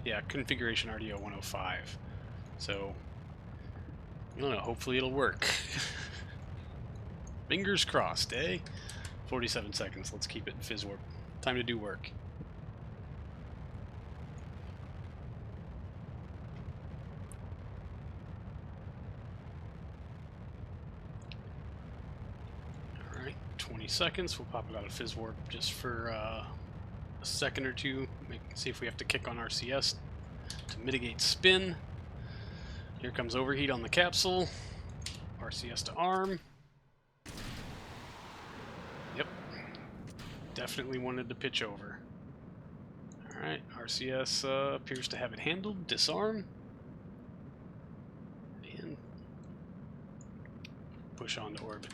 Yeah, configuration RDO 105. So, I don't know, hopefully it'll work. Fingers crossed, eh? 47 seconds, let's keep it in fizz warp. Time to do work. Alright, 20 seconds, we'll pop it out of fizz warp just for a second or two, see if we have to kick on RCS to mitigate spin. Here comes overheat on the capsule. RCS to arm. Yep. Definitely wanted to pitch over. Alright, RCS appears to have it handled. Disarm. And push on to orbit.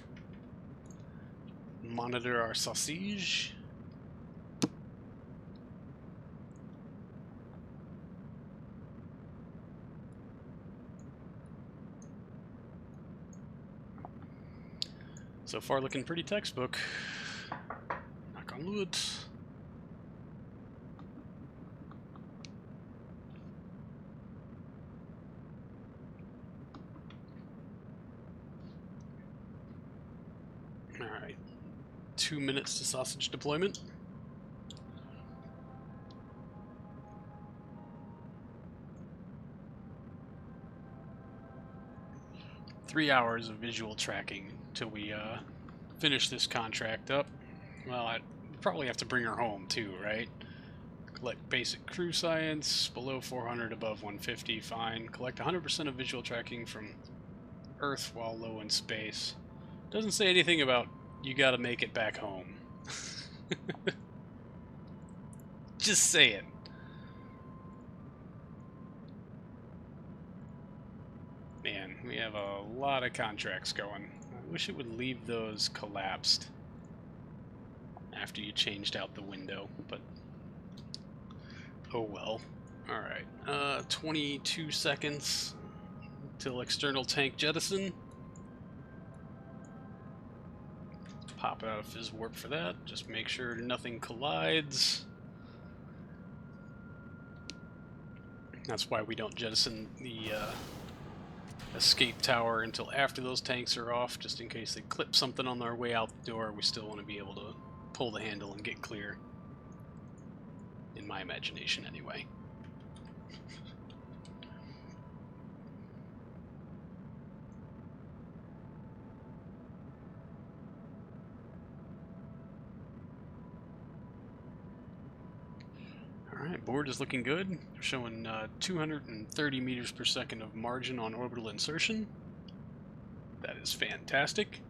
Monitor our sausage. So far looking pretty textbook. Knock on wood. Alright. 2 minutes to sausage deployment. Three hours of visual tracking till we finish this contract up. Well, I probably have to bring her home too, right? Collect basic crew science, below 400, above 150, fine. Collect 100% of visual tracking from Earth while low in space. Doesn't say anything about you gotta make it back home. Just saying. Man, we have a lot of contracts going. I wish it would leave those collapsed after you changed out the window, but oh well. Alright, 22 seconds till external tank jettison. Pop it out of fizz warp for that. Just make sure nothing collides. That's why we don't jettison the escape tower until after those tanks are off, just in case they clip something on their way out the door. We still want to be able to pull the handle and get clear. In my imagination, anyway. Alright, board is looking good. We're showing 230 meters per second of margin on orbital insertion. That is fantastic.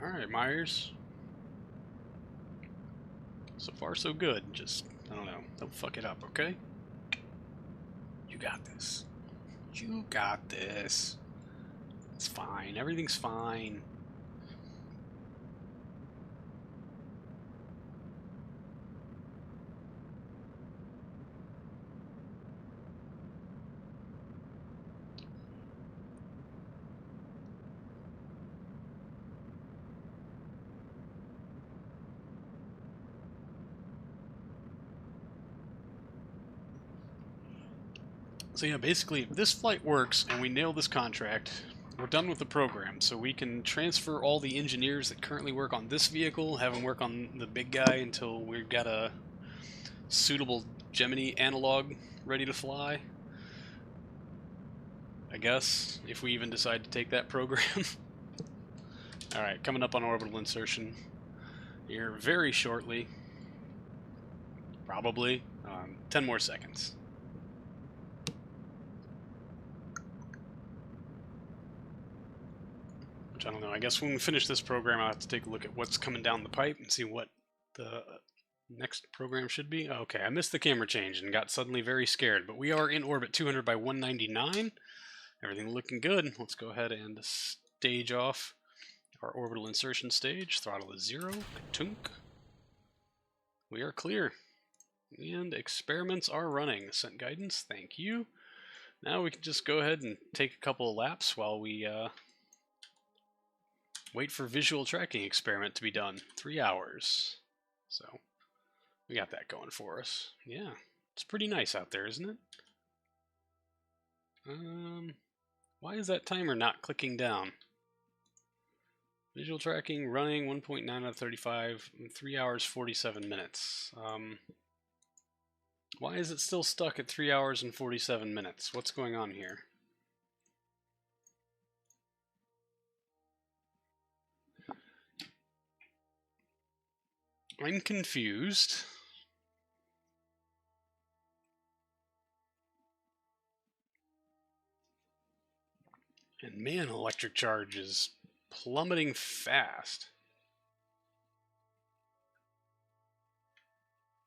Alright, Myers. So far, so good. Just, I don't know. Don't fuck it up, okay? You got this. You got this. It's fine. Everything's fine. So yeah, basically, if this flight works and we nail this contract, we're done with the program, so we can transfer all the engineers that currently work on this vehicle, have them work on the big guy until we've got a suitable Gemini analog ready to fly. I guess, if we even decide to take that program. Alright, coming up on orbital insertion here very shortly. Probably. 10 more seconds. Which I don't know. I guess when we finish this program, I'll have to take a look at what's coming down the pipe and see what the next program should be. Okay, I missed the camera change and got suddenly very scared, but we are in orbit 200 by 199. Everything looking good. Let's go ahead and stage off our orbital insertion stage. Throttle is 0. Tunk. We are clear. And experiments are running. Ascent guidance, thank you. Now we can just go ahead and take a couple of laps while we wait for visual tracking experiment to be done. 3 hours. So we got that going for us. Yeah, it's pretty nice out there, isn't it? Why is that timer not clicking down? Visual tracking running 1.9 out of 35, 3 hours 47 minutes. Why is it still stuck at 3 hours and 47 minutes? What's going on here? I'm confused. And man, electric charge is plummeting fast.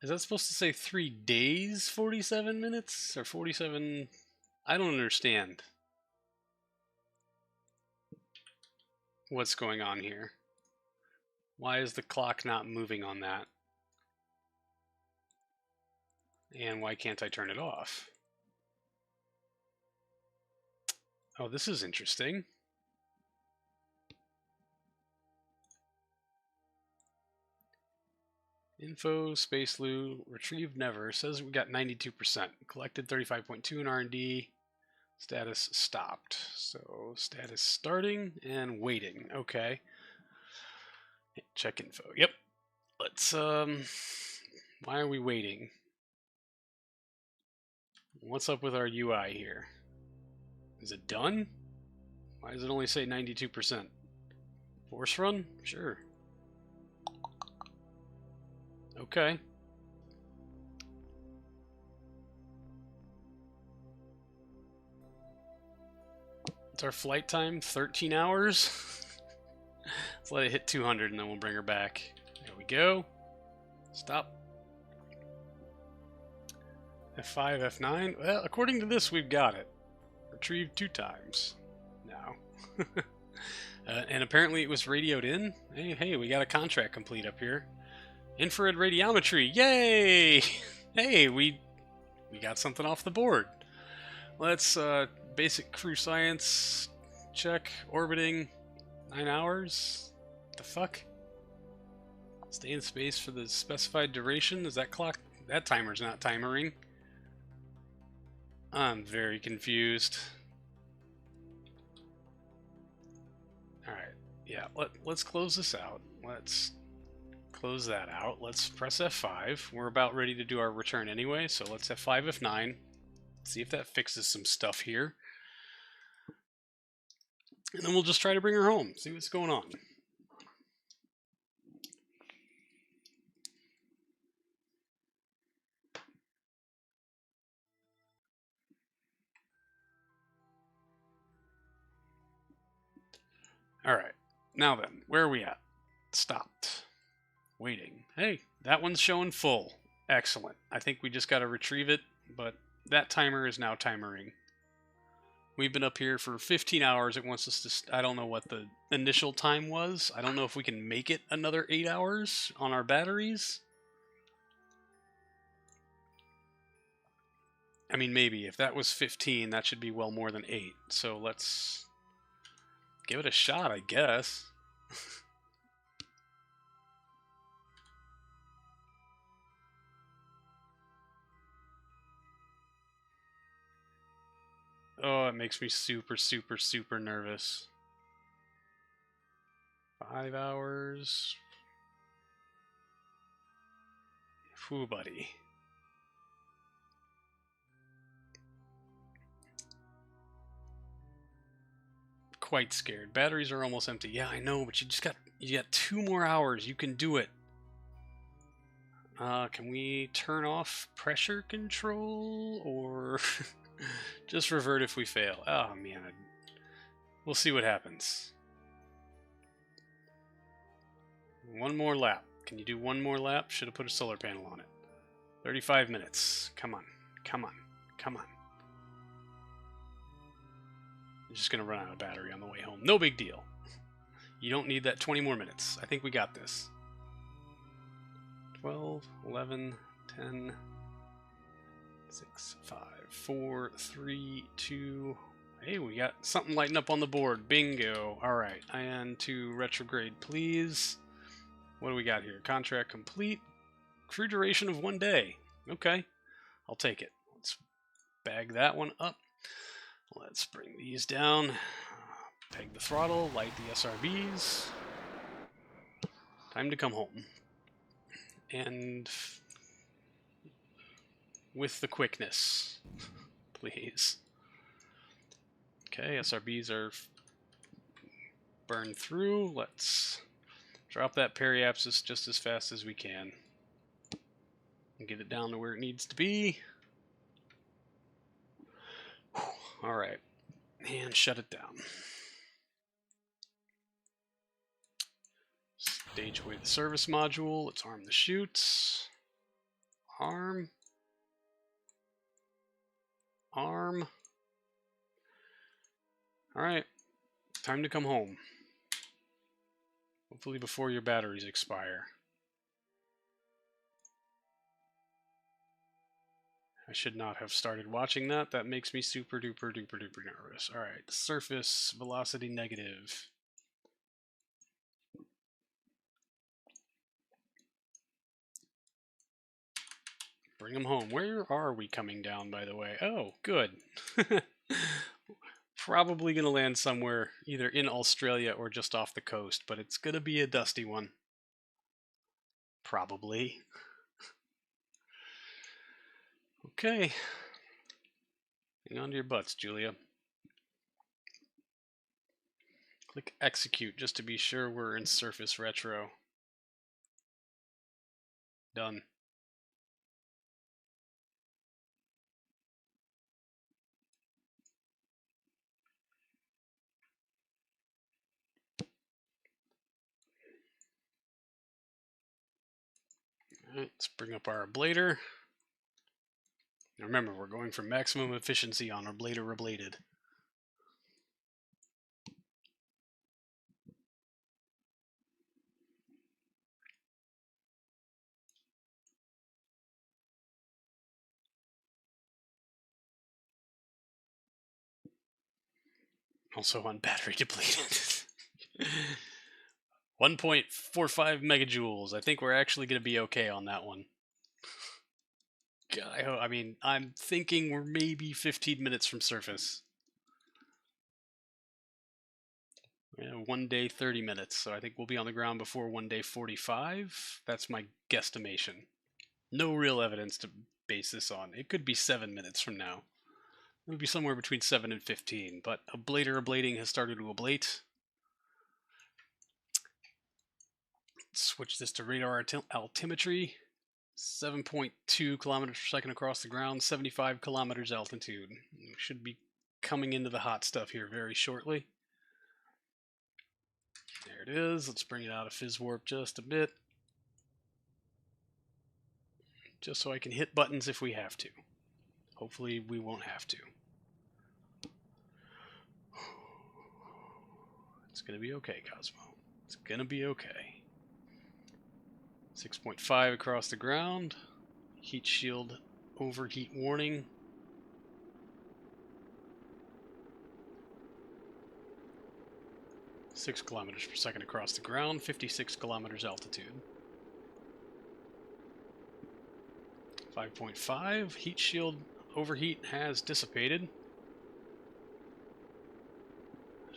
Is that supposed to say 3 days, 47 minutes? Or 47... I don't understand what's going on here. Why is the clock not moving on that? And why can't I turn it off? Oh, this is interesting. Info, space loo, retrieved never. Says we got 92%. Collected 35.2 in R&D. Status stopped. So status starting and waiting. Okay. Check info. Yep. Let's why are we waiting? What's up with our UI here? Is it done? Why does it only say 92%? Force run? Sure. Okay. It's our flight time, 13 hours. Let's let it hit 200 and then we'll bring her back. There we go. Stop. F5, F9. Well, according to this, we've got it. Retrieved 2 times now. And apparently it was radioed in. Hey, we got a contract complete up here. Infrared radiometry. Yay! Hey, we got something off the board. Let's basic crew science check. Orbiting 9 hours. What the fuck? Stay in space for the specified duration. Is that clock? That timer's not timering. I'm very confused. Alright, yeah, let's close this out. Let's close that out. Let's press F5. We're about ready to do our return anyway, so let's F5, F9. See if that fixes some stuff here. And then we'll just try to bring her home, see what's going on. Alright, now then, where are we at? Stopped. Waiting. Hey, that one's showing full. Excellent. I think we just got to retrieve it, but that timer is now timering. We've been up here for 15 hours. It wants us to... I don't know what the initial time was. I don't know if we can make it another 8 hours on our batteries. I mean, maybe. If that was 15, that should be well more than 8. So let's give it a shot, I guess. Oh, it makes me super, super, super nervous. 5 hours. Whew, buddy. Quite scared. Batteries are almost empty. Yeah, I know, but you got 2 more hours. You can do it. Can we turn off pressure control or just revert if we fail? Oh man, we'll see what happens. One more lap. Can you do one more lap? Should have put a solar panel on it. 35 minutes. Come on. Come on. Come on. I'm just going to run out of battery on the way home. No big deal. You don't need that 20 more minutes. I think we got this. 12, 11, 10, 6, 5, 4, 3, 2... Hey, we got something lighting up on the board. Bingo. Alright. And to retrograde, please. What do we got here? Contract complete. Crew duration of 1 day. Okay. I'll take it. Let's bag that one up. Let's bring these down. Peg the throttle. Light the SRBs. Time to come home. And with the quickness, please. Okay, SRBs are burned through. Let's drop that periapsis just as fast as we can and get it down to where it needs to be. All right, and shut it down. Stage away the service module. Let's arm the chutes. Arm. Arm. Alright. Time to come home. Hopefully before your batteries expire. I should not have started watching that. That makes me super duper duper duper nervous. Alright. Surface velocity negative. Bring them home. Where are we coming down, by the way? Oh, good. Probably going to land somewhere either in Australia or just off the coast, but it's going to be a dusty one. Probably. Okay. Hang on to your butts, Julia. Click execute just to be sure we're in surface retro. Done. Alright, let's bring up our ablator. Now remember, we're going for maximum efficiency on our ablator ablated. Also on battery depleted. 1.45 megajoules. I think we're actually going to be okay on that one. God, I mean, I'm thinking we're maybe 15 minutes from surface. Yeah, 1 day, 30 minutes. So I think we'll be on the ground before 1 day, 45. That's my guesstimation. No real evidence to base this on. It could be 7 minutes from now. It would be somewhere between 7 and 15, but ablating has started to ablate. Switch this to radar altimetry. 7.2 kilometers per second across the ground, 75 kilometers altitude. We should be coming into the hot stuff here very shortly. There it is. Let's bring it out of fizz warp just a bit. Just so I can hit buttons if we have to. Hopefully we won't have to. It's going to be okay, Cosmo. It's going to be okay. 6.5 across the ground. Heat shield overheat warning. Six kilometers per second across the ground, 56 kilometers altitude. 5.5, heat shield overheat has dissipated.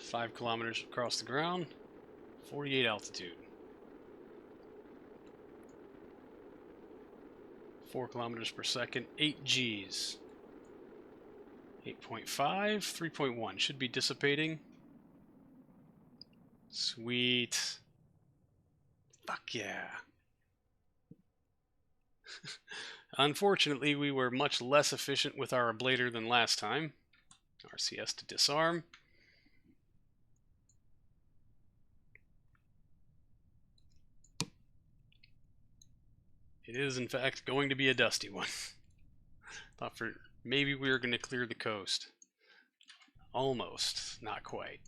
5 kilometers across the ground, 48 altitude. 4 kilometers per second, 8 Gs. 8.5, 3.1 should be dissipating. Sweet. Fuck yeah. Unfortunately, we were much less efficient with our ablator than last time. RCS to disarm. It is, in fact, going to be a dusty one. Thought for maybe we were going to clear the coast. Almost. Not quite.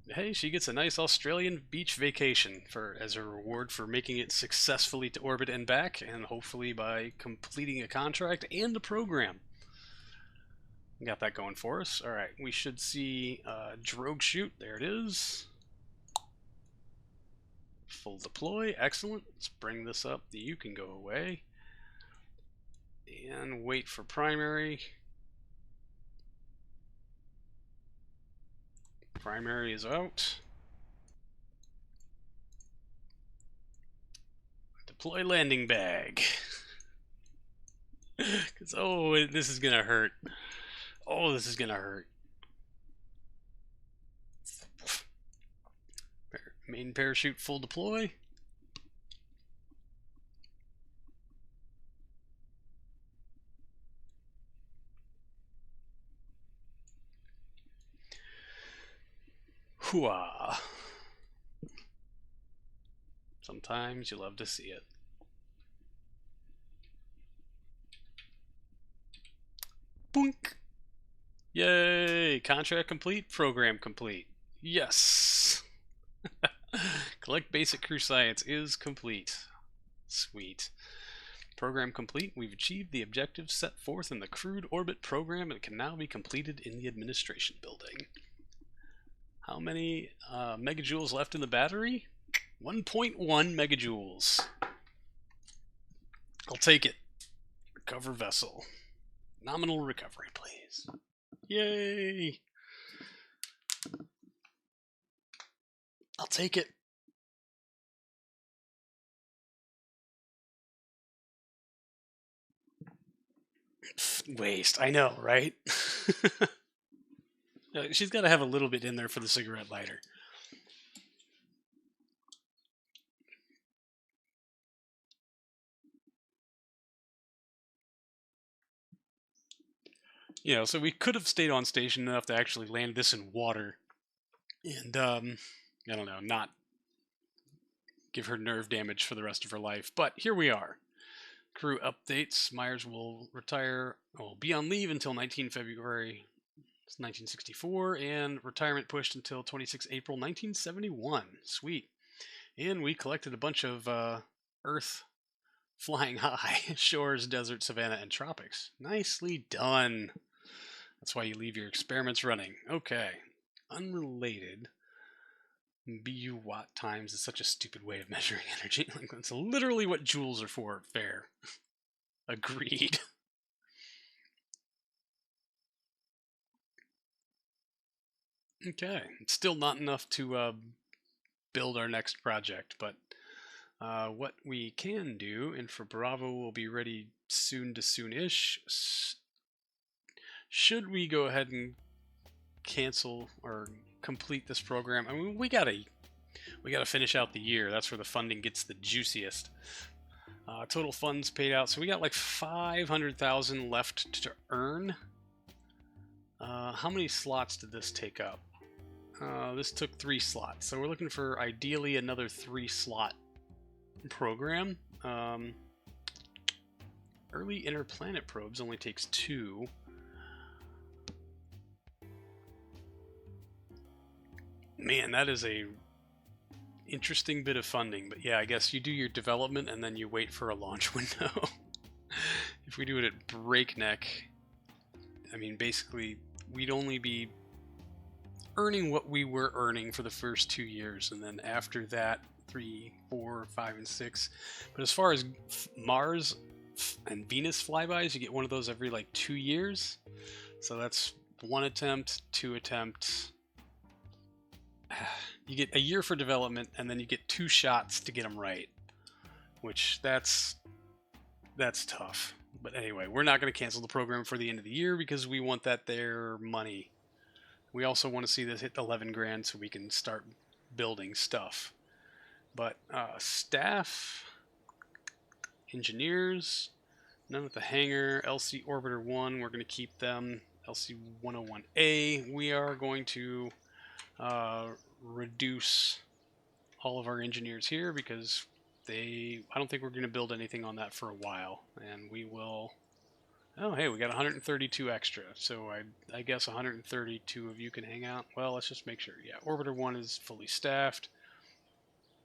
Hey, she gets a nice Australian beach vacation as a reward for making it successfully to orbit and back, and hopefully by completing a contract and a program. Got that going for us. Alright, we should see drogue chute. There it is. Full deploy. Excellent. Let's bring this up. You can go away. And wait for primary. Primary is out. Deploy landing bag. Because, oh, this is going to hurt. Oh, this is going to hurt. Main parachute full deploy. Hooah. Sometimes you love to see it. Boink! Yay! Contract complete, program complete. Yes! Collect basic crew science is complete. Sweet. Program complete. We've achieved the objectives set forth in the crewed orbit program and it can now be completed in the administration building. How many megajoules left in the battery? 1.1 megajoules. I'll take it. Recover vessel. Nominal recovery, please. Yay! I'll take it. Waste. I know, right? She's got to have a little bit in there for the cigarette lighter. You know, so we could have stayed on station enough to actually land this in water. And, I don't know, not give her nerve damage for the rest of her life. But here we are. Crew updates. Myers will be on leave until 19 February 1964, and retirement pushed until 26 April 1971. Sweet. And we collected a bunch of Earth flying high. Shores, desert, savanna, and tropics. Nicely done. That's why you leave your experiments running. Okay. Unrelated. BU watt times is such a stupid way of measuring energy. That's literally what joules are for. Fair. Agreed. Okay. It's still not enough to build our next project, but what we can do, and for Bravo will be ready soon to soon-ish, should we go ahead and cancel or complete this program? I mean, we gotta finish out the year. That's where the funding gets the juiciest. Total funds paid out, so we got like 500,000 left to earn. How many slots did this take up? This took 3 slots, so we're looking for ideally another 3-slot program. Early interplanet probes only takes 2. Man, that is a interesting bit of funding, but yeah, I guess you do your development and then you wait for a launch window. If we do it at breakneck, I mean, basically, we'd only be earning what we were earning for the first 2 years, and then after that, 3, 4, 5, and 6. But as far as Mars and Venus flybys, you get one of those every like 2 years. So that's 1 attempt, 2 attempts, You get a year for development, and then you get 2 shots to get them right, which that's tough. But anyway, we're not going to cancel the program for the end of the year because we want that there money. We also want to see this hit 11 grand so we can start building stuff. But staff, engineers, none at the hangar. LC Orbiter 1, we're going to keep them. LC 101A, we are going to reduce all of our engineers here because I don't think we're going to build anything on that for a while. And we will. Oh, hey, we got 132 extra. So I guess 132 of you can hang out. Well, let's just make sure. Yeah, Orbiter 1 is fully staffed.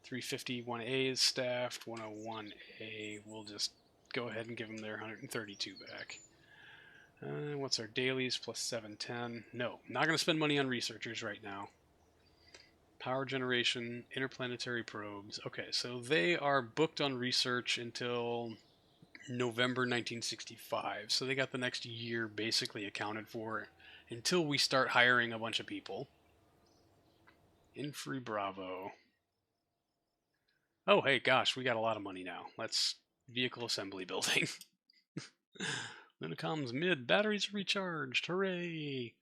351A is staffed. 101A, we'll just go ahead and give them their 132 back. What's our dailies? Plus 710. No, not going to spend money on researchers right now. Power generation, interplanetary probes. Okay, so they are booked on research until November 1965. So they got the next year basically accounted for until we start hiring a bunch of people. Infri Bravo. Oh, hey, gosh, we got a lot of money now. Let's vehicle assembly building. Then it comes mid. Batteries recharged. Hooray!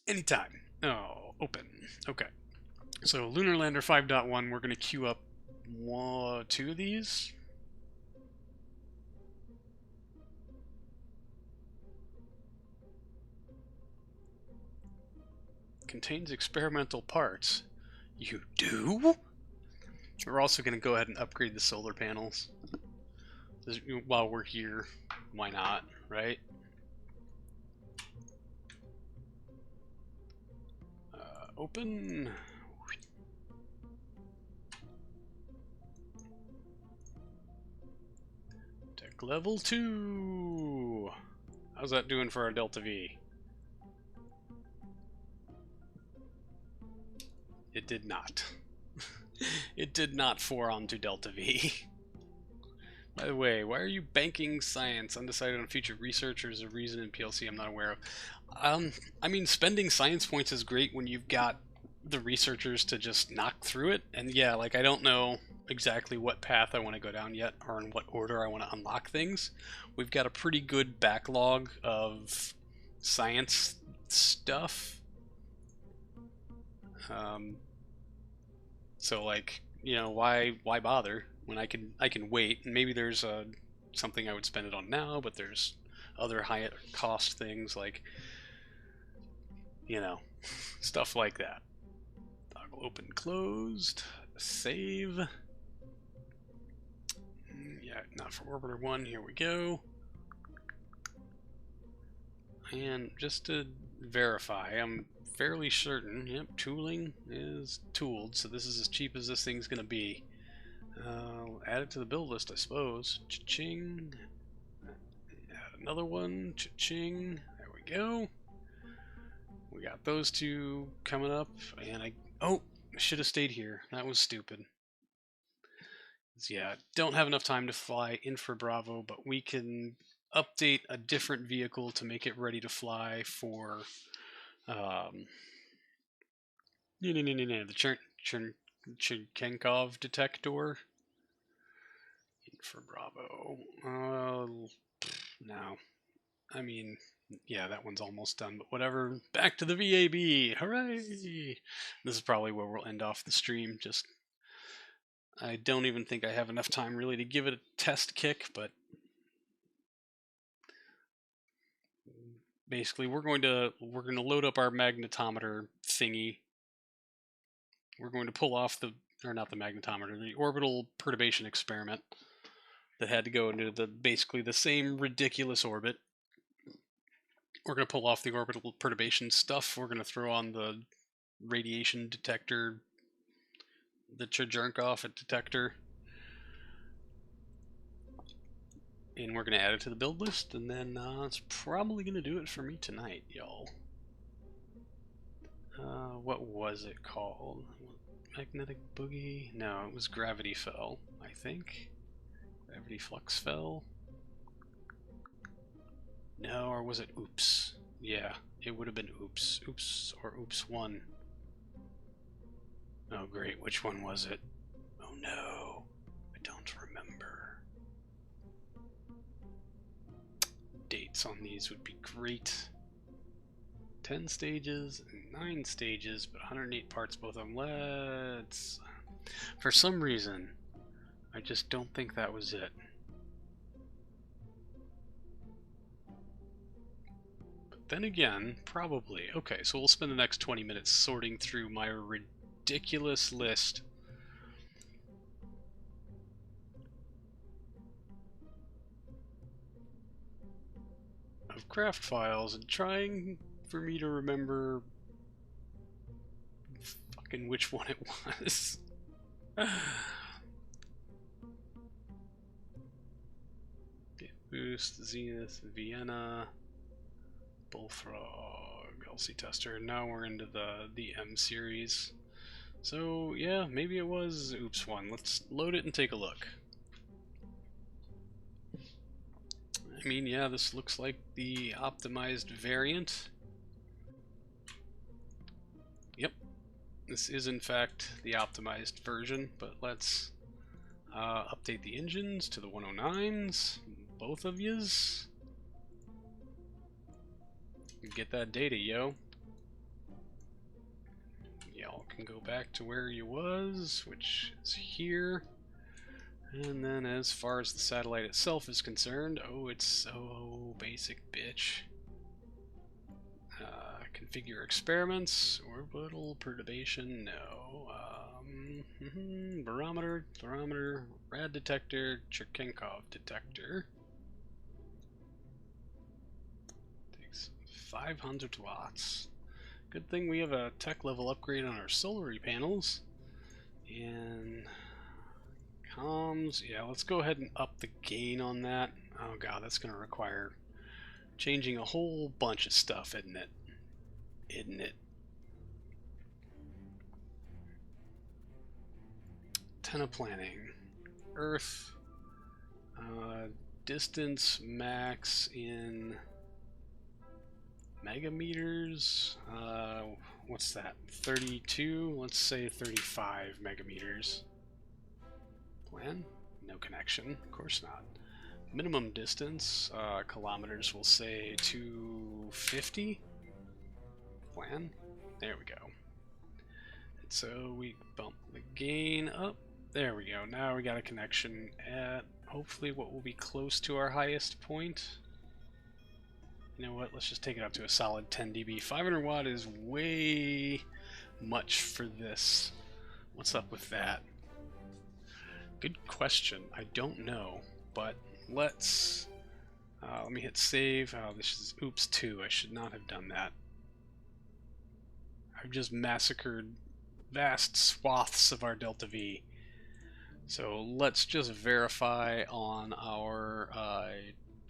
Anytime. Oh, open. Okay. So Lunar Lander 5.1, we're going to queue up 2 of these. Contains experimental parts. You do? We're also going to go ahead and upgrade the solar panels. While we're here, why not, right? Open. Tech level 2. How's that doing for our Delta V? It did not. It did not 4 onto Delta V. By the way, why are you banking science? Undecided on future research, or is a reason in PLC I'm not aware of? I mean, spending science points is great when you've got the researchers to just knock through it. And yeah, like, I don't know exactly what path I want to go down yet, or in what order I want to unlock things. We've got a pretty good backlog of science stuff. So, like, you know, why bother when I can wait? And maybe there's something I would spend it on now, but there's other high cost things like, you know, stuff like that. Toggle open closed. Save. Yeah, not for Orbiter 1. Here we go. And just to verify, I'm fairly certain, yep, tooling is tooled, so this is as cheap as this thing's going to be. Add it to the build list, I suppose. Cha-ching. Add another one. Cha-ching. There we go. We got those 2 coming up, and I should have stayed here. That was stupid. Yeah, don't have enough time to fly in for Bravo, but we can update a different vehicle to make it ready to fly for the Cherkenkov detector. For Bravo. No. I mean, yeah, that one's almost done, but whatever. Back to the VAB. Hooray! This is probably where we'll end off the stream. Just, I don't even think I have enough time really to give it a test kick, but basically we're going to load up our magnetometer thingy. We're going to pull off not the magnetometer, the orbital perturbation experiment that had to go into basically the same ridiculous orbit. We're going to pull off the orbital perturbation stuff. We're going to throw on the radiation detector, the Cherenkov detector. and we're going to add it to the build list, and then it's probably going to do it for me tonight, y'all. What was it called? Magnetic Boogie? No, it was Gravity Fell, I think. Gravity Flux Fell? No, or was it Oops? Yeah, it would have been Oops. Oops, or Oops 1. Oh great, which one was it? Oh no, I don't remember. Dates on these would be great. 10 stages and 9 stages, but 108 parts both of them. Let's... For some reason, I just don't think that was it. But then again, probably. Okay, so we'll spend the next 20 minutes sorting through my ridiculous list of craft files and trying for me to remember fucking which one it was. Boost, Zenith, Vienna, Bullfrog, LC Tester. Now we're into the M series. So yeah, maybe it was Oops 1. Let's load it and take a look. I mean, yeah, this looks like the optimized variant. Yep, this is in fact the optimized version, but let's update the engines to the 109s, both of yous. Get that data, yo. Y'all can go back to where you was, which is here. And then as far as the satellite itself is concerned, oh, it's so basic, bitch. Configure experiments, orbital perturbation, no. Barometer, thermometer, rad detector, Cherkenkov detector. Takes 500 watts. Good thing we have a tech level upgrade on our solar panels. And comms, yeah, let's go ahead and up the gain on that. Oh god, that's going to require changing a whole bunch of stuff, isn't it? Isn't it? Antenna planning. Earth. Distance max in megameters. What's that? 32? Let's say 35 megameters. Plan? No connection. Of course not. Minimum distance, kilometers, we'll say 250. Plan. There we go. And so we bump the gain up. There we go. Now we got a connection at hopefully what will be close to our highest point. You know what? Let's just take it up to a solid 10 dB. 500 watt is way much for this. What's up with that? Good question. I don't know, but let's... let me hit save. Oh, this is oops 2. I should not have done that. I've just massacred vast swaths of our Delta V. So let's just verify on our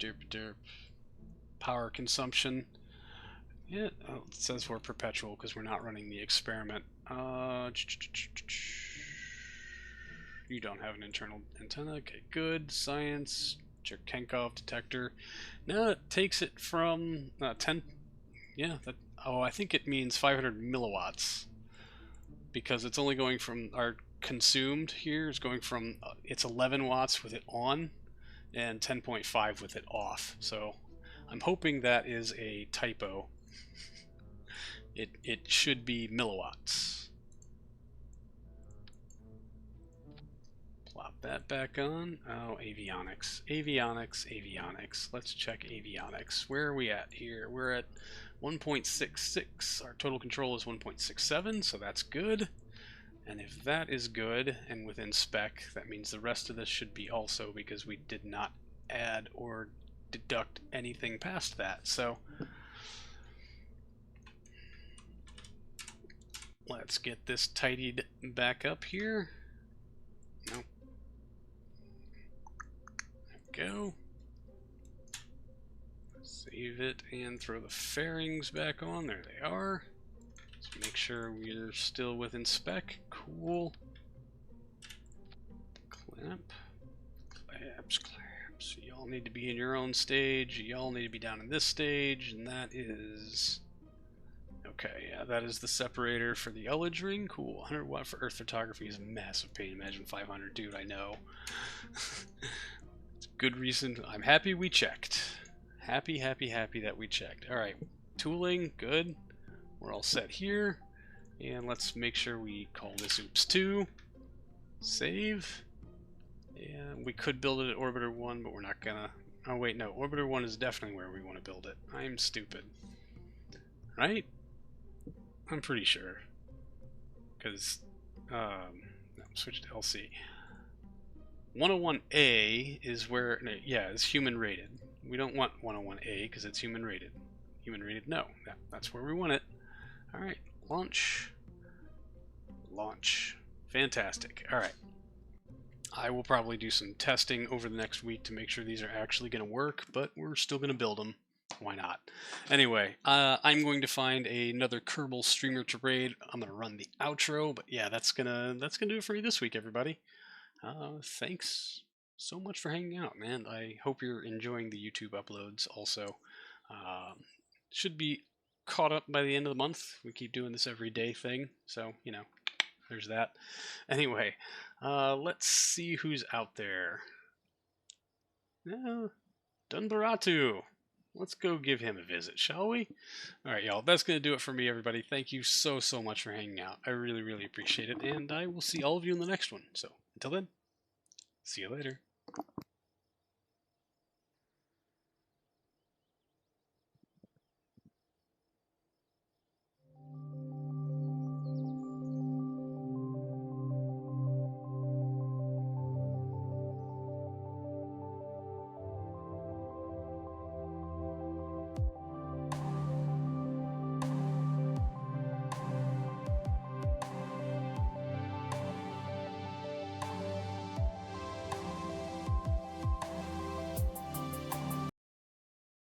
derp power consumption. Yeah, oh, it says we're perpetual because we're not running the experiment. You don't have an internal antenna. Okay, good. Science. Cherkenkov detector. Now it takes it from 10. Yeah, that. Oh, I think it means 500 milliwatts because it's only going from our consumed here is going from it's 11 watts with it on and 10.5 with it off. So I'm hoping that is a typo. It should be milliwatts. Plop that back on. Oh, avionics. Avionics, avionics. Let's check avionics. Where are we at here? We're at 1.66. Our total control is 1.67, so that's good. And if that is good and within spec, that means the rest of this should be also, because we did not add or deduct anything past that. So let's get this tidied back up here. Nope. There we go. Save it and throw the fairings back on. There they are. Let's make sure we're still within spec. Cool. Clamp. Clamps, clamps. Y'all need to be in your own stage. Y'all need to be down in this stage. And that is... Okay, yeah, that is the separator for the ullage ring. Cool. 100 watt for earth photography is a massive pain. Imagine 500, dude, I know. It's a good reason. I'm happy we checked. Happy that we checked. Alright, tooling, good. We're all set here. And let's make sure we call this oops 2. Save. And we could build it at Orbiter 1, but we're not gonna... Oh wait, no, Orbiter 1 is definitely where we want to build it. I'm stupid. Right? I'm pretty sure. Because, no, switch to LC. 101A is where, no, yeah, it's human rated. We don't want 101A because it's human rated. Human rated, no. That's where we want it. Alright, launch. Launch. Fantastic. Alright. I will probably do some testing over the next week to make sure these are actually going to work, but we're still going to build them. Why not? Anyway, I'm going to find another Kerbal streamer to raid. I'm going to run the outro, but yeah, that's gonna do it for you this week, everybody. Thanks so much for hanging out, man. I hope you're enjoying the YouTube uploads also. Should be caught up by the end of the month. We keep doing this every day thing, so, you know, there's that. Anyway, let's see who's out there. Dunbaratu. Let's go give him a visit, shall we? Alright, y'all, that's going to do it for me, everybody. Thank you so much for hanging out. I really appreciate it, and I will see all of you in the next one. So, until then, see you later.